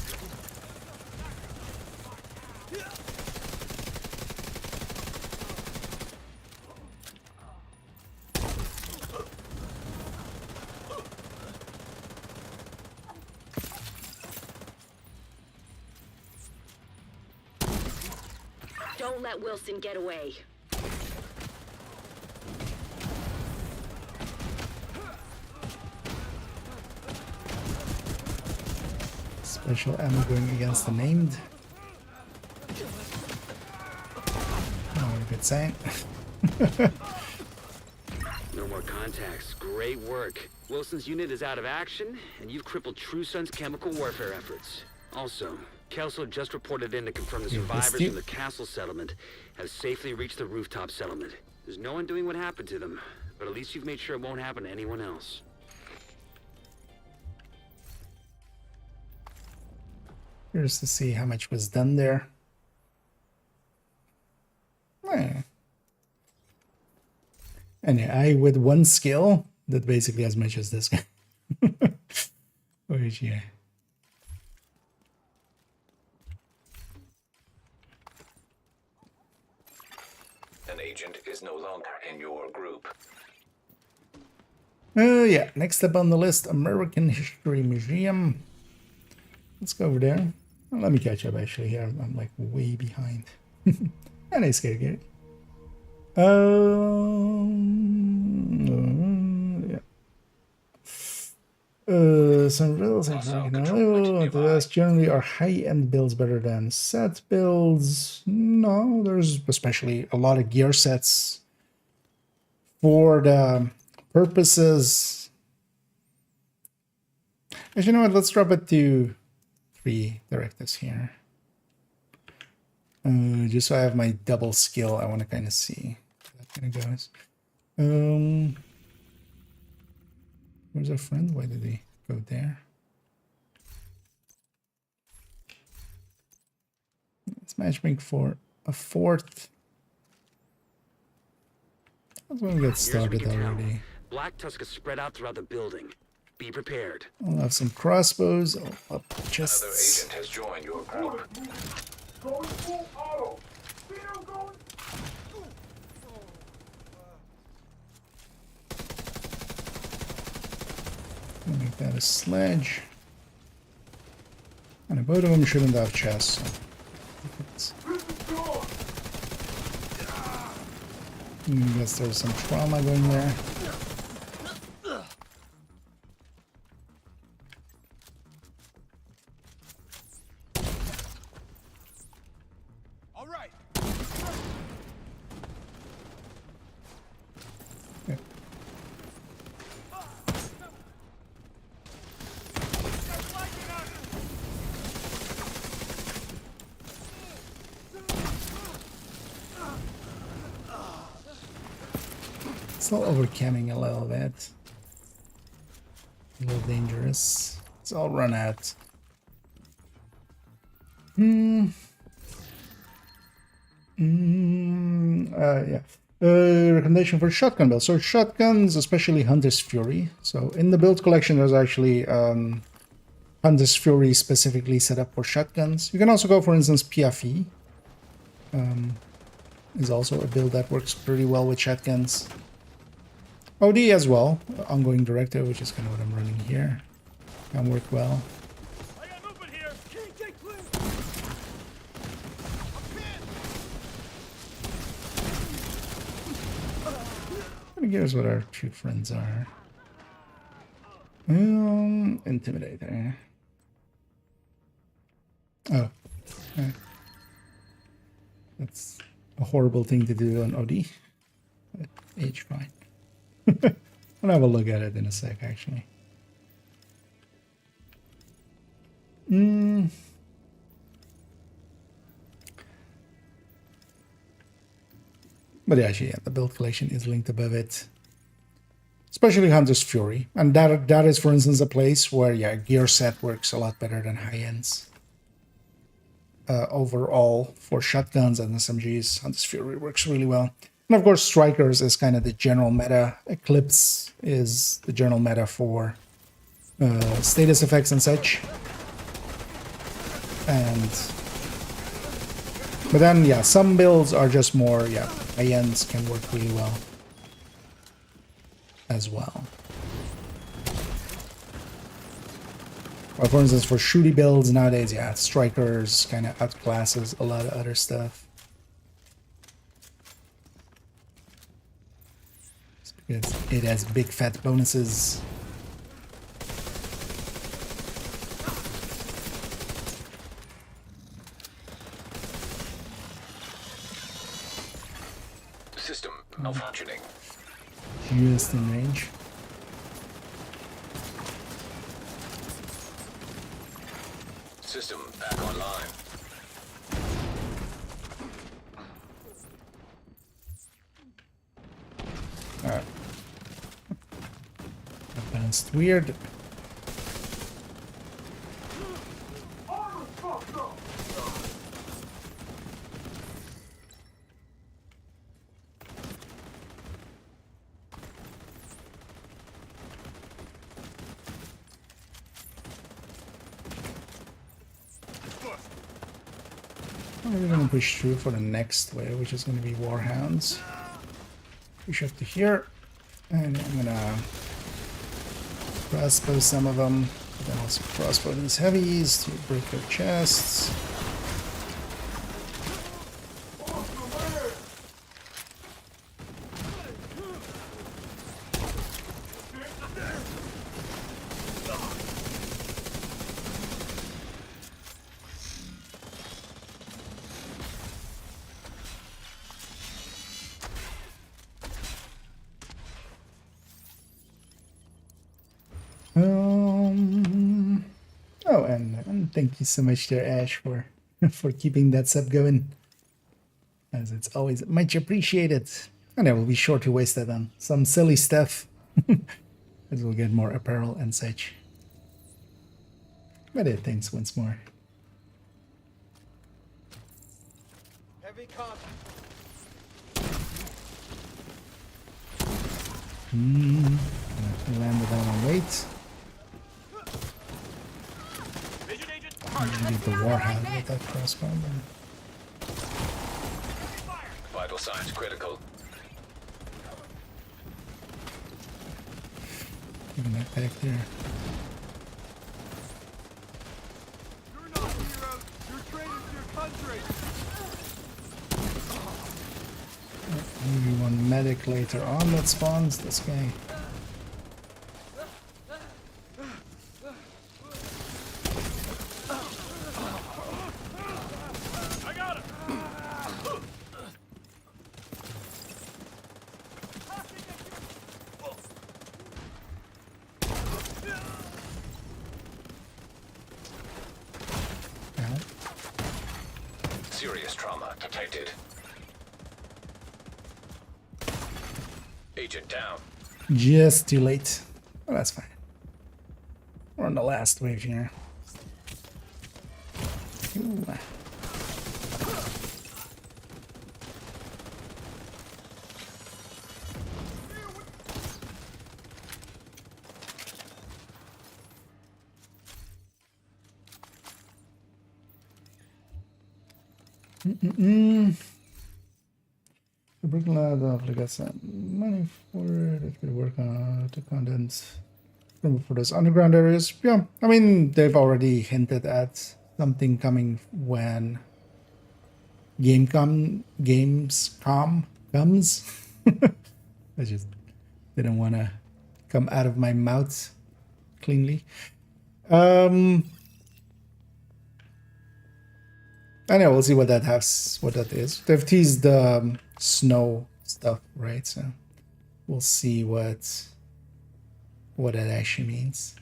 Don't let Wilson get away. Special ammo going against the named. Not a good sign. No more contacts. Great work. Wilson's unit is out of action, and you've crippled True Sun's chemical warfare efforts. Also, Kelso just reported in to confirm the survivors from the castle settlement have safely reached the rooftop settlement. There's no one doing what happened to them, but at least you've made sure it won't happen to anyone else. Here's to see how much was done there. And I, with one skill, did basically as much as this guy. Which, yeah. An agent is no longer in your group. Yeah, next up on the list, American History Museum. Let's go over there. Well, let me catch up actually here. I'm like way behind. And I scared Gary. Yeah. Some builds generally are high-end builds better than set builds. No, there's especially a lot of gear sets for the purposes. Actually, you know what? Let's drop it to 3 directives here. Just so I have my double skill, I want to kind of see how that kind of goes. Where's our friend? Why did he go there? Let's matchmake for a 4th. That's when we get started already. Black Tusk is spread out throughout the building. Be prepared. I'll have some crossbows. I'll up Another chests. agent has joined your group. Going full auto. Speedo going. I'll make that a sledge. And both of them shouldn't have chests. So I guess there's some trauma going there. All right. Yeah. Still overcamming a little bit. A little dangerous. It's all run out. Yeah. Recommendation for shotgun build. So shotguns, especially Hunter's Fury. So in the build collection, there's actually Hunter's Fury specifically set up for shotguns. You can also go, for instance, PFE. Is also a build that works pretty well with shotguns. OD as well, ongoing directive, which is kind of what I'm running here. Can work well. I got movement here. Can't get clear. Here's what our 2 friends are. Intimidator. Oh, okay. That's a horrible thing to do on OD. But age fine. I'll have a look at it in a sec, actually. But actually, yeah, the build collection is linked above it. Especially Hunter's Fury. And that is, for instance, a place where, yeah, gear set works a lot better than high-ends. Overall, for shotguns and SMGs, Hunter's Fury works really well. And of course, Strikers is kind of the general meta. Eclipse is the general meta for status effects and such. But then, yeah, some builds are just more, yeah, high-ends can work really well as well. Well, for instance, for shooty builds nowadays, yeah, Strikers kind of outclasses a lot of other stuff. Because it has big fat bonuses. System malfunctioning. Just in range. System back online. Alright. That bounced weird. We're gonna push through for the next wave, which is gonna be Warhounds. Push up to here, and I'm gonna crossbow some of them. Then also crossbow these heavies to break their chests. Oh, and thank you so much there, Ash, for for keeping that sub going, as it's always much appreciated. And I will be sure to waste that on some silly stuff, as we'll get more apparel and such. But thanks once more. Heavy comp. Landed on a weight. Get the Warhound with that crossbow. Vital signs critical. Getting that back there. You're not heroes. You're traitors to your country. Maybe one medic later on that spawns this guy. Serious trauma detected. Agent down. Just too late. Well, that's fine. We're on the last wave here. Ooh. The Brooklyn Lab hopefully got some money for it. It could work on the content for those underground areas. Yeah, I mean, they've already hinted at something coming when Gamescom comes. I just didn't want to come out of my mouth cleanly. I know, we'll see what that is. They've teased the snow stuff, right? So we'll see what that actually means.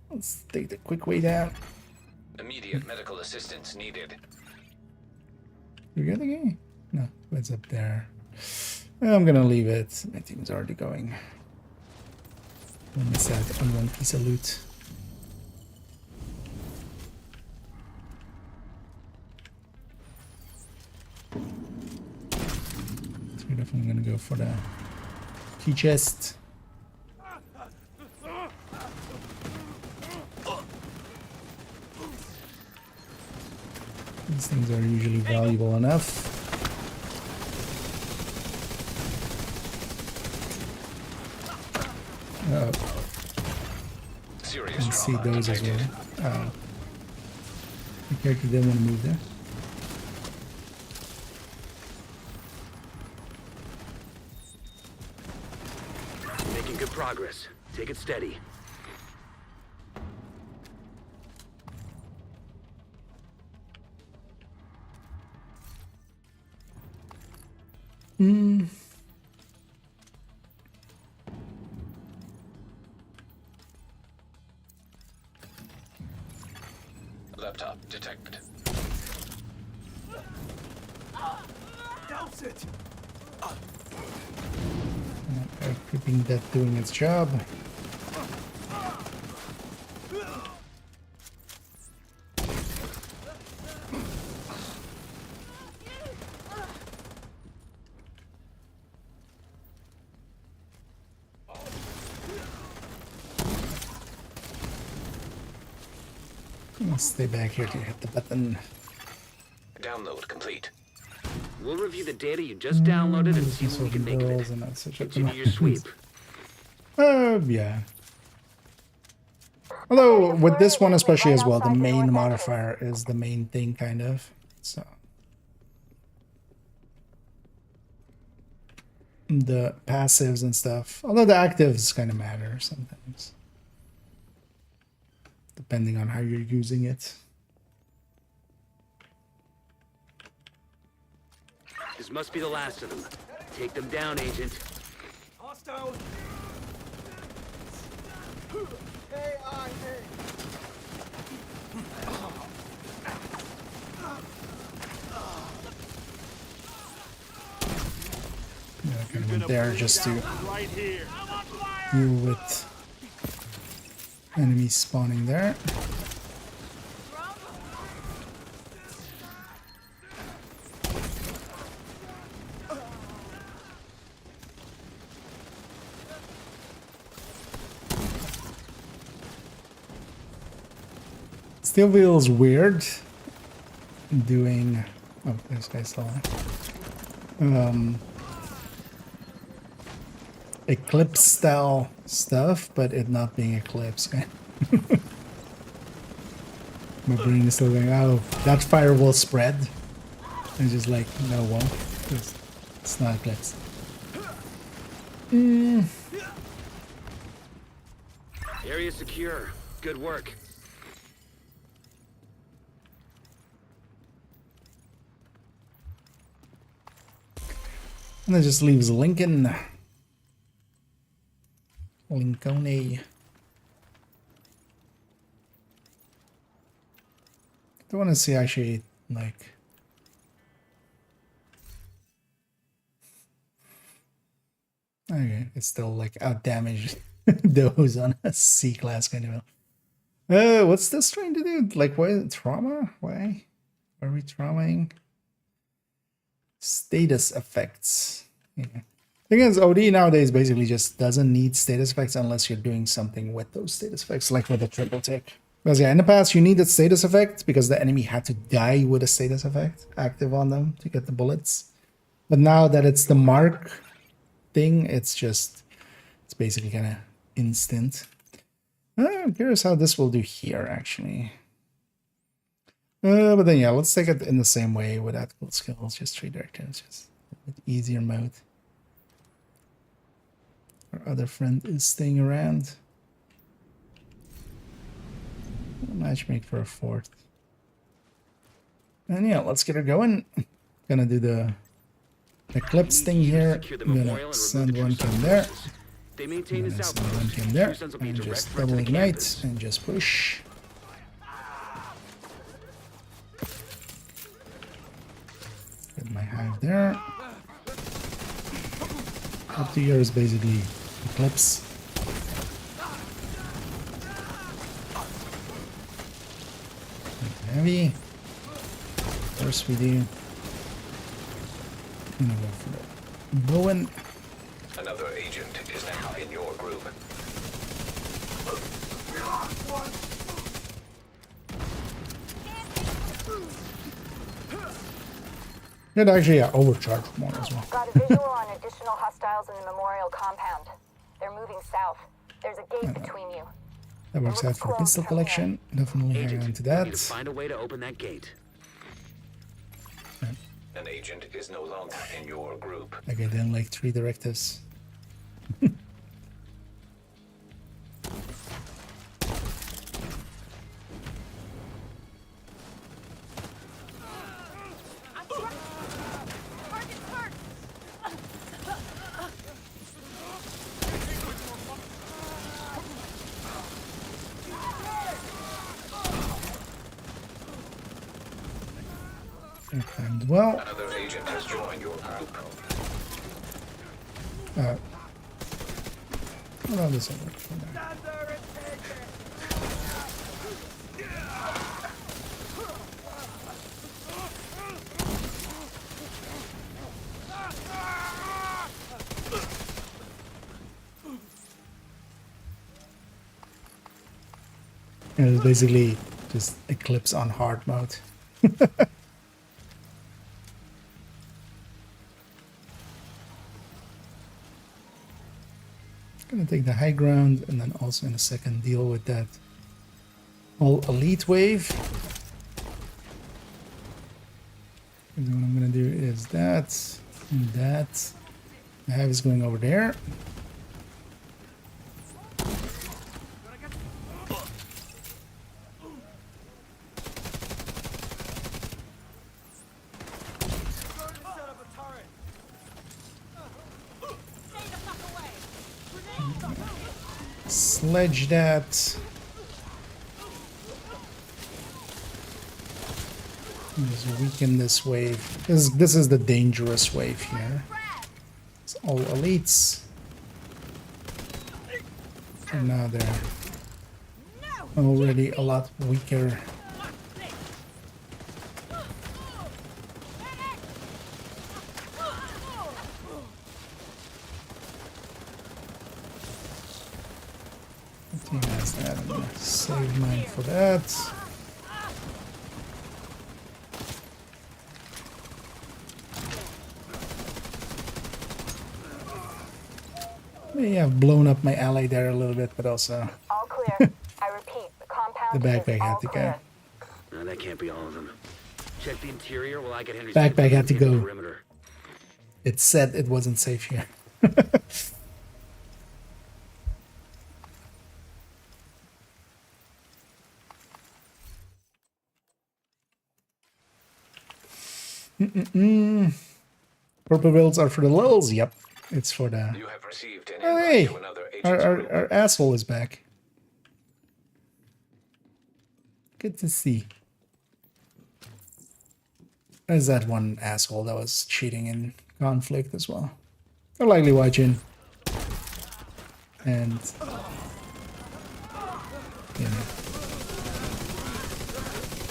Let's take the quick way down. Immediate medical assistance needed. You get the game? No, it's up there. I'm gonna leave it. My team's already going. I miss out on one piece of loot. So we're definitely gonna go for the key chest. These things are usually valuable enough. Oh, Serious I see trauma those as well. detected. Oh. The character didn't want to move there. Making good progress. Take it steady. Laptop detected. Douse it! Keeping that doing its job. I'll stay back here to hit the button. Download complete. We'll review the data you just downloaded and see what we can make of it. And that's such a Continue your sweep. Yeah. Although with this one especially as well, the main modifier is the main thing kind of. So the passives and stuff. Although the actives kind of matter sometimes. Depending on how you're using it. This must be the last of them. Take them down, Agent. Hostile! Yeah, I kind of went there just to Right here. deal with enemies spawning there. Still feels weird doing, oh, this guy saw it. Eclipse style stuff, but it not being Eclipse. My brain is still going, oh, that fire will spread. And just like, no, it won't. It's not Eclipse. Area secure. Good work. And that just leaves Lincoln. Lincoln. I want to see actually like okay, it's still like out damaged those on a C class kind of. What's this trying to do? Like what trauma? Why are we traumaing? Status effects. Yeah. Thing is, OD nowadays basically just doesn't need status effects unless you're doing something with those status effects, like with a triple tick. Because yeah, in the past you needed status effect because the enemy had to die with a status effect active on them to get the bullets. But now that it's the mark thing, it's basically kind of instant. I'm curious how this will do here actually. But then yeah, let's take it in the same way without cool skills, just 3 directives, just a bit easier mode. Our other friend is staying around. Matchmake for a 4th. And yeah, let's get her going. Gonna do the Eclipse thing here. I'm gonna send one cam there. They maintain I'm his gonna send one cam there. And just double ignite and just push. Hive there. Up to here is basically Eclipse. Heavy. Of course we do. I'm gonna go for the Bowen. Another agent is now in your group. It actually overcharged more as well. Got a visual on additional hostiles in the memorial compound. They're moving south. There's a gate between you. That works out for the pistol collection. Definitely hang Agent, on to we need to that. find a way to open that gate. An agent is no longer in your group. Okay, then like 3 directives. And well, Another agent has joined your group. well, this will work for now. And it's basically just Eclipse on hard mode. Gonna take the high ground and then also in a second deal with that whole elite wave. And then what I'm gonna do is that and that. The hive is going over there. Sledge that. Just weaken this wave. This is the dangerous wave here. It's all elites. And now they're already a lot weaker. Team has that. I'm gonna save mine for that. May have blown up my ally there a little bit, but also All clear. I repeat, the compound the backpack is all had to clear. go. No, that can't be all of them. Check the interior while I get Henry's Backpack had to go. perimeter. It said it wasn't safe here. Purple builds are for the lulz. Yep, it's for the. You have received an Hey, invite to another agent's group. our asshole is back. Good to see. There's that one asshole that was cheating in conflict as well. They're likely watching. And you know,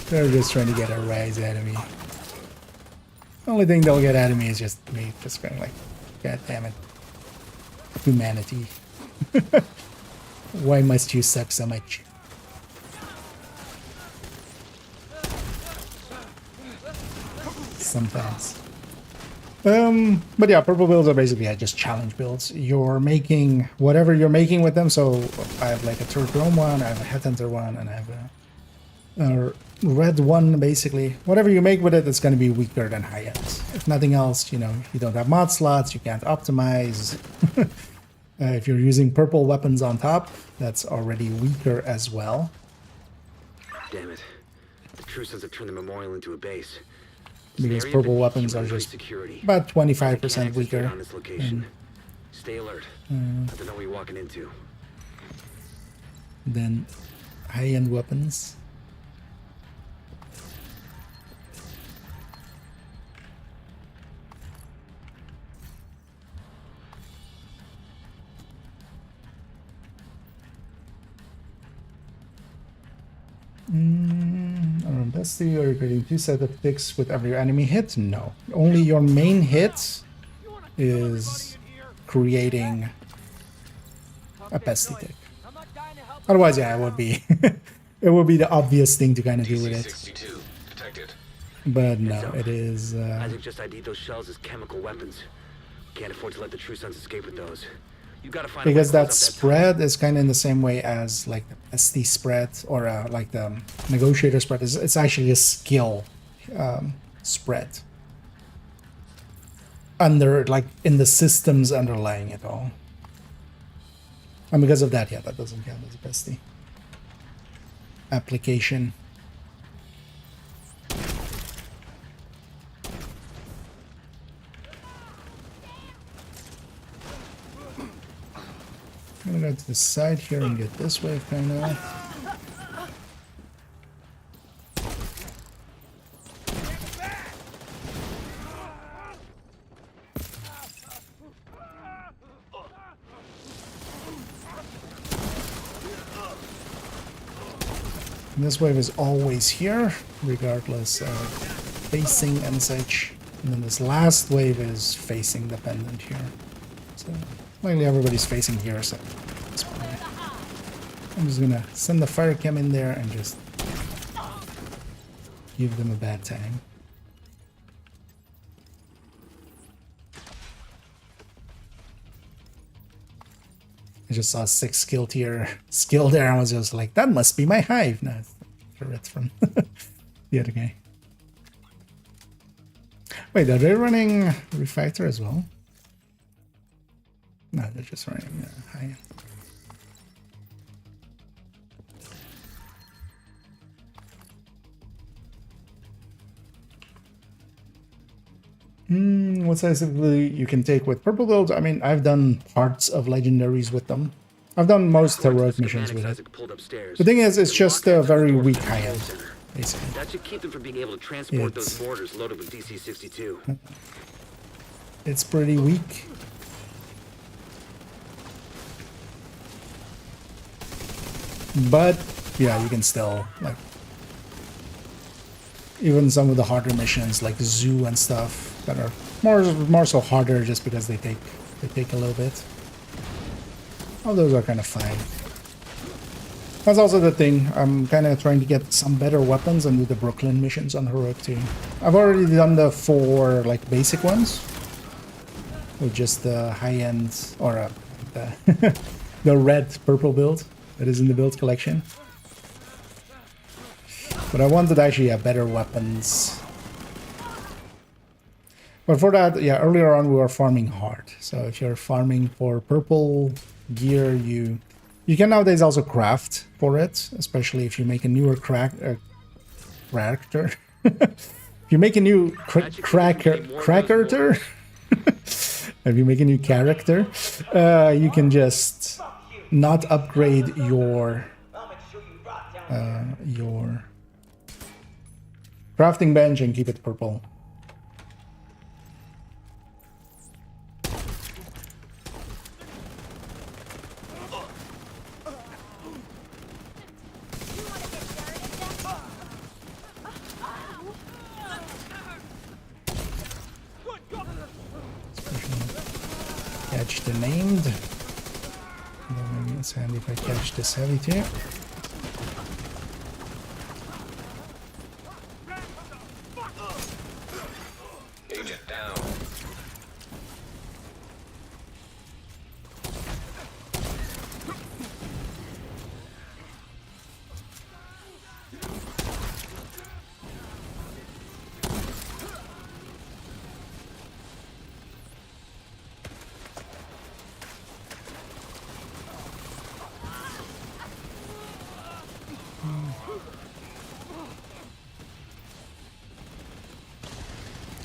they're just trying to get a rise out of me. The only thing they'll get out of me is just me just going like, God damn it. Humanity. Why must you suck so much? Sometimes. But yeah, purple builds are basically just challenge builds. You're making whatever you're making with them. So I have like a turret drone one, I have a headhunter one, and I have a red one. Basically, whatever you make with it, it's going to be weaker than high ends. If nothing else, you know, you don't have mod slots, you can't optimize. If you're using purple weapons on top, that's already weaker as well. Damn it. The True Sons have turned the memorial into a base. Because Stay purple area, weapons keep are increased just security. about Can't 25% access weaker. on this location. Stay alert. I don't know what you're walking into. Than high-end weapons. Around bestie, are you creating 2 sets of ticks with every enemy hit? No. Only your main hit is creating a bestie tick. Otherwise, yeah, it would be it would be the obvious thing to kind of do with it. DC-62 detected. But no, it is Isaac just ID'd those shells as chemical weapons. Can't afford to let the True Sons escape with those. You gotta find because a way to that close up spread is kind of in the same way as like the bestie spread or like the negotiator spread. It's actually a skill spread under like in the systems underlying it all. And because of that, yeah, that doesn't count as a bestie application. I'm gonna go to the side here and get this wave kind of. And this wave is always here, regardless of facing and such. And then this last wave is facing dependent here. So likely everybody's facing here, so it's fine. I'm just gonna send the fire cam in there and just give them a bad time. I just saw 6 skill tier skill there and was just like, that must be my hive. No, it's Turret from the other guy. Wait, are they running refactor as well? No, they're just running high. What specifically you can take with purple builds? I mean, I've done parts of legendaries with them. I've done most heroic missions with it. The thing is, it's just a very weak high-end, basically. That should keep them from being able to transport those mortars loaded with DC-62. It's pretty weak. But, yeah, you can still, like... Even some of the harder missions, like Zoo and stuff, that are more so harder just because they take a little bit. All those are kind of fine. That's also the thing. I'm kind of trying to get some better weapons and do the Brooklyn missions on heroic too. I've already done the 4 like basic ones with just the high end or the the red purple build that is in the build collection. But I wanted actually better weapons. But for that, yeah, earlier on we were farming hard. So if you're farming for purple gear, you can nowadays also craft for it, especially if you make a newer character. If you make a new character, if you make a new character, you can just not upgrade your crafting bench and keep it purple. Catch the named. Maybe it's handy if I catch this heavy too. Agent down.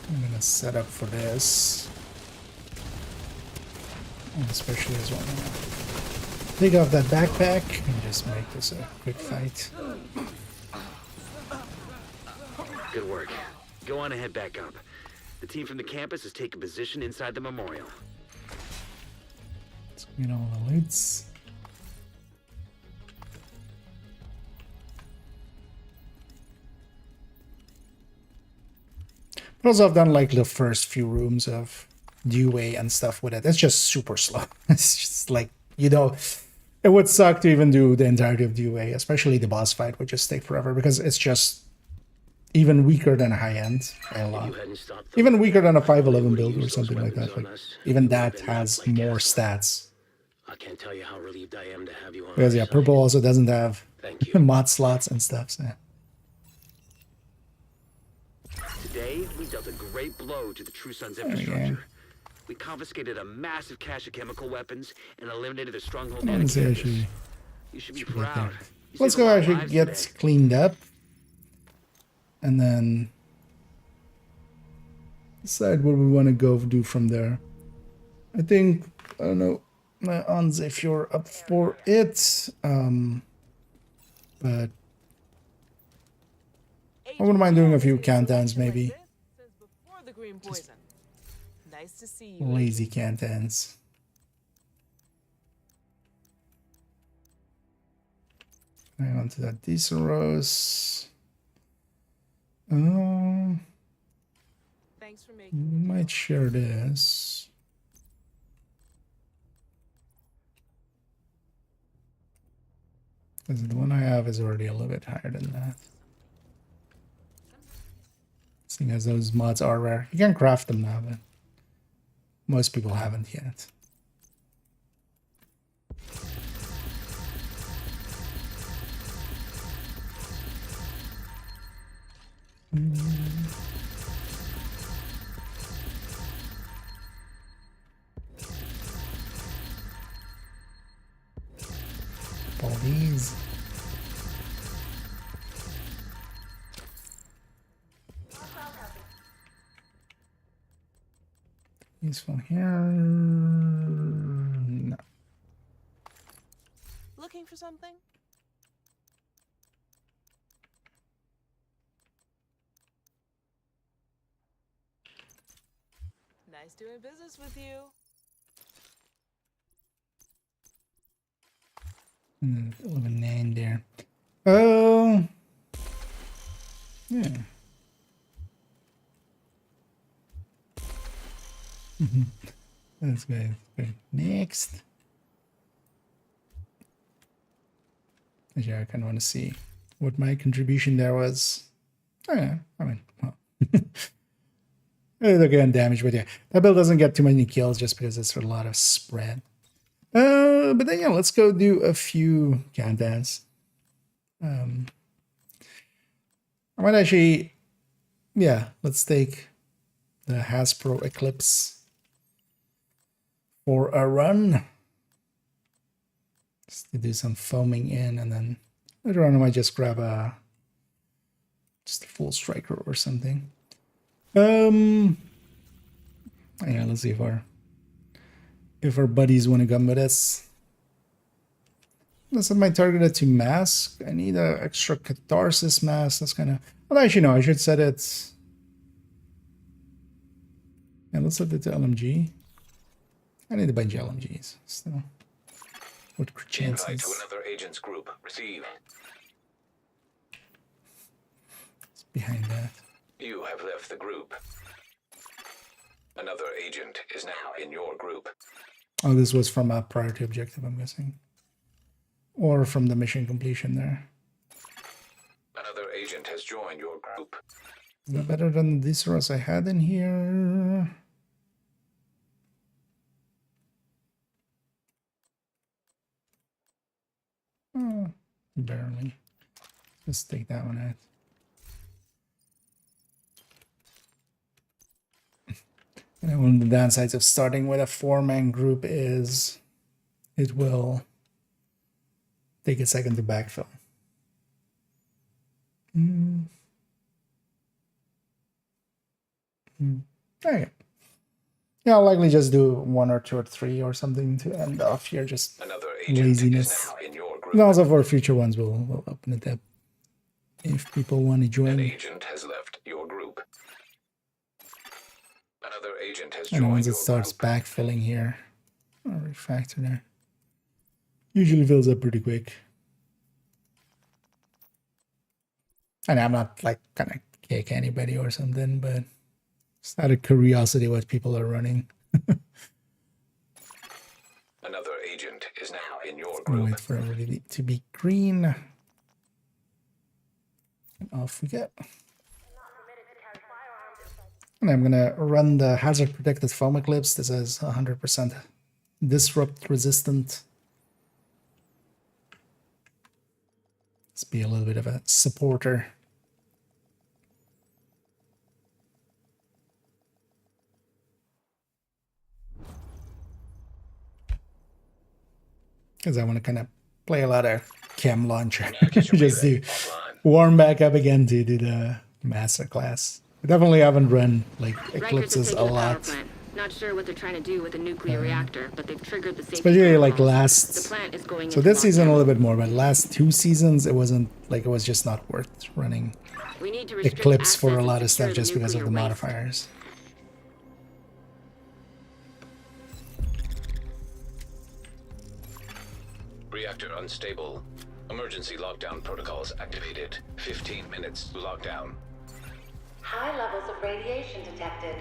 I'm gonna set up for this, and especially as well. Take off that backpack and just make this a quick fight. Good work. Go on and head back up. The team from the campus has taken position inside the memorial. Let's get all the loots. Also, I've done like the first few rooms of Dewey and stuff with it. It's just super slow. It's just like, you know, it would suck to even do the entirety of Dewey, especially the boss fight would just take forever because it's just even weaker than a high end by a lot. Even weaker than a 511 build or something like that. Like, even that has more stats. I can't tell you how relieved I am to have you on. Because yeah, purple also doesn't have Thank you. mod slots and stuff. So. Today, we dealt a great blow to the True Sons infrastructure. We confiscated a massive cache of chemical weapons and eliminated the stronghold near the Let's campus. actually, You should be proud. You let's saved a go lot of actually lives get today. cleaned up. And then decide what we want to go do from there. I think, I don't know, Hans, if you're up for it. But I wouldn't mind doing a few countdowns maybe. Nice to see you. Lazy countdowns. Hang on to that diesel rose. Thanks for making Might share this. Because the one I have is already a little bit higher than that. Seeing as those mods are rare. You can craft them now, but most people haven't yet. All these. This one here. No. Looking for something? Nice doing business with you. A little name there. Oh. Yeah. That's good. Next. Actually, I kind of want to see what my contribution there was. Oh, yeah, I mean, well. Look at damage, but yeah, that build doesn't get too many kills just because it's a lot of spread. But then yeah, let's go do a few countdowns. I might actually, yeah, let's take the Hasbro Eclipse for a run. Just to do some foaming in, and then later on I might just grab just a full striker or something. Yeah, let's see if our buddies want to come with us. Let's set my target to mask. I need an extra catharsis mask. That's kind of, well, actually no, I should set it. Yeah, let's set it to LMG. I need a bunch of LMGs still. What chances? Invite to another agent's group. Receive. It's behind that. You have left the group. Another agent is now in your group. Oh, this was from a priority objective, I'm guessing. Or from the mission completion there. Another agent has joined your group. Is that better than this rows I had in here? Oh, barely. Let's take that one out. And one of the downsides of starting with a 4-man group is it will take a second to backfill. Okay. Yeah, I'll likely just do 1 or 2 or 3 or something to end off here. Just Another agent laziness. is now in your group. And also for future ones, we'll open it up if people want to An join. agent has left your group. Another agent has And joined once it your starts group. backfilling here, I'll refactor there. Usually fills up pretty quick. And I'm not like gonna kick anybody or something, but Just out of curiosity what people are running. Another agent is now in your Gonna group. wait for everybody to be green. And off we get. And I'm gonna run the hazard protected foam Eclipse. This is 100% disrupt resistant. Let's be a little bit of a supporter. Because I want to kind of play a lot of chem launcher. Just to warm back up again to do the master class. I definitely haven't run like Eclipses a lot. Not sure what they're trying to do with a nuclear reactor, but they've triggered the safety Especially like protocols. last. The plant is going So into this season a lockdown. little bit more, but last 2 seasons it wasn't like it was just not worth running We need to restrict Eclipse for access a and lot of secure stuff the just because of the nuclear waste. modifiers. Reactor unstable. Emergency lockdown protocols activated. 15 minutes to lockdown. High levels of radiation detected.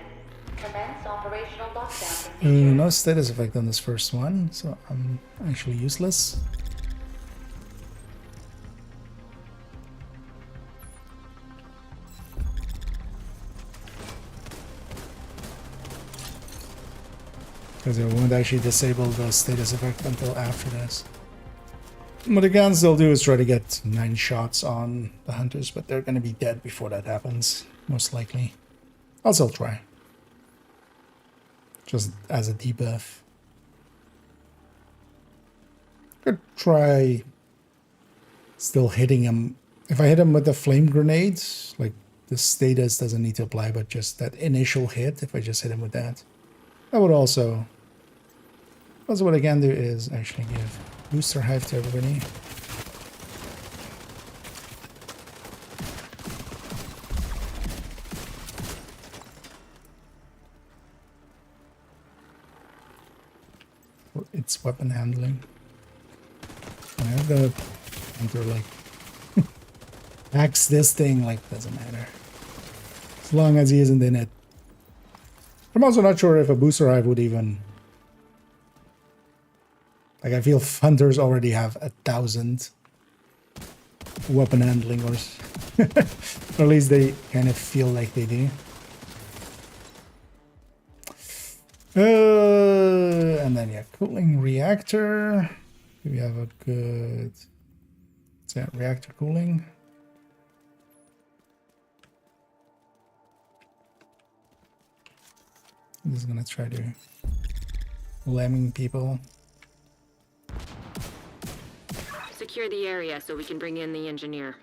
Commence operational lockdown procedure. No status effect on this first one, so I'm actually useless. Because it won't actually disable the status effect until after this. What I can still do is try to get 9 shots on the hunters, but they're going to be dead before that happens, most likely. I'll still try. Just as a debuff. Could try still hitting him. If I hit him with the flame grenades, like the status doesn't need to apply, but just that initial hit, if I just hit him with that. That would also... Also what I can do is actually give booster hive to everybody. For its weapon handling. I have the hunter like axe this thing, like doesn't matter. As long as he isn't in it. I'm also not sure if a booster hive would even... Like, I feel hunters already have 1,000 weapon handling, or at least they kind of feel like they do. And then, yeah, cooling reactor. Do we have a good... What's that? Reactor cooling. I'm just gonna try to lemming people. Secure the area so we can bring in the engineer.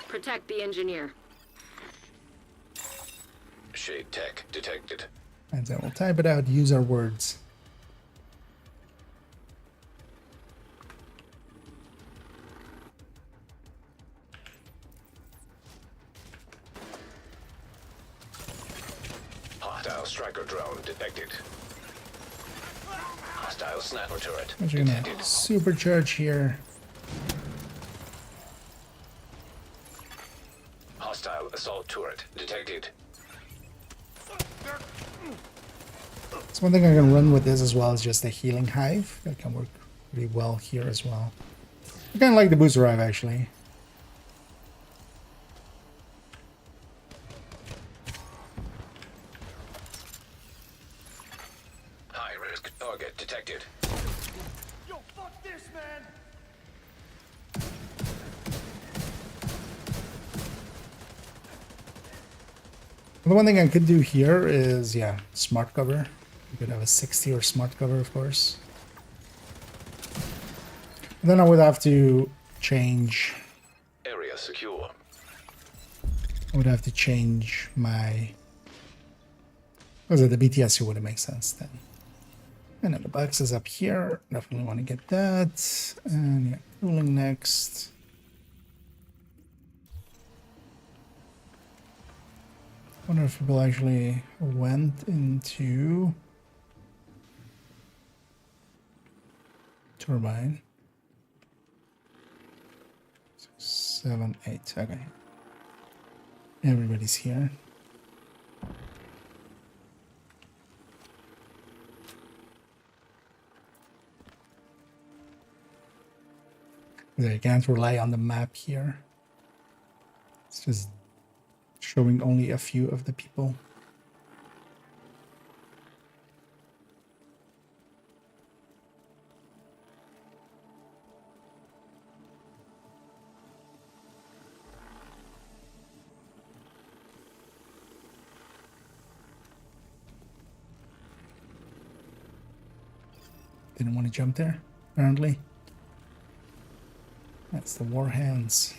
Protect the engineer. Shade tech detected. And then we'll type it out, use our words. Hostile striker drone detected. Hostile sniper turret I'm gonna detected. supercharge here. Hostile assault turret detected. So one thing I can run with this as well is just the healing hive. That can work pretty well here as well. I kind of like the booster hive actually. High risk target detected. Yo, fuck this, man! The one thing I could do here is, yeah, smart cover. You could have a 60 or smart cover, of course. Then I would have to change... Area secure. I would have to change my... Was it the BTS wouldn't make sense then. And then the box is up here. Definitely want to get that. And yeah, cooling next. Wonder if people actually went into turbine. 7, 8. Okay. Everybody's here. I can't rely on the map here. It's just showing only a few of the people. Didn't want to jump there, apparently. That's the war hands.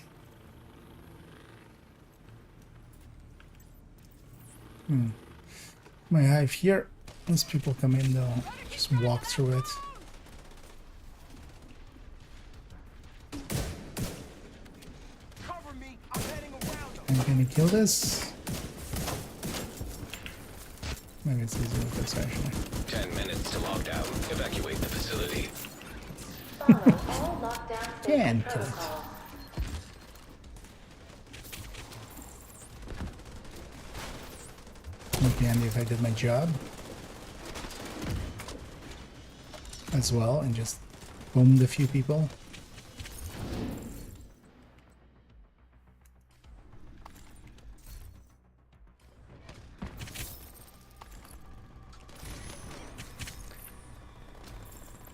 My hive here. Once people come in, they'll just walk through it. Cover me. I'm heading around them. I'm gonna kill this. Maybe it's easier with this actually. 10 minutes to lock down. Evacuate the facility. Follow all lockdown Can safety kill it. protocols. Would be handy if I did my job as well and just boomed a few people.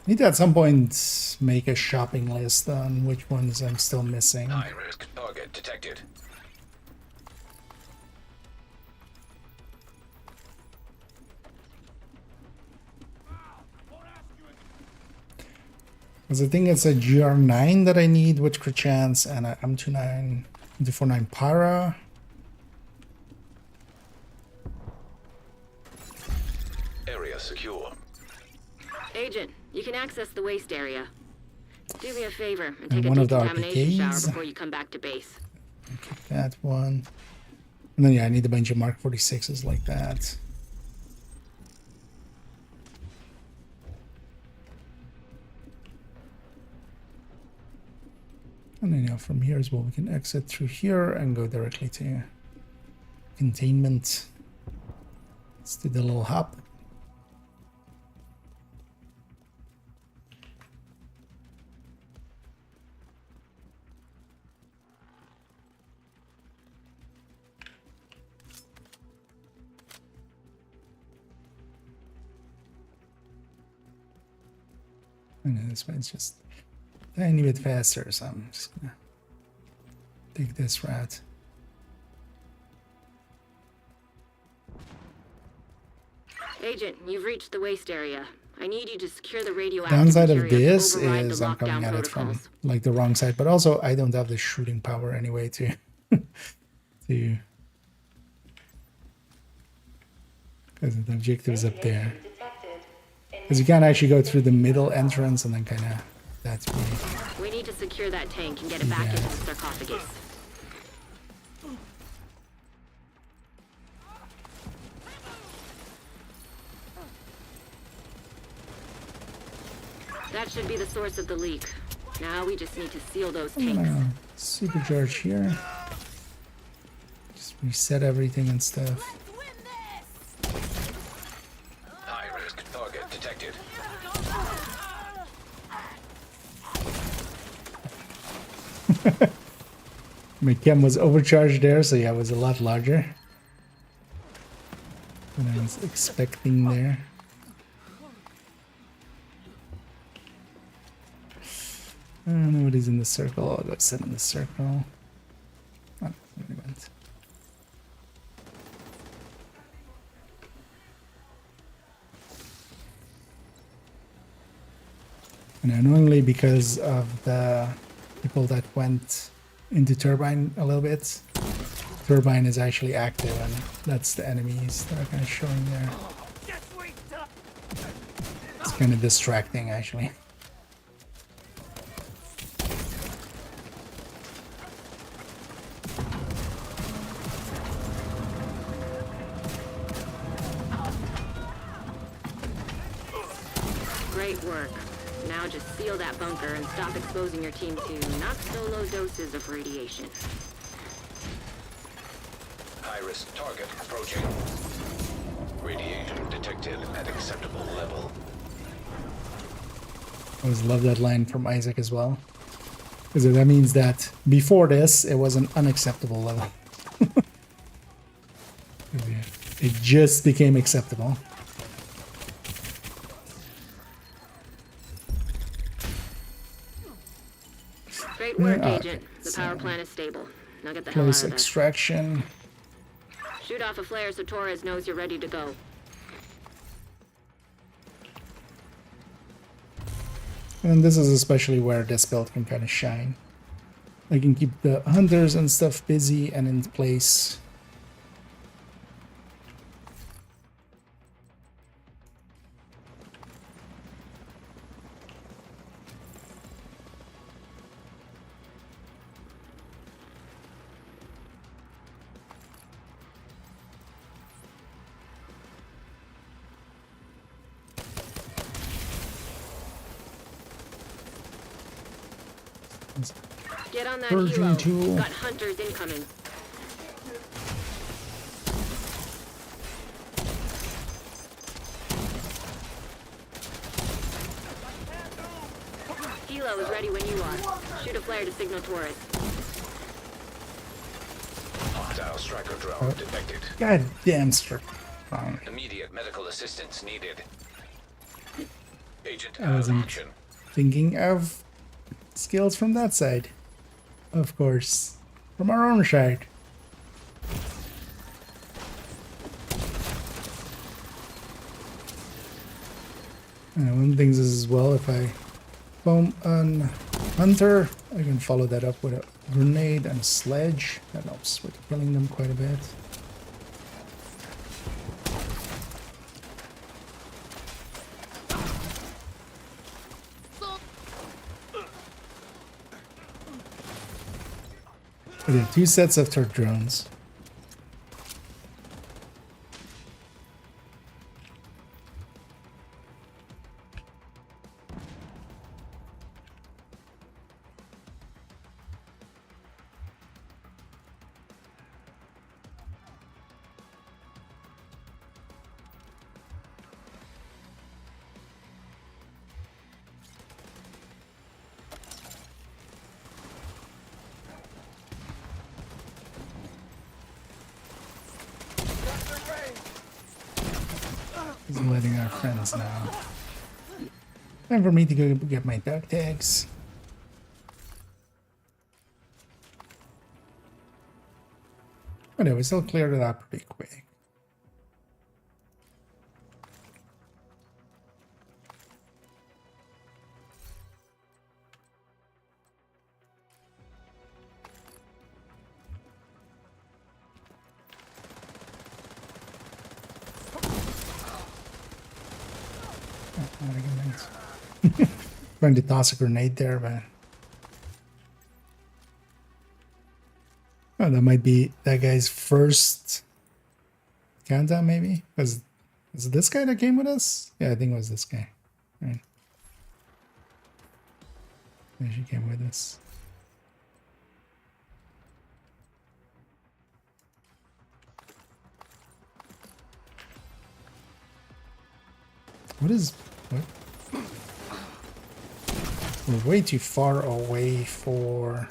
Need to at some point make a shopping list on which ones I'm still missing. High risk target detected. Because I think it's a GR9 that I need with crit chance and a M29, M249 para. Area secure. Agent, you can access the waste area. Do me a favor and take a one of the decontamination shower RPKs. before you come back to base. Keep that one. And then yeah, I need a bunch of Mark 46s like that. And then yeah, from here as well, we can exit through here and go directly to containment. Let's do the little hop. And then this one's just a tiny bit faster, so I'm just gonna take this route. Agent, you've reached the waste area. I need you to secure the radioactive Downside of material to this override is the I'm coming lockdown at it from protocols. like the wrong side, but also I don't have the shooting power anyway to to because the objective is up there. Because you can't actually go through the middle entrance and then kind of that's me. We need to secure that tank and get it back Yeah. into the sarcophagus. That should be the source of the leak. Now we just need to seal those tanks. Supercharge here. Just reset everything and stuff. High risk target detected. My chem was overcharged there, so yeah, it was a lot larger than I was expecting there. Nobody's in the circle. I'll go sit in the circle. Oh, there we went. And annoyingly, because of the people that went into Turbine a little bit, Turbine is actually active, and that's the enemies that are kind of showing there. It's kind of distracting, actually. Great work. Now just seal that bunker and stop exposing your team to not-so-low doses of radiation. High-risk target approaching. Radiation detected at acceptable level. I always love that line from Isaac as well. Because that means that before this, it was an unacceptable level. It just became acceptable. Great work, Yeah, Agent. The so- power plant is stable. Now get the hell Close out of there. extraction. Shoot off a flare so Torres knows you're ready to go. And this is especially where this build can kind of shine. I can keep the hunters and stuff busy and in place. Get on that Purging helo. tool. Got hunters incoming. Helo is ready when you are. Shoot a flare to signal Torres. Hostile striker drone detected. God damn strip. Wrong. Immediate medical assistance needed. Agent I out of wasn't action. thinking of skills from that side. Of course. From our own side. And one thing is as well, if I foam on hunter, I can follow that up with a grenade and a sledge. That helps with killing them quite a bit. Okay, 2 sets of turret drones. He's letting our friends know. Time for me to go get my dog tags. Anyway, we still cleared it up pretty quick. Trying to toss a grenade there, but oh, that might be that guy's first countdown, maybe. Was it this guy that came with us? Yeah, I think it was this guy. Right. Yeah, she came with us. What? We're way too far away for...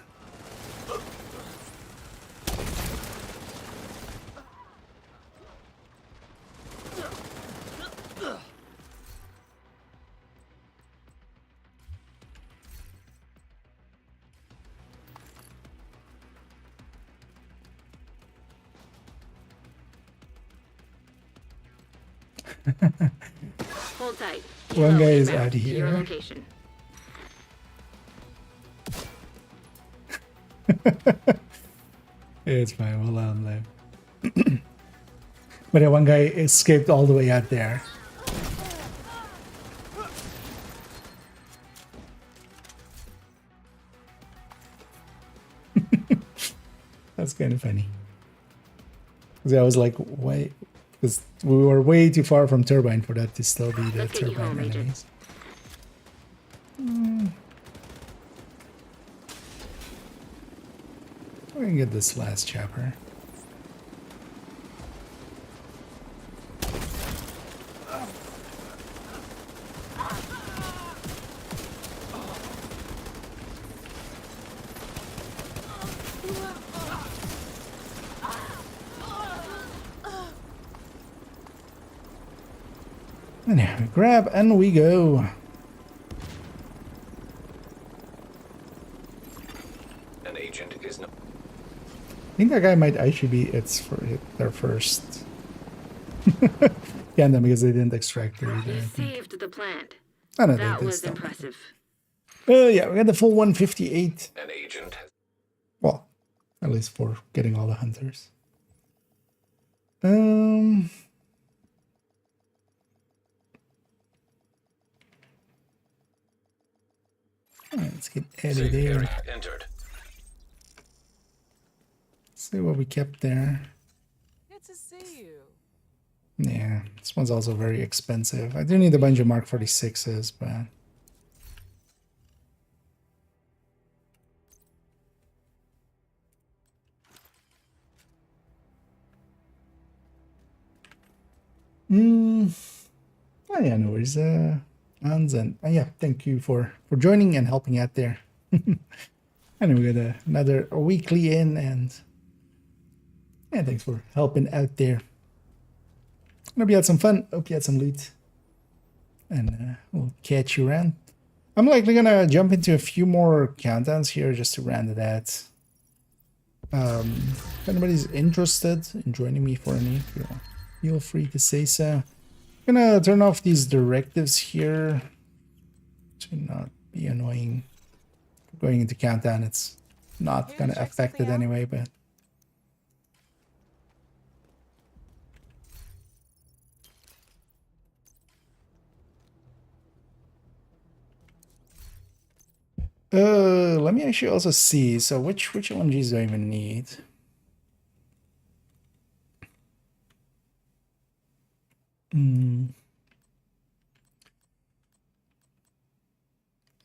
Hold tight. One guy is inbound out to your here. location. It's fine, we'll let him live. But yeah, one guy escaped all the way out there. That's kind of funny. Because I was like, why? Because we were way too far from turbine for that to still be the Let's get you turbine home, Agent. enemies. We can get this last chapter. Anyway, grab and we go. An agent is no. I think that guy might actually be their first. Yeah, no, because they didn't extract her either. You saved the plant. I know That they was stopped. impressive. Yeah, we got the full 158. An agent has. Well, at least for getting all the hunters. Let's get Eddie Safe there. area entered. See what we kept there. Good to see you. Yeah, this one's also very expensive. I do need a bunch of Mark 46s, but... Oh yeah, no worries. Hans and yeah, thank you for joining and helping out there. And we got another weekly in, and yeah, thanks for helping out there. Hope you had some fun. Hope you had some loot, and we'll catch you around. I'm likely gonna jump into a few more countdowns here just to round it out. If anybody's interested in joining me for any, feel free to say so. I'm gonna turn off these directives here to not be annoying. Going into countdown, it's not gonna affect it anyway, but let me actually also see. So which LMGs do I even need?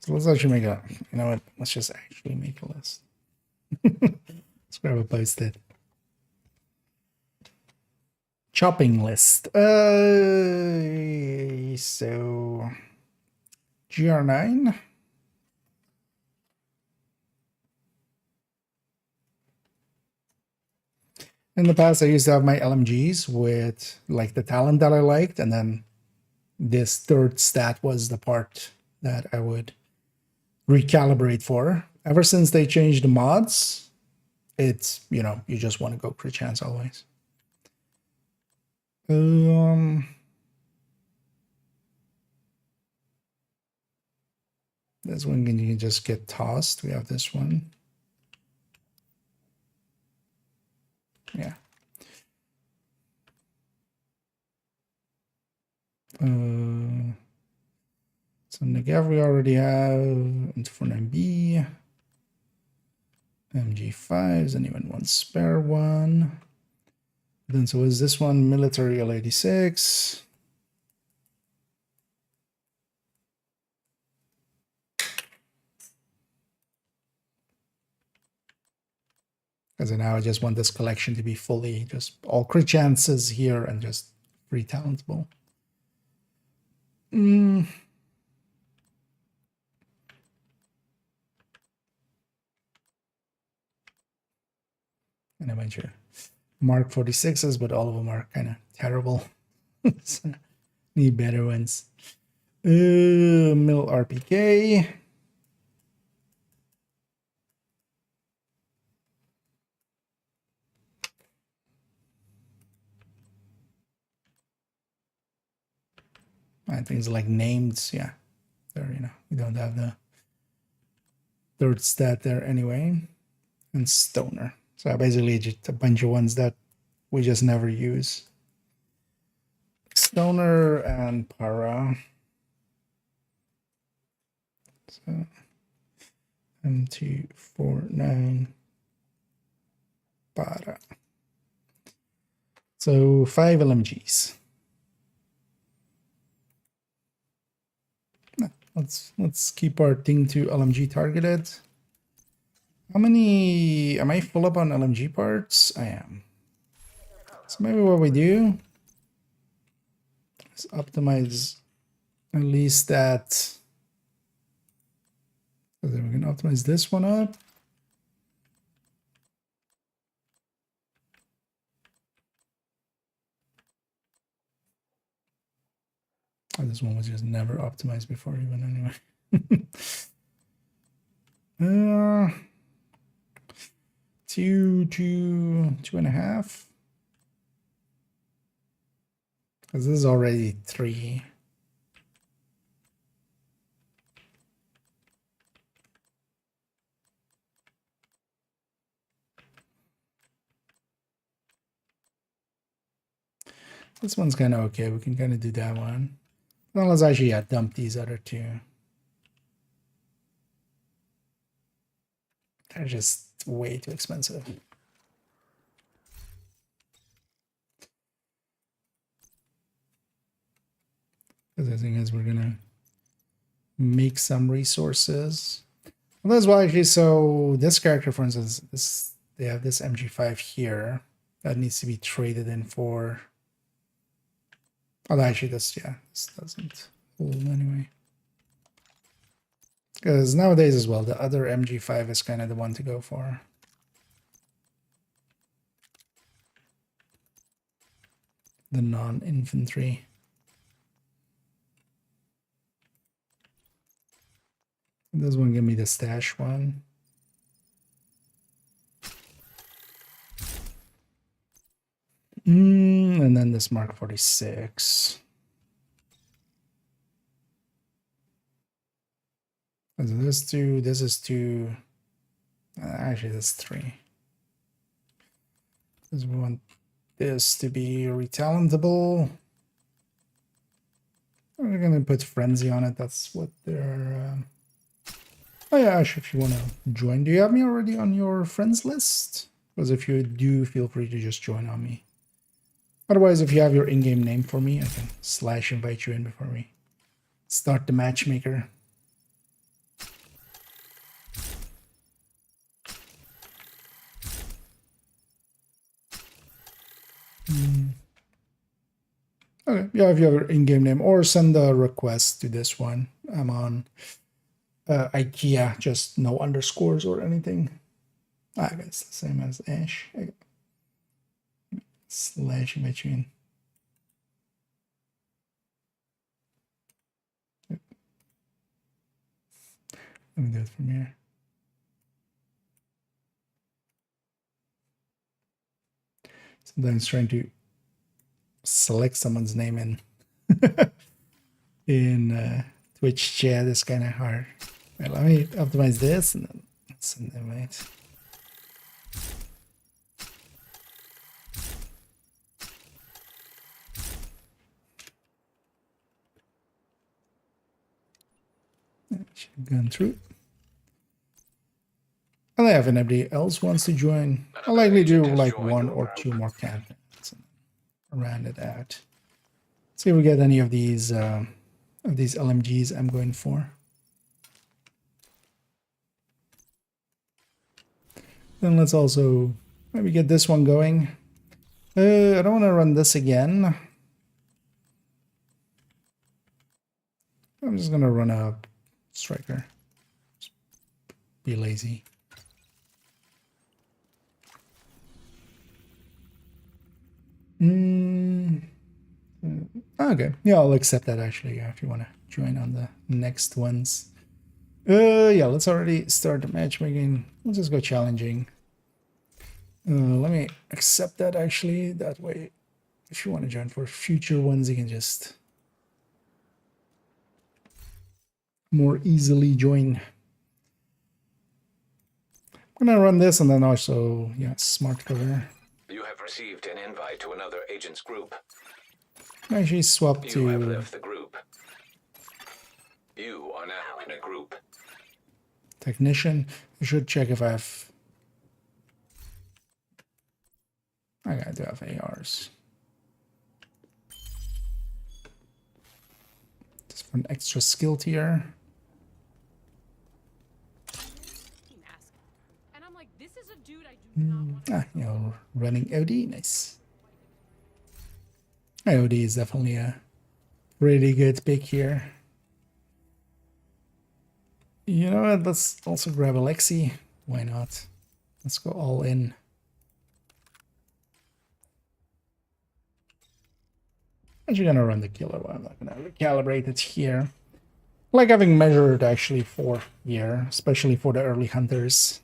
So let's actually make a, you know what, let's just actually make a list. Let's grab a post-it. Chopping list. So GR9. In the past, I used to have my LMGs with like the talent that I liked, and then this third stat was the part that I would recalibrate for. Ever since they changed the mods, it's, you know, you just want to go crit chance always. This one can you just get tossed. We have this one. Yeah. So Negav we already have, M249B, MG5s, and even one spare one. Then so is this one military L86? Because now I just want this collection to be fully just all crit chances here and just free talentable. And a bunch of Mark 46s, but all of them are kind of terrible. So need better ones. Mil RPK. And things like names, yeah. There, you know, we don't have the third stat there anyway. And Stoner. So basically just a bunch of ones that we just never use. Stoner and Para. So M249 Para. So 5 LMGs. let's keep our thing to LMG targeted. How many am I full up on LMG parts? I am. So maybe what we do is optimize at least that. So then we can optimize this one up. Oh, this one was just never optimized before even anyway. 2.5. Because this is already 3. This one's kind of okay. We can kind of do that one. Well, let's actually dump these other two. They're just way too expensive. Because the thing is, we're gonna make some resources. Well, that's why actually. So this character, for instance, they have this MG5 here that needs to be traded in for. Oh, actually, this doesn't hold anyway. Because nowadays as well, the other MG5 is kind of the one to go for. The non-infantry. This one give me the stash one. And then this Mark 46. So this 2, this is 2. Actually, that's 3. Because we want this to be retalentable. We're gonna put frenzy on it. That's what they're. Oh yeah, actually, if you want to join, do you have me already on your friends list? Because if you do, feel free to just join on me. Otherwise, if you have your in-game name for me, I can / invite you in before we start the matchmaker. Okay, yeah, if you have your in-game name, or send a request to this one. I'm on IKEA, just no underscores or anything. I guess the same as Ash. / invite you in. Yep. Let me do it from here. Sometimes trying to select someone's name in Twitch chat is kind of hard. Right, let me optimize this and then send them right. Should have gone through. I'll have anybody else wants to join. I'll likely do like 1 or 2 more campaigns and round it out. See if we get any of these LMGs I'm going for. Then let's also maybe get this one going. I don't want to run this again. I'm just gonna run a striker. Just be lazy. Okay, yeah, I'll accept that actually. Yeah, if you want to join on the next ones. Yeah, let's already start the matchmaking. Let's just go challenging. Let me accept that actually. That way, if you want to join for future ones, you can just more easily join. I'm gonna run this and then also, yeah, smart cover. You have received an invite to another agent's group. Actually swap to. You have left the group. You are now in a group. Technician. I should check if I have. I do have ARs. Just for an extra skill tier. Running OD, nice. OD is definitely a pretty good pick here. You know what, let's also grab Alexi. Why not? Let's go all in. I'm actually gonna run the killer one. I'm not gonna recalibrate it here. I like having measured actually for here, especially for the early hunters.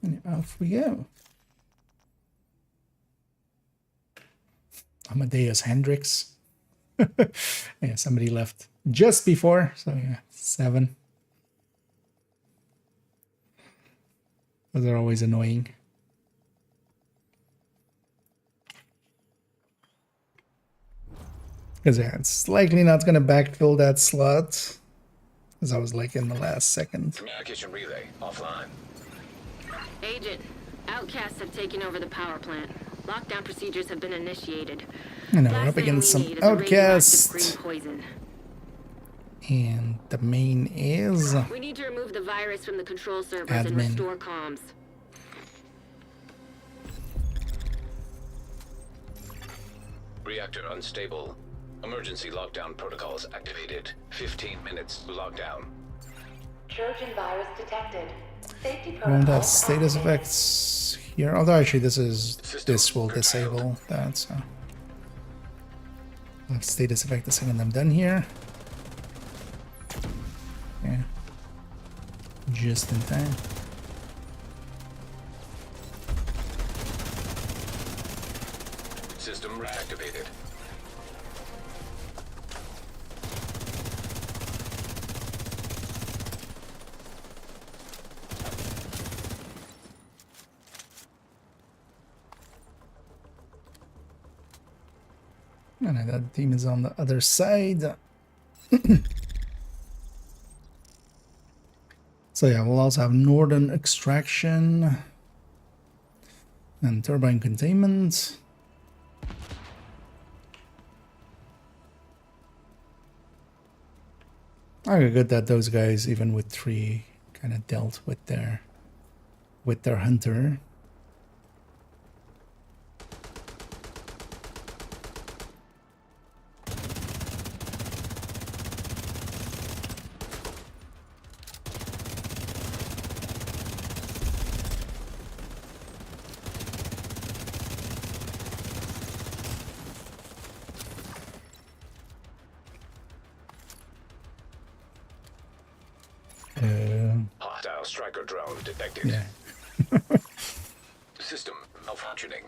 And off we go. Amadeus Hendricks. Yeah, somebody left just before, so yeah, 7. Those are always annoying. Because yeah, it's likely not going to backfill that slot. Because I was like in the last second. Communication relay offline. Agent, outcasts have taken over the power plant. Lockdown procedures have been initiated. And now we're Last up thing against we some need is a radioactive outcasts. green poison. And the main is We need to remove the virus from the control servers and admin. restore comms. Reactor unstable. Emergency lockdown protocols activated. 15 minutes to lockdown. Trojan virus detected. Safety We won't have protocols status activated. effects here. Although actually this will disable that, so I'll have status effect the second I'm done here. Yeah. Just in time. System reactivated. And that team is on the other side. So yeah, we'll also have northern extraction and turbine containment. I good that those guys, even with 3, kind of dealt with their hunter. Hostile striker drone detected. Yeah. System malfunctioning.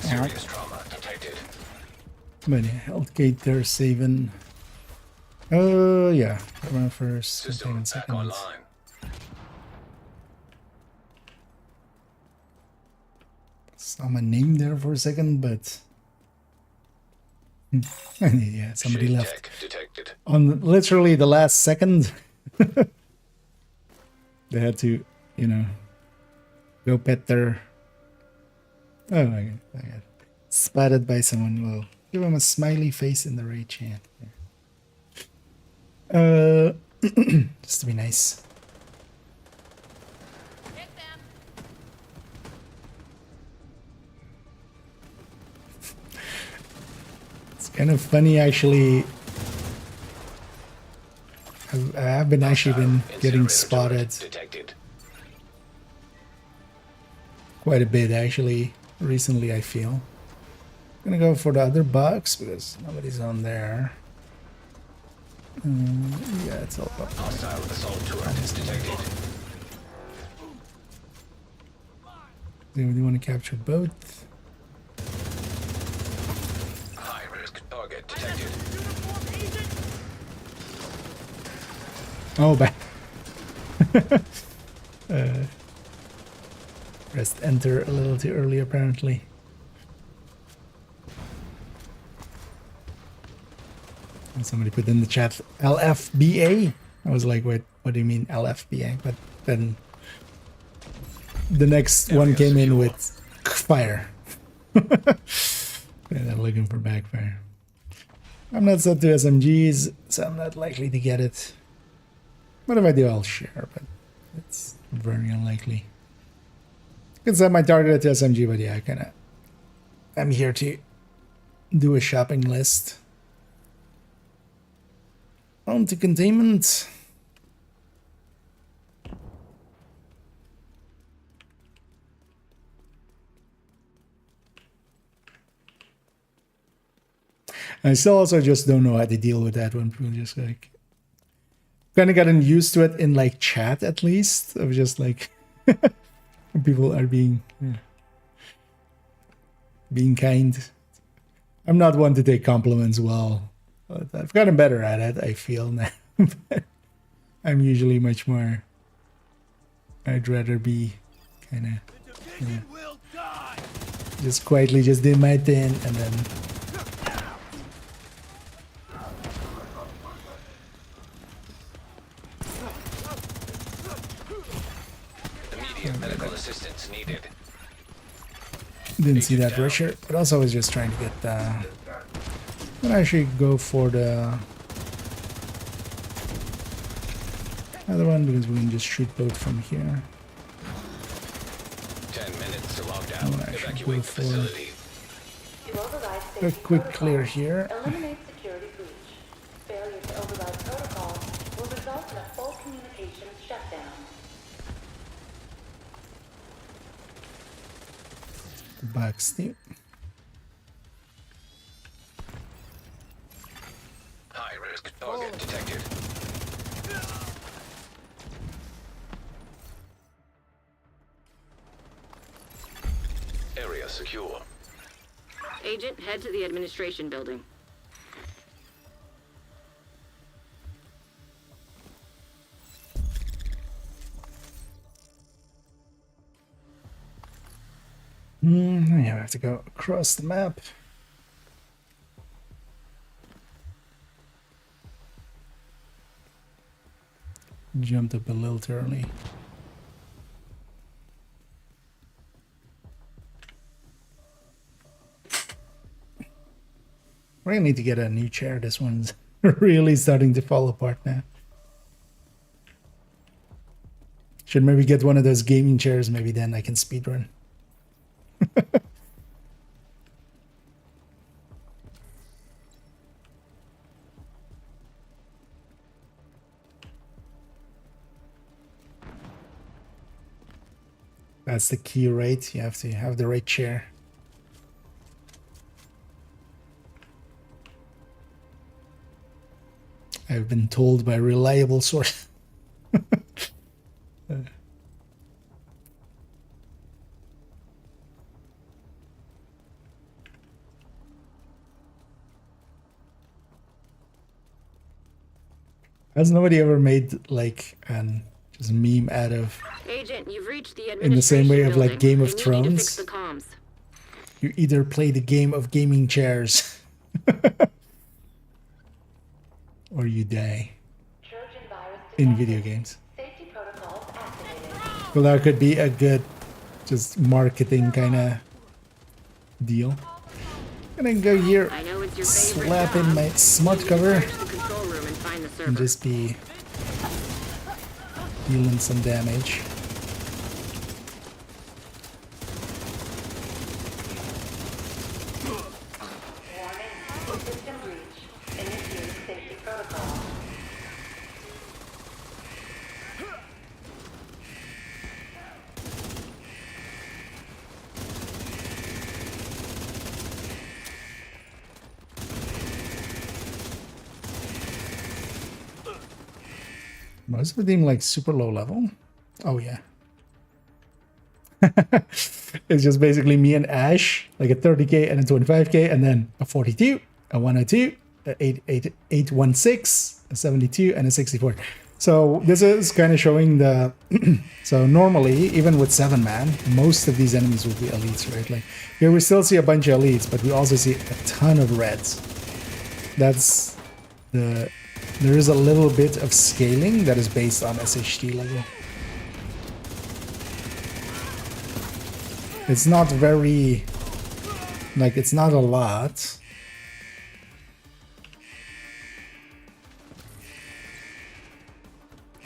Serious trauma detected. But yeah, Healthgate they're saving. Oh yeah, run first, System containment back second. online. Saw my name there for a second, but yeah, somebody Shade left tech detected. on literally the last second. They had to, you know, go pet their. Oh my god! I got spotted by someone. Well, give him a smiley face in the raid chat. Just to be nice. Hit them. It's kind of funny actually. I have been actually been getting Incinerator turret spotted detected. quite a bit actually recently, I feel. I'm gonna go for the other box because nobody's on there. Yeah, it's all up. Hostile assault turret detected. Do we want to capture both? High risk target detected. Oh, back. Pressed enter a little too early, apparently. And somebody put in the chat LFBA. I was like, wait, what do you mean LFBA? But then the next one came in with fire. And I'm looking for backfire. I'm not set to SMGs, so I'm not likely to get it. But if I do, I'll share, but it's very unlikely. I can set my target to SMG, but yeah, I'm here to do a shopping list. On to containment. I still also just don't know how to deal with that when people just like kind of gotten used to it in like chat at least of just like people are being kind. I'm not one to take compliments well, but I've gotten better at it, I feel now. I'm usually much more, I'd rather be kind of just quietly just do my thing and then medical assistance needed. didn't see that rusher, but also I was just trying to get I'm gonna actually go for the other one because we can just shoot both from here. 10 minutes to lock down. I'm gonna actually go Evacuate for facility. To override a safety quick protocols, clear here. eliminate security breach. Failure to override protocols will result in a full communications shutdown. Back steep. High risk target detected. Area secure. Agent, head to the administration building. I have to go across the map. Jumped up a little too early. Really need to get a new chair. This one's really starting to fall apart now. Should maybe get one of those gaming chairs, maybe then I can speedrun. That's the key, right? You have to have the right chair. I've been told by reliable source. Has nobody ever made like an just meme out of Agent, you've reached the in the same way of like Game of They need you to fix Thrones? the comms. You either play the game of gaming chairs or you die in video games. Safety protocols activated. Well, that could be a good just marketing kind of deal. And then go here, I know it's your favorite slap in job. my smart cover Search the control room and find the server. and just be dealing some damage. Warning, system breach. Initiate safety protocol. Most of the team like super low level. Oh yeah. It's just basically me and Ash, like a 30k and a 25k, and then a 42, a 102, a 816, a 72, and a 64. So this is kind of showing the so normally even with 7-man, most of these enemies will be elites, right? Like here we still see a bunch of elites, but we also see a ton of reds. That's the there is a little bit of scaling that is based on SHT level. It's not very Like, it's not a lot.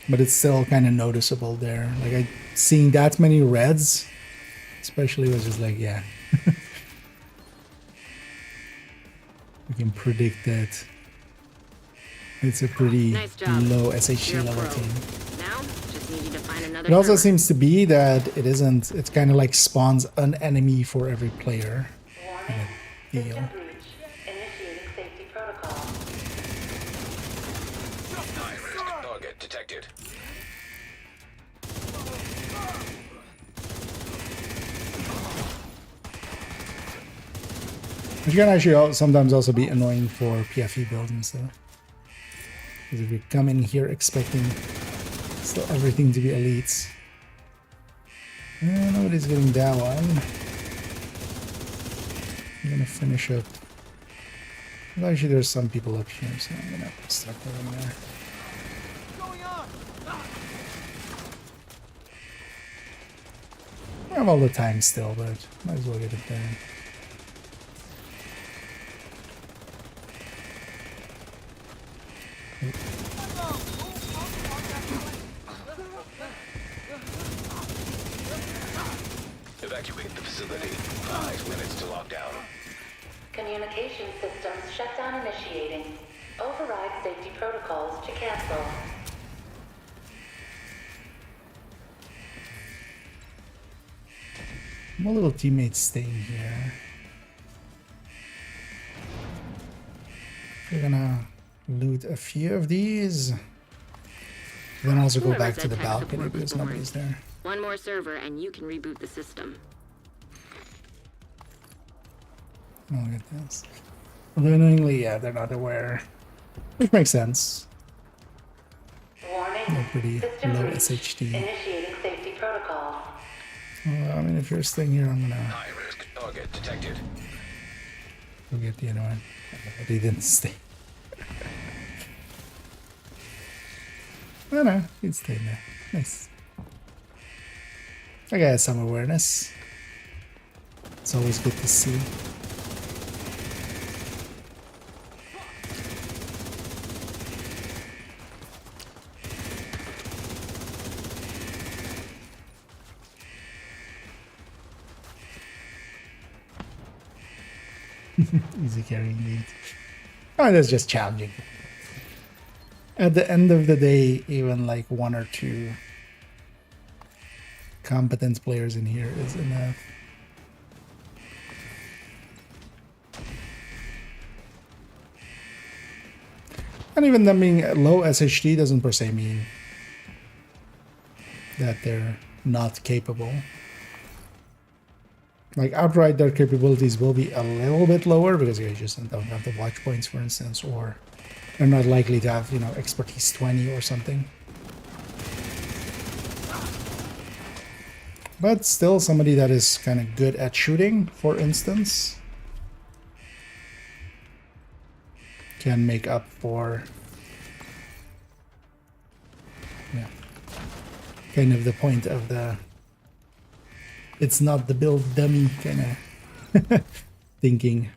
But it's still kind of noticeable there. Like, seeing that many reds, especially, was just like, yeah. We can predict that it's a pretty Nice job. low SHD You're a level pro. team. Now, just need you to find another It also server. seems to be that it isn't, it's kind of like spawns an enemy for every player. Warning. Deal. System breach. Initiating safety protocol. High-risk target detected. Which can actually sometimes also be annoying for PFE builds and stuff. Because if you come in here expecting still everything to be elites. Nobody's getting that one. I'm gonna finish up. Well, actually, there's some people up here, so I'm gonna start going there. What's going on? I have all the time still, but might as well get it done. Evacuate the facility. 5 minutes to lockdown. Communication systems shutdown initiating. Override safety protocols to cancel. My little teammates staying here. We're gonna loot a few of these. Then also go Whoever back to said the tech balcony support was because boring. nobody's there. One more server and you can reboot the system. Oh, look at this. Although annoyingly, yeah, they're not aware. Which makes sense. Warning. They're pretty System low breach. SHD. Initiating safety protocols. Well, I mean, if you're staying here, I'm gonna High-risk target detected. go get the other one. But he didn't stay. Oh no, he'd stay there. Nice. I got some awareness. It's always good to see. Easy carry indeed. Oh, that's just challenging. At the end of the day, even like 1 or 2 competent players in here is enough. And even them being low SHD doesn't per se mean that they're not capable. Like outright, their capabilities will be a little bit lower because you just don't have the watch points, for instance, or they're not likely to have, you know, expertise 20 or something. But still, somebody that is kind of good at shooting, for instance, can make up for, yeah, kind of the point of the it's not the build dummy kind of thinking.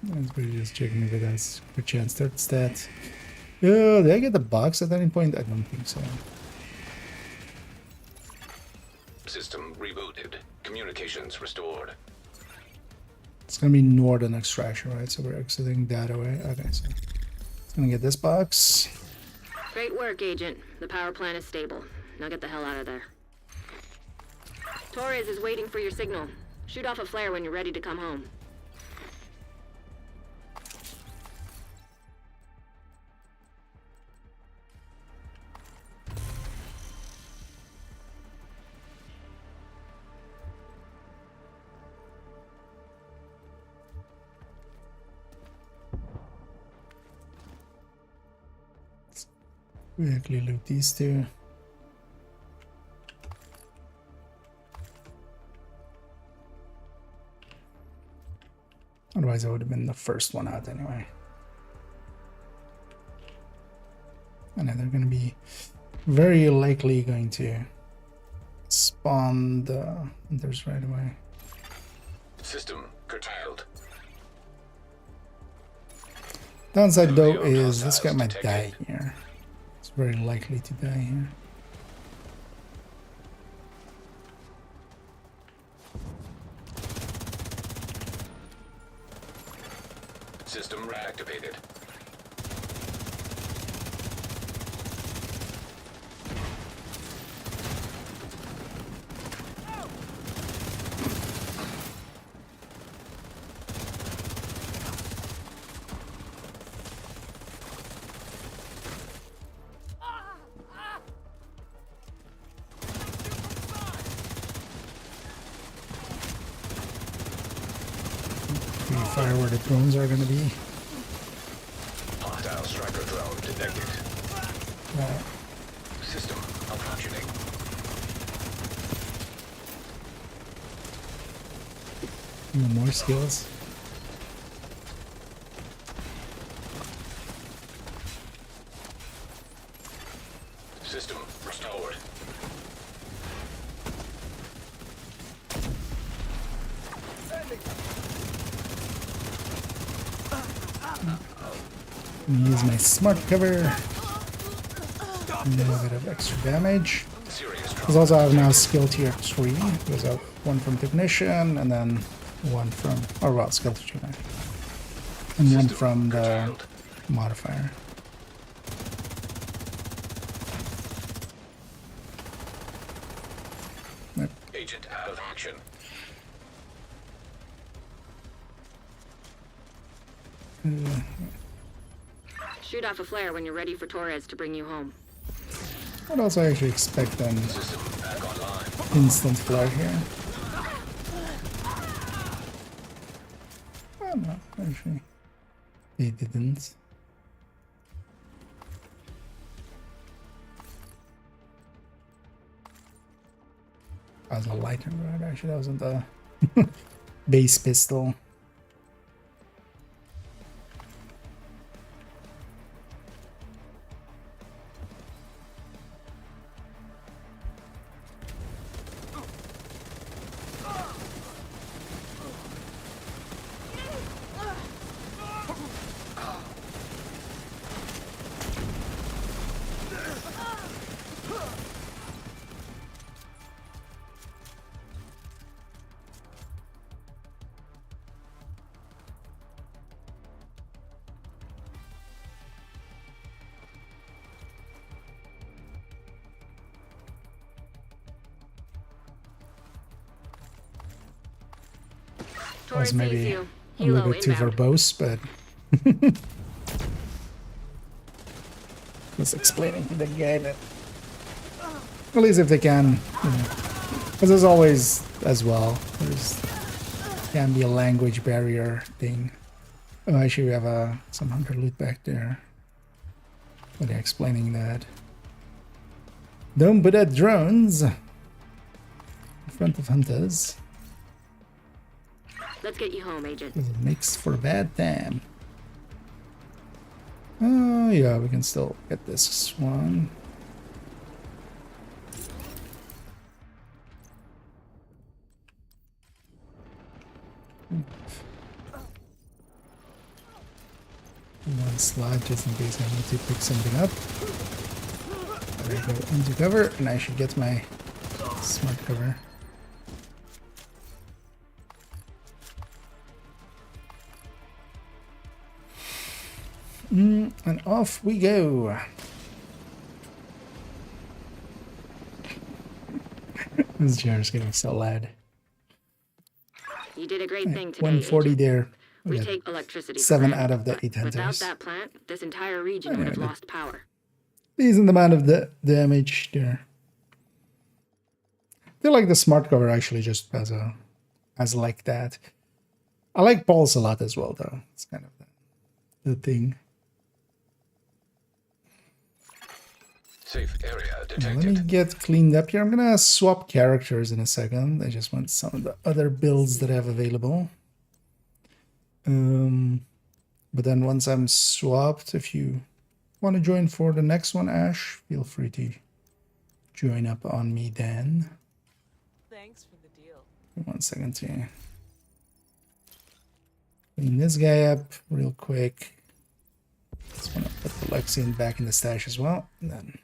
Let's just checking if it has a chance to stat. Oh, did I get the box at any point? I don't think so. System rebooted. Communications restored. It's gonna be northern extraction, right? So we're exiting that away. Okay, so it's gonna get this box. Great work, Agent. The power plant is stable. Now get the hell out of there. Torres is waiting for your signal. Shoot off a flare when you're ready to come home. We actually loot these two. Otherwise, I would have been the first one out anyway. And then they're going to be very likely going to spawn the hunters right away. System curtailed. Downside though is this guy might die here. It's very likely to die here. System reactivated. We fire where the drones are going to be. Hostile striker drone detected. System malfunctioning. Even more skills. System restored. Use my smart cover. A little bit of extra damage. Because also I have now skill tier 3. Because I have one from technician and then one from, or well, skill tier 2. And one from the modifier. Yep. Agent out of action. Shoot off a flare when you're ready for Torres to bring you home. I'd also actually expect an System back online. instant flare here. Oh no, actually. They didn't. That was a lighter rod, actually. That wasn't a base pistol. Torres Was maybe sees you. a little Helo bit too inbound. verbose, but was explaining to the guy that at least if they can, you know, because there's always as well there's can be a language barrier thing. Oh, actually we have some hunter loot back there, but they're explaining that don't put out drones in front of hunters. Let's get you home, Agent. It makes for a bad time. Oh, yeah, we can still get this one. One slot just in case I need to pick something up. There I go into cover, and I should get my smart cover. And off we go. This chair is getting so loud. You did a great thing today, 140 Agent. there. We Yeah. take electricity. 7 for out granted, of the 8 but without hunters. that plant, this entire region would have lost power. Decent amount of the damage there. I feel like the smart cover actually just as like that. I like Pulse a lot as well, though. It's kind of the thing. Safe area Now, detected. let me get cleaned up here. I'm gonna swap characters in a second. I just want some of the other builds that I have available. But then once I'm swapped, want to join for the next one, Ash, feel free to join up on me then. Thanks for the deal. 1 second to clean this guy up real quick. Just want to put the Lexian back in the stash as well. And then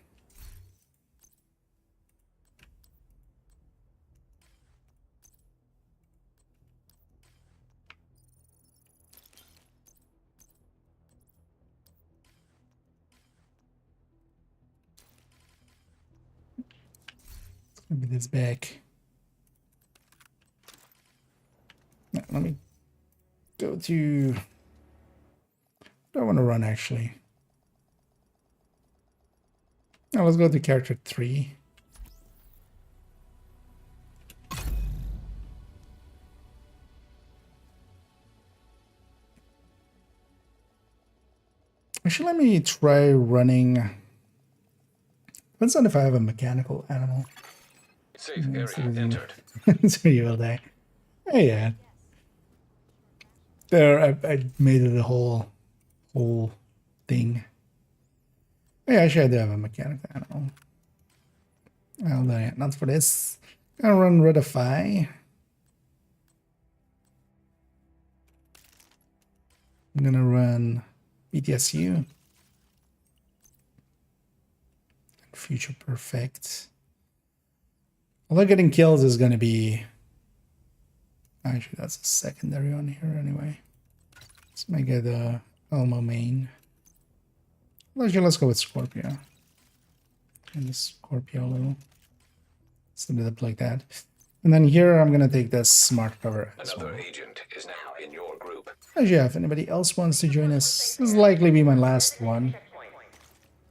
maybe this back. Now, let me go to. I want to run actually. Now let's go to character 3. Actually, let me try running. Depends on if I have a mechanical animal. Safe area entered. So you will die. Hey, yeah. There, I made it a whole thing. Yeah, actually, I do have a mechanical animal. Although, not for this. Gonna run Redify. I'm gonna run BTSU. Future Perfect. Although getting kills is gonna be. Actually, that's a secondary on here anyway. Let's make it Elmo main. Actually, let's go with Scorpio. And the Scorpio little. Set it up like that. And then here I'm gonna take this smart cover as Another well. agent is now in your group. Actually, if anybody else wants to join us, this will likely be my last one.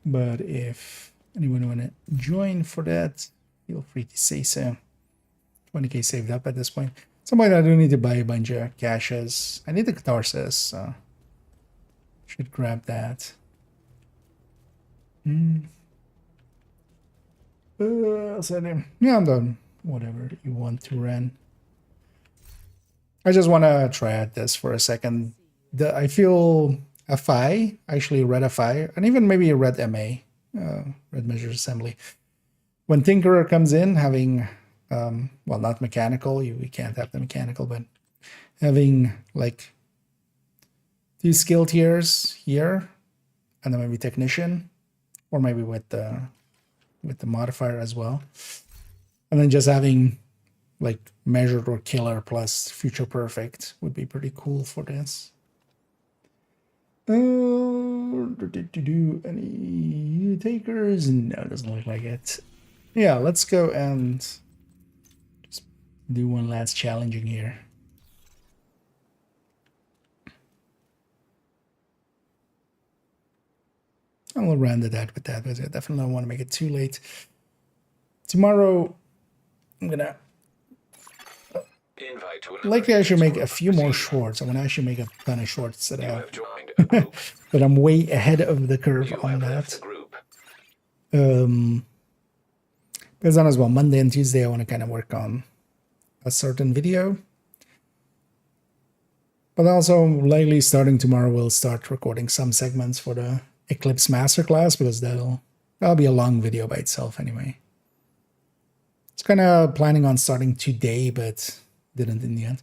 But if anyone want to join for that, feel free to say so. 20k saved up at this point. Some point I do need to buy a bunch of caches. I need the catharsis, so should grab that. So yeah, I'm done. Whatever you want to run. I just want to try out this for a second. I feel a FI, actually red FI, and even maybe a red MA, red measure assembly. When Tinkerer comes in, having well, not mechanical, we can't have the mechanical, but having like 2 skill tiers here, and then maybe technician, or maybe with the modifier as well, and then just having like measured or killer plus future perfect would be pretty cool for this. Do any takers? No, it doesn't look like it. Yeah, let's go and just do one last challenging here. And we'll round it out with that, but I definitely don't want to make it too late. Tomorrow, I'm gonna likely I should make a few more shorts. I'm gonna actually make a ton of shorts today. But I'm way ahead of the curve on that. Because on as well, Monday and Tuesday I want to kind of work on a certain video. But also likely starting tomorrow we'll start recording some segments for the Eclipse masterclass, because that'll be a long video by itself anyway. It's kind of planning on starting today, but didn't in the end.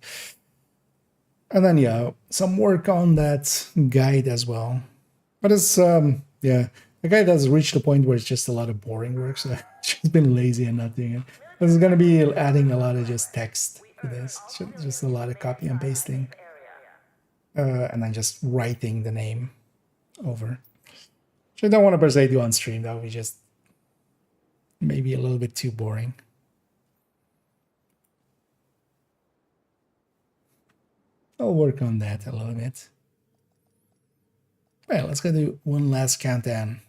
And then yeah, some work on that guide as well. But it's yeah, the guide has reached the point where it's just a lot of boring work, so I've just been lazy and not doing it. This is gonna be adding a lot of just text to this. Just a lot of copy and pasting. And then just writing the name over. Which I don't want to per se do on stream. That would be just maybe a little bit too boring. I'll work on that a little bit. Well, let's go do one last countdown.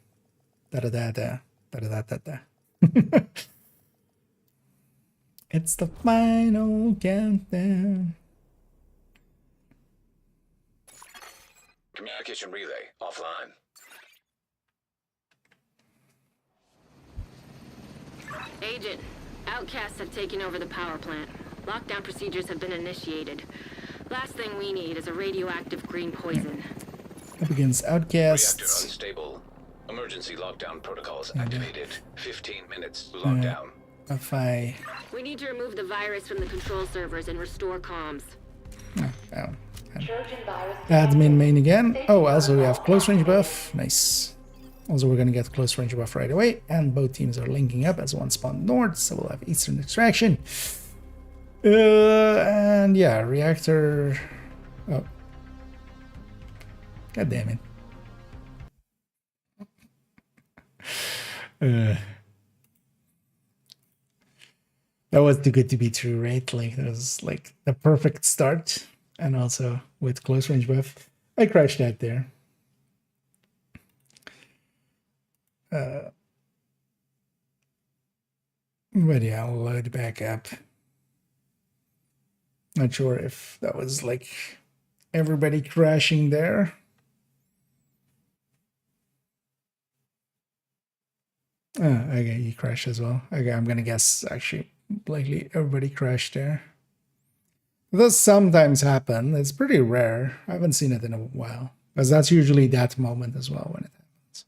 Da-da-da-da. Da-da-da-da-da. It's the final countdown. Communication relay offline. Agent, outcasts have taken over the power plant. Lockdown procedures have been initiated. Last thing we need is a radioactive green poison. Up against Reactor outcasts. unstable. Emergency lockdown protocols activated. 15 minutes to lockdown. If I... We need to remove the virus from the control servers and restore comms. Oh, Trojan virus. admin main again. Oh, also we have close range buff. Nice. Also, we're gonna get close range buff right away, and both teams are linking up as one spawn north, so we'll have eastern extraction. And yeah, reactor. Oh, god damn it. That was too good to be true, right? Like, that was like the perfect start, and also with close range buff, I crashed that there. But yeah, I'll load back up. Not sure if that was like everybody crashing there. Okay, you crashed as well. Okay, I'm gonna guess actually likely everybody crashed there. It does sometimes happen. It's pretty rare. I haven't seen it in a while. Because that's usually that moment as well when it happens.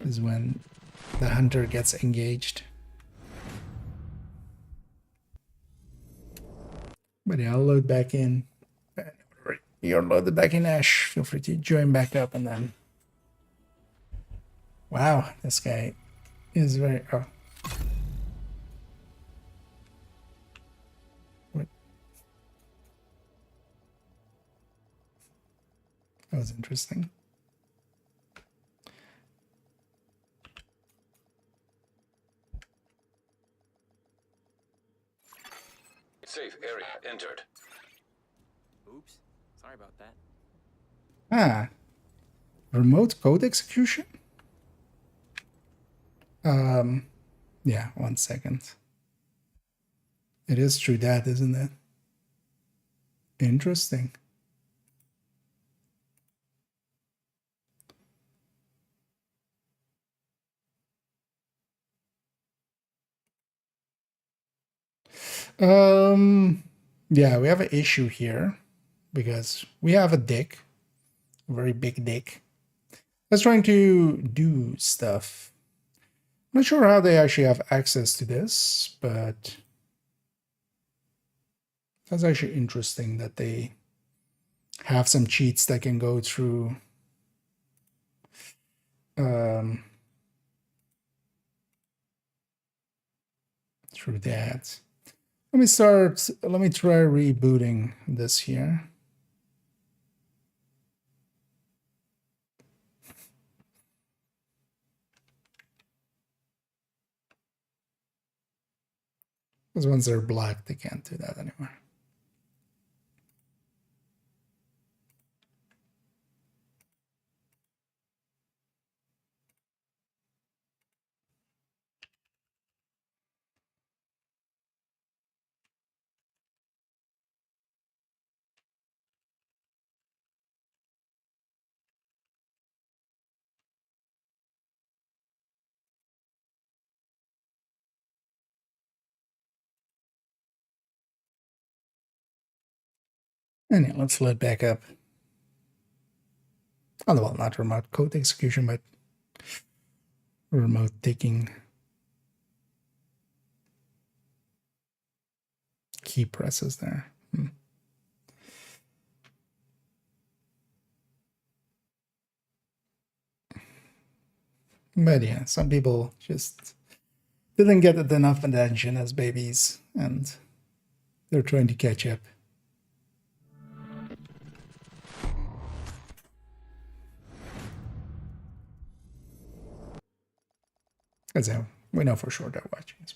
Is when the hunter gets engaged. But yeah, I'll load back in. You're loaded back in, Ash. Feel free to join back up and then... Wow, this guy is very... Oh. What? That was interesting. Safe area entered. Oops. Sorry about that. Ah. Remote code execution? Yeah, 1 second. It is true that, isn't it? Interesting. Yeah, we have an issue here because we have a dick, a very big dick, that's trying to do stuff. I'm not sure how they actually have access to this, but that's actually interesting that they have some cheats that can go through through that. Let me try rebooting this here. Because once they're blocked, they can't do that anymore. And yeah, let's load back up. Oh, well, not remote code execution, but remote taking key presses there. But yeah, some people just didn't get enough attention as babies, and they're trying to catch up. Because we know for sure they're watching us.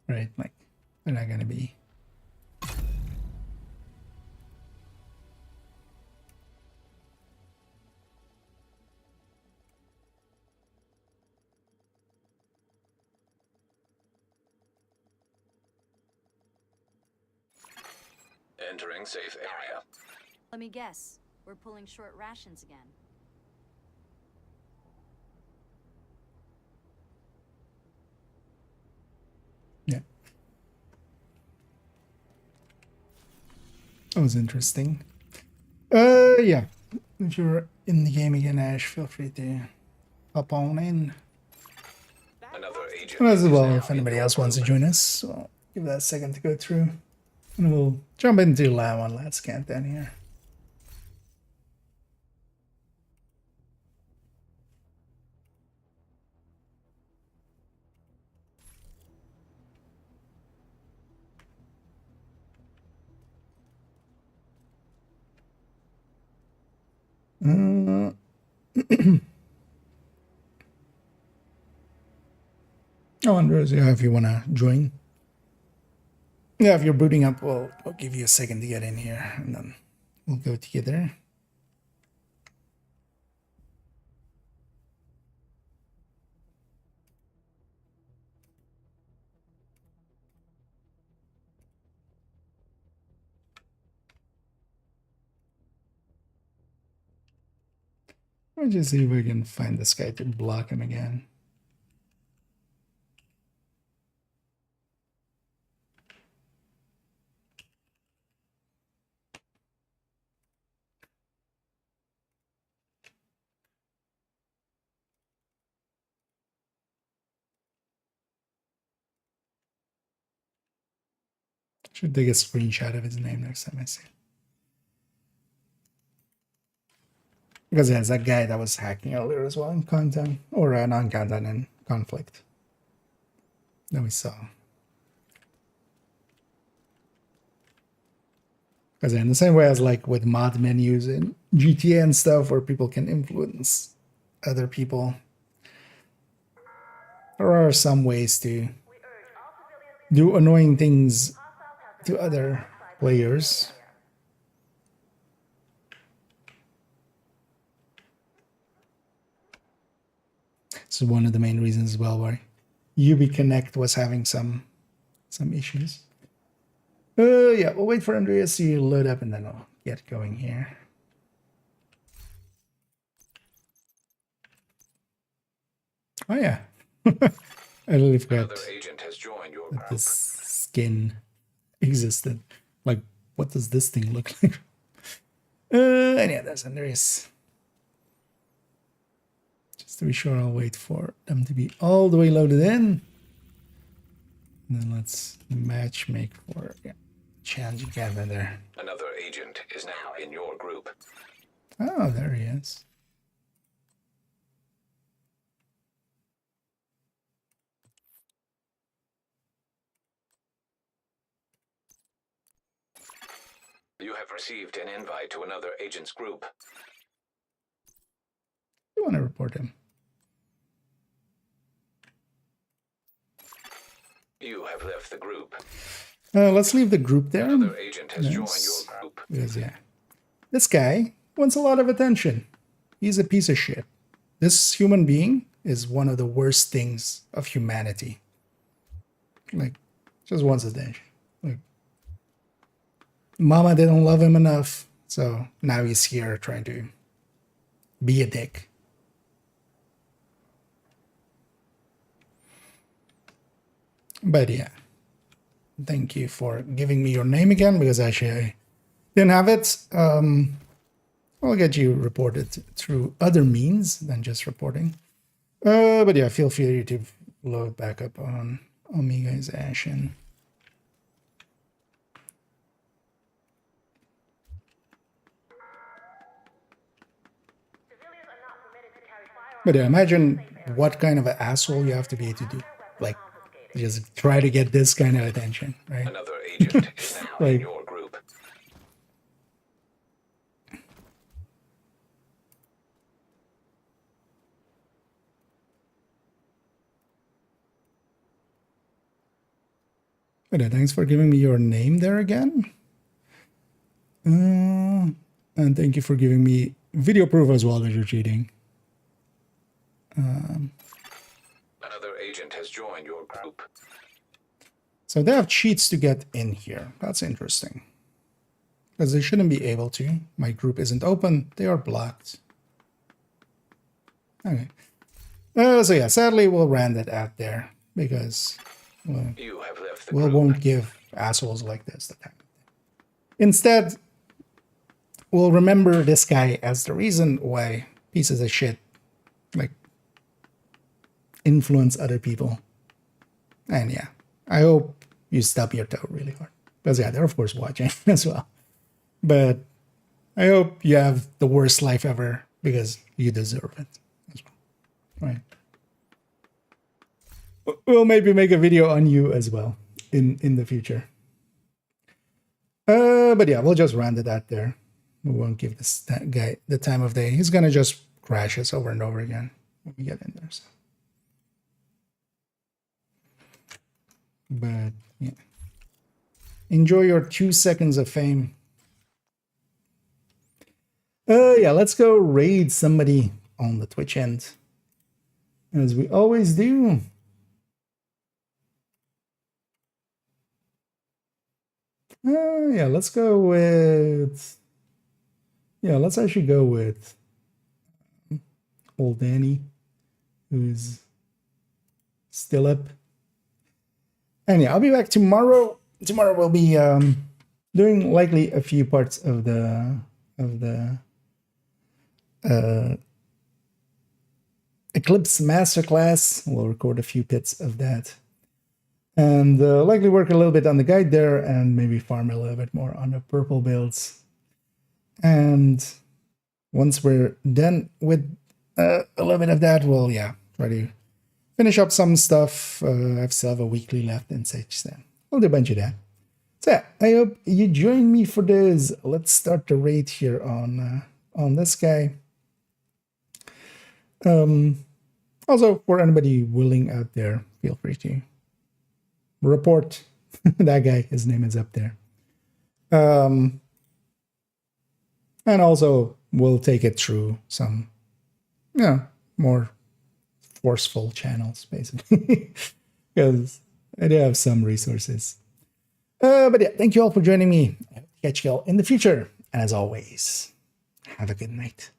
Right? Like, they're not going to be... Entering safe area. Let me guess. We're pulling short rations again. Yeah. That was interesting. Yeah. If you're in the game again, Ash, feel free to hop on in. Another agent And as is well, now if in anybody your else wants to group. join us, so give that a second to go through. And we'll jump into one last scan down here. Oh, Andres, yeah, if you want to join. Yeah, if you're booting up, we'll give you a second to get in here, and then we'll go together. Let me just see if I can find this guy to block him again. Should take a screenshot of his name next time I see it. Because there's that guy that was hacking earlier as well in content, or non-content in conflict that we saw. Because in the same way as like with mod menus in GTA and stuff, where people can influence other people, there are some ways to do annoying things to other players. This is one of the main reasons as well why UB Connect was having some issues. Yeah, we'll wait for Andreas to load up and then I'll get going here. Oh yeah, I totally forgot Another agent has joined your that group. this skin existed. Like, what does this thing look like? And yeah, that's Andreas. Just to be sure, I'll wait for them to be all the way loaded in. And then let's match make for challenge again there. Another agent is now in your group. Oh, there he is. You have received an invite to another agent's group. You want to report him? You have left the group. Let's leave the group there. Another agent has joined Yes. your group. Because, yeah, this guy wants a lot of attention. He's a piece of shit. This human being is one of the worst things of humanity. Like, just wants attention. Like, Mama didn't love him enough, so now he's here trying to be a dick. But yeah, thank you for giving me your name again, because actually I didn't have it. I'll get you reported through other means than just reporting. But yeah, feel free to load back up on me, guys, Ash. And but yeah, imagine what kind of an asshole you have to be to do, like, just try to get this kind of attention, right? Another agent is now in Like, your group. but yeah, thanks for giving me your name there again. And thank you for giving me video proof as well that you're cheating. Another agent has joined your group. So they have cheats to get in here. That's interesting. Because they shouldn't be able to. My group isn't open. They are blocked. Okay. So yeah, sadly we'll rand it out there because You have left the we group. won't give assholes like this the time. Instead, will remember this guy as the reason why pieces of shit like influence other people. And yeah, I hope you stub your toe really hard. Because yeah, they're of course watching as well. But I hope you have the worst life ever because you deserve it as well. Right. We'll maybe make a video on you as well in the future. But yeah, we'll just round it out there. We won't give this guy the time of day. He's gonna just crash us over and over again when we get in there. So. But yeah, enjoy your 2 seconds of fame. Yeah, let's go raid somebody on the Twitch end, as we always do. Yeah, let's go with. Yeah, let's actually go with old Danny, who's still up. And yeah, I'll be back tomorrow. Tomorrow we'll be doing likely a few parts of the Eclipse masterclass. We'll record a few bits of that. And likely work a little bit on the guide there and maybe farm a little bit more on the purple builds. And once we're done with a little bit of that, we'll, yeah, try to finish up some stuff. I still have a weekly left and such. So we'll do a bunch of that. So yeah, I hope you join me for this. Let's start the raid here on this guy. Also, for anybody willing out there, feel free to report that guy. His name is up there. And also, we'll take it through some, more forceful channels, basically, because I do have some resources. But yeah, thank you all for joining me. I'll catch you all in the future. And as always, have a good night.